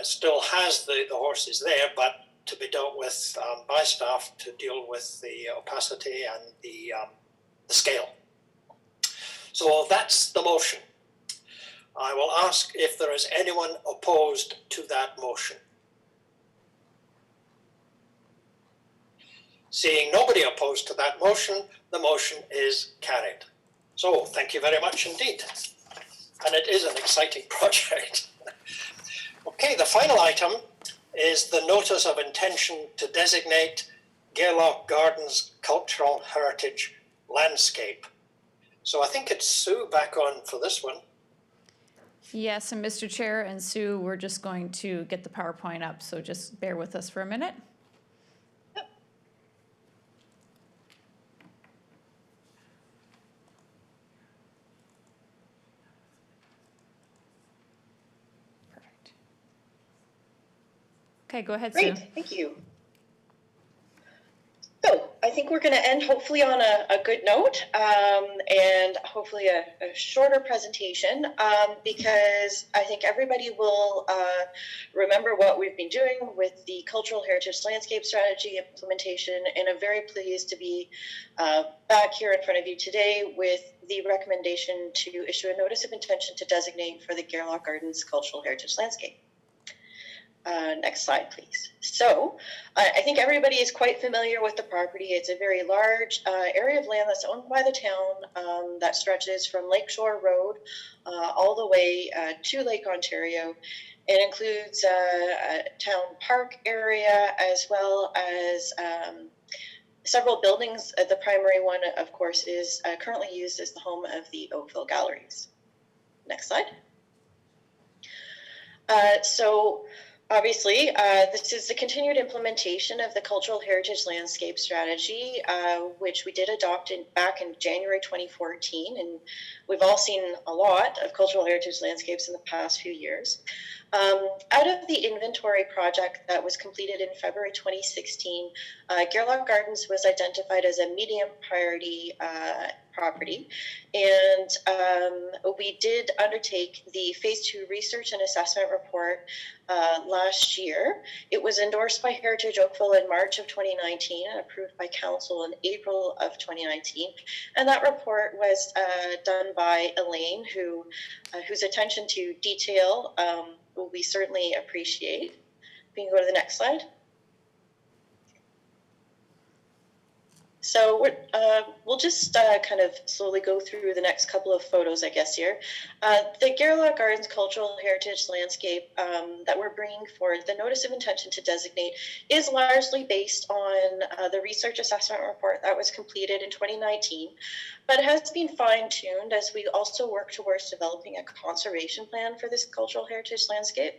still has the horses there, but to be dealt with by staff to deal with the opacity and the scale. So that's the motion. I will ask if there is anyone opposed to that motion. Seeing nobody opposed to that motion, the motion is carried. So thank you very much indeed. And it is an exciting project. Okay, the final item is the notice of intention to designate Gairloch Gardens Cultural Heritage Landscape. So I think it's Sue back on for this one. Yes, and Mr. Chair and Sue, we're just going to get the PowerPoint up, so just bear with us for a minute. Perfect. Okay, go ahead, Sue. Great, thank you. So I think we're going to end hopefully on a good note and hopefully a shorter presentation because I think everybody will remember what we've been doing with the Cultural Heritage Landscape Strategy implementation, and I'm very pleased to be back here in front of you today with the recommendation to issue a notice of intention to designate for the Gairloch Gardens Cultural Heritage Landscape. Next slide, please. So I think everybody is quite familiar with the property. It's a very large area of land that's owned by the town that stretches from Lakeshore Road all the way to Lake Ontario. It includes a town park area as well as several buildings. The primary one, of course, is currently used as the home of the Oakville Galleries. Next slide. Obviously, this is the continued implementation of the Cultural Heritage Landscape Strategy, which we did adopt back in January 2014, and we've all seen a lot of cultural heritage landscapes in the past few years. Out of the inventory project that was completed in February 2016, Gairloch Gardens was identified as a medium priority property, and we did undertake the Phase 2 research and assessment report last year. It was endorsed by Heritage Oakville in March of 2019 and approved by Council in April of 2019. And that report was done by Elaine, whose attention to detail we certainly appreciate. We can go to the next slide. So we'll just kind of slowly go through the next couple of photos, I guess, here. The Gairloch Gardens Cultural Heritage Landscape that we're bringing forward, the Notice of Intention to Designate, is largely based on the research assessment report that was completed in 2019, but has been fine-tuned as we also work towards developing a conservation plan for this cultural heritage landscape.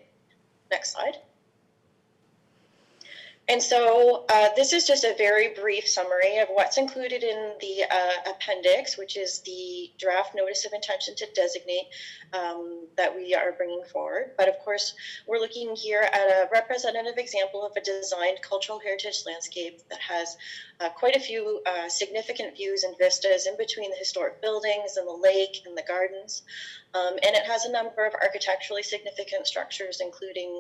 Next slide. And so this is just a very brief summary of what's included in the appendix, which is the draft notice of intention to designate that we are bringing forward. But of course, we're looking here at a representative example of a designed cultural heritage landscape that has quite a few significant views and vistas in between the historic buildings and the lake and the gardens. And it has a number of architecturally significant structures, including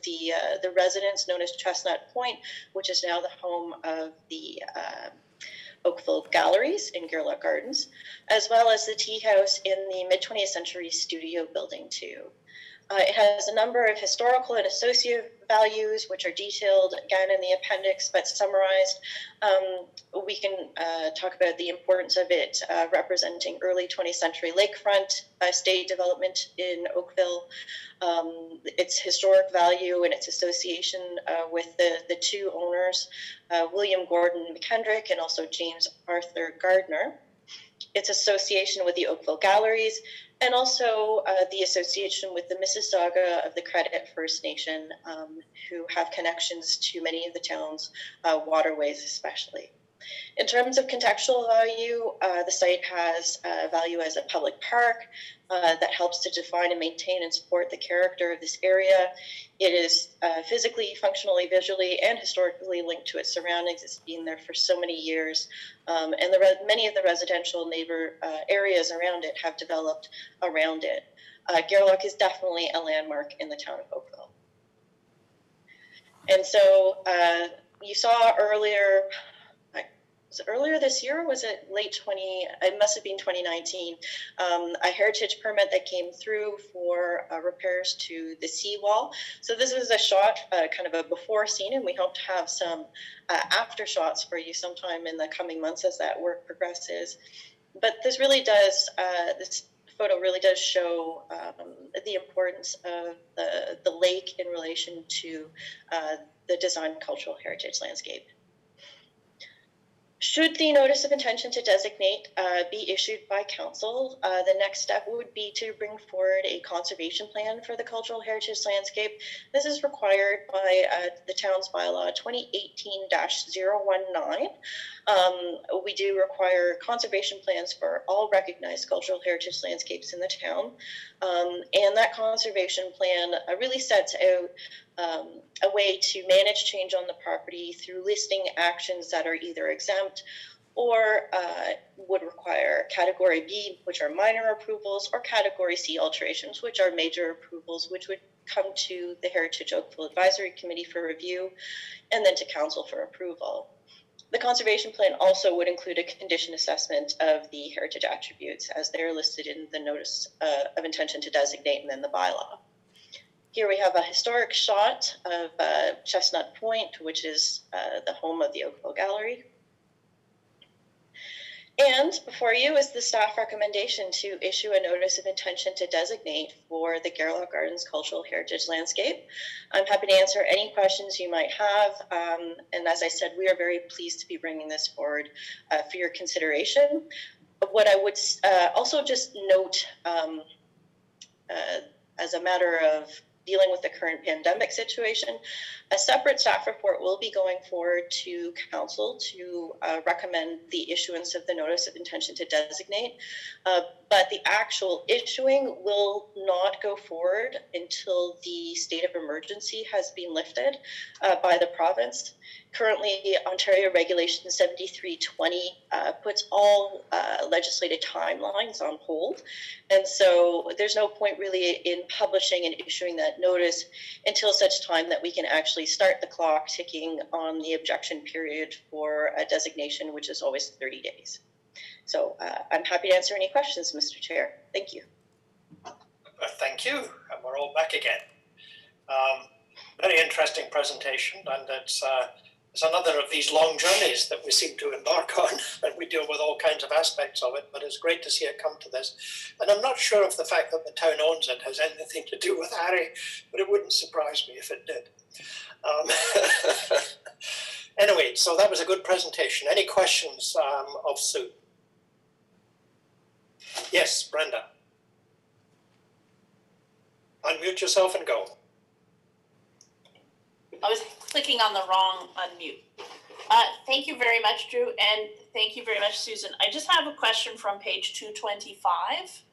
the residence known as Chestnut Point, which is now the home of the Oakville Galleries in Gerlach Gardens, as well as the tea house in the mid-20th century studio building too. It has a number of historical and associative values, which are detailed again in the appendix, but summarized. We can talk about the importance of it representing early 20th century lakefront estate development in Oakville, its historic value and its association with the two owners, William Gordon McKendrick and also James Arthur Gardner, its association with the Oakville Galleries, and also the association with the Mississauga of the Credit First Nation, who have connections to many of the town's waterways especially. In terms of contextual value, the site has value as a public park that helps to define and maintain and support the character of this area. It is physically, functionally, visually, and historically linked to its surroundings. It's been there for so many years. And many of the residential neighbor areas around it have developed around it. Gerlach is definitely a landmark in the town of Oakville. And so you saw earlier, was it earlier this year, or was it late it must have been 2019, a heritage permit that came through for repairs to the seawall. So this is a shot, kind of a before scene, and we hope to have some after shots for you sometime in the coming months as that work progresses. But this really does, this photo really does show the importance of the lake in relation to the design cultural heritage landscape. Should the notice of intention to designate be issued by council, the next step would be to bring forward a conservation plan for the cultural heritage landscape. This is required by the town's bylaw 2018-019. We do require conservation plans for all recognized cultural heritage landscapes in the town. And that conservation plan really sets out a way to manage change on the property through listing actions that are either exempt or would require Category B, which are minor approvals, or Category C alterations, which are major approvals, which would come to the Heritage Oakville Advisory Committee for review and then to council for approval. The conservation plan also would include a condition assessment of the heritage attributes as they're listed in the notice of intention to designate and then the bylaw. Here we have a historic shot of Chestnut Point, which is the home of the Oakville Gallery. And before you is the staff recommendation to issue a notice of intention to designate for the Gerlach Gardens Cultural Heritage Landscape. I'm happy to answer any questions you might have. And as I said, we are very pleased to be bringing this forward for your consideration. But what I would also just note as a matter of dealing with the current pandemic situation, a separate staff report will be going forward to council to recommend the issuance of the notice of intention to designate. But the actual issuing will not go forward until the state of emergency has been lifted by the province. Currently, Ontario Regulation 7320 puts all legislated timelines on hold. And so there's no point really in publishing and issuing that notice until such time that we can actually start the clock ticking on the objection period for a designation, which is always 30 days. So I'm happy to answer any questions, Mr. Chair. Thank you. Thank you, and we're all back again. Very interesting presentation, and it's another of these long journeys that we seem to embark on, and we deal with all kinds of aspects of it, but it's great to see it come to this. And I'm not sure if the fact that the town owns it has anything to do with Harry, but it wouldn't surprise me if it did. Anyway, so that was a good presentation. Any questions of Sue? Yes, Brenda. Unmute yourself and go. I was clicking on the wrong unmute. Thank you very much, Drew, and thank you very much, Susan. I just have a question from page 225.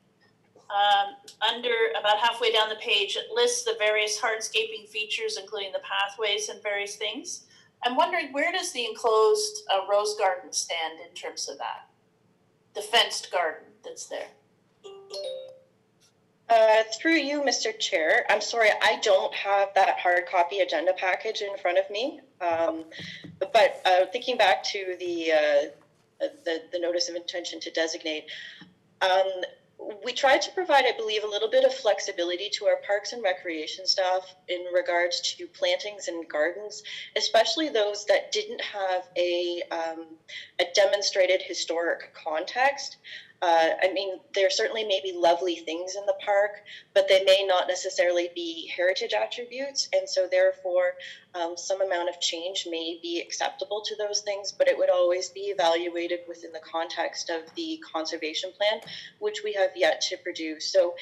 Under about halfway down the page, it lists the various hardscaping features, including the pathways and various things. I'm wondering, where does the enclosed rose garden stand in terms of that? The fenced garden that's there. Through you, Mr. Chair, I'm sorry, I don't have that hard copy agenda package in front of me. But thinking back to the notice of intention to designate, we tried to provide, I believe, a little bit of flexibility to our parks and recreation staff in regards to plantings and gardens, especially those that didn't have a demonstrated historic context. I mean, there certainly may be lovely things in the park, but they may not necessarily be heritage attributes. And so therefore, some amount of change may be acceptable to those things, but it would always be evaluated within the context of the conservation plan, which we have yet to produce. So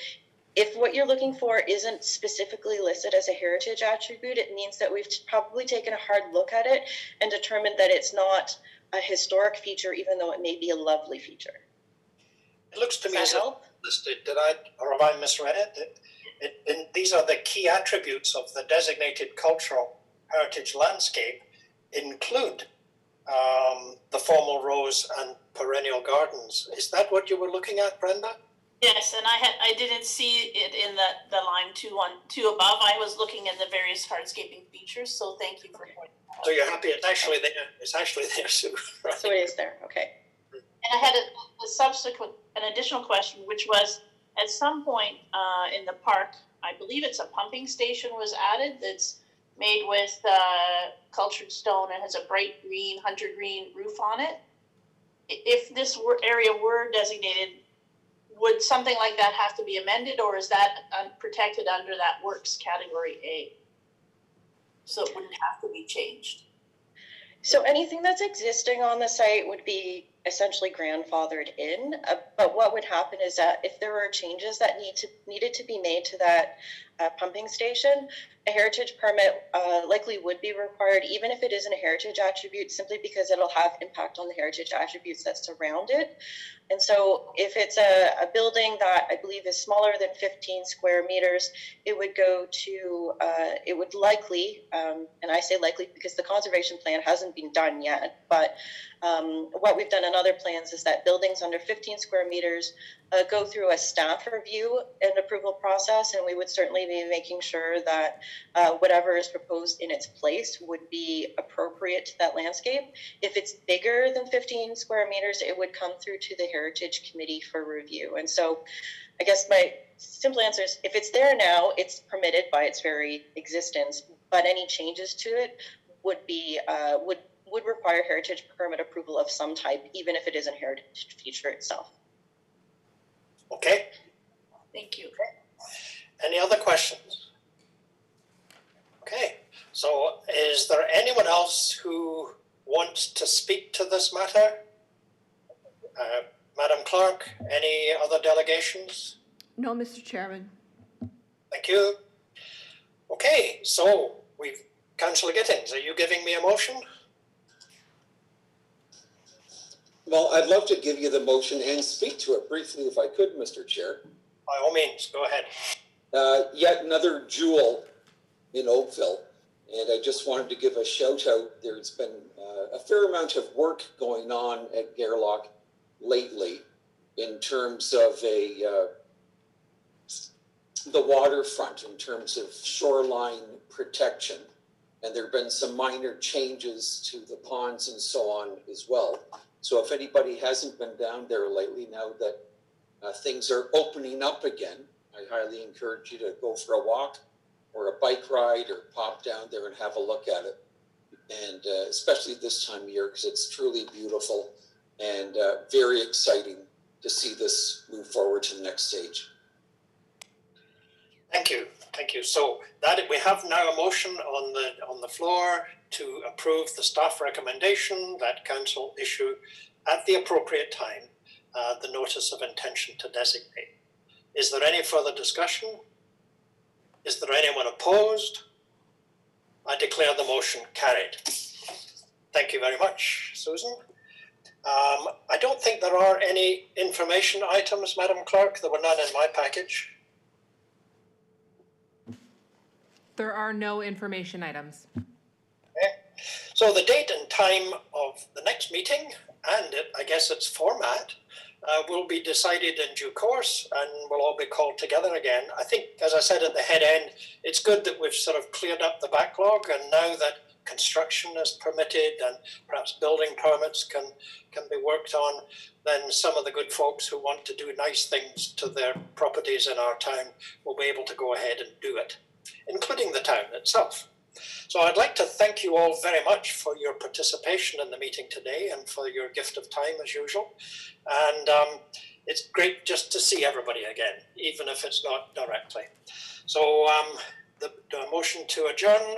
if what you're looking for isn't specifically listed as a heritage attribute, it means that we've probably taken a hard look at it and determined that it's not a historic feature, even though it may be a lovely feature. It looks to me as if listed, or have I misread it? These are the key attributes of the designated cultural heritage landscape include the formal rows and perennial gardens. Is that what you were looking at, Brenda? Yes, and I didn't see it in the line two above. I was looking at the various hardscaping features, so thank you for pointing that out. So you're happy it's actually there. It's actually there, Sue. Right? So it is there, okay. And I had an additional question, which was, at some point in the park, I believe it's a pumping station was added that's made with cultured stone and has a bright green, hunter green roof on it. If this area were designated, would something like that have to be amended, or is that protected under that works category A? So it wouldn't have to be changed. So anything that's existing on the site would be essentially grandfathered in, but what would happen is that if there were changes that needed to be made to that pumping station, a heritage permit likely would be required, even if it isn't a heritage attribute, simply because it'll have impact on the heritage attributes that surround it. And so if it's a building that I believe is smaller than 15 square meters, it would go to, it would likely, and I say likely because the conservation plan hasn't been done yet, but what we've done in other plans is that buildings under 15 square meters go through a staff review and approval process, and we would certainly be making sure that whatever is proposed in its place would be appropriate to that landscape. If it's bigger than 15 square meters, it would come through to the Heritage Committee for review. And so I guess my simple answer is, if it's there now, it's permitted by its very existence, but any changes to it would be would require heritage permit approval of some type, even if it isn't heritage feature itself. Okay. Thank you. Any other questions? Okay. So is there anyone else who wants to speak to this matter? Madam Clerk, any other delegations? No, Mr. Chairman. Thank you. Okay, so Councillor Gittings, are you giving me a motion? Well, I'd love to give you the motion and speak to it briefly if I could, Mr. Chair. By all means, go ahead. Yet another jewel in Oakville. And I just wanted to give a shout out. There's been a fair amount of work going on at Gairloch lately in terms of the waterfront, in terms of shoreline protection. And there have been some minor changes to the ponds and so on as well. So if anybody hasn't been down there lately, now that things are opening up again, I highly encourage you to go for a walk or a bike ride or pop down there and have a look at it. And especially this time of year, because it's truly beautiful and very exciting to see this move forward to the next stage. Thank you. Thank you. So that we have now a motion on the floor to approve the staff recommendation that council issue at the appropriate time the notice of intention to designate. Is there any further discussion? Is there anyone opposed? I declare the motion carried. Thank you very much, Susan. I don't think there are any information items, Madam Clerk. There were none in my package. There are no information items. Okay. So the date and time of the next meeting, and I guess its format, will be decided in due course, and we'll all be called together again. I think, as I said at the head end, it's good that we've sort of cleared up the backlog, and now that construction is permitted and perhaps building permits can be worked on, then some of the good folks who want to do nice things to their properties in our town will be able to go ahead and do it, including the town itself. So I'd like to thank you all very much for your participation in the meeting today and for your gift of time as usual. And it's great just to see everybody again, even if it's not directly. So the motion to adjourn,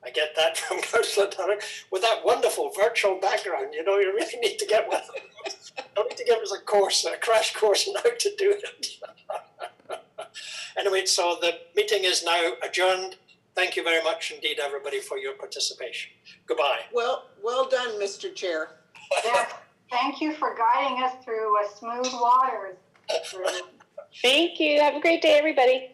I get that from Councillor Durham, with that wonderful virtual background. You know, you really need to get with it. You need to give us a crash course on how to do it. Anyway, so the meeting is now adjourned. Thank you very much indeed, everybody, for your participation. Goodbye. Well done, Mr. Chair. Yes, thank you for guiding us through smooth waters. Thank you. Have a great day, everybody.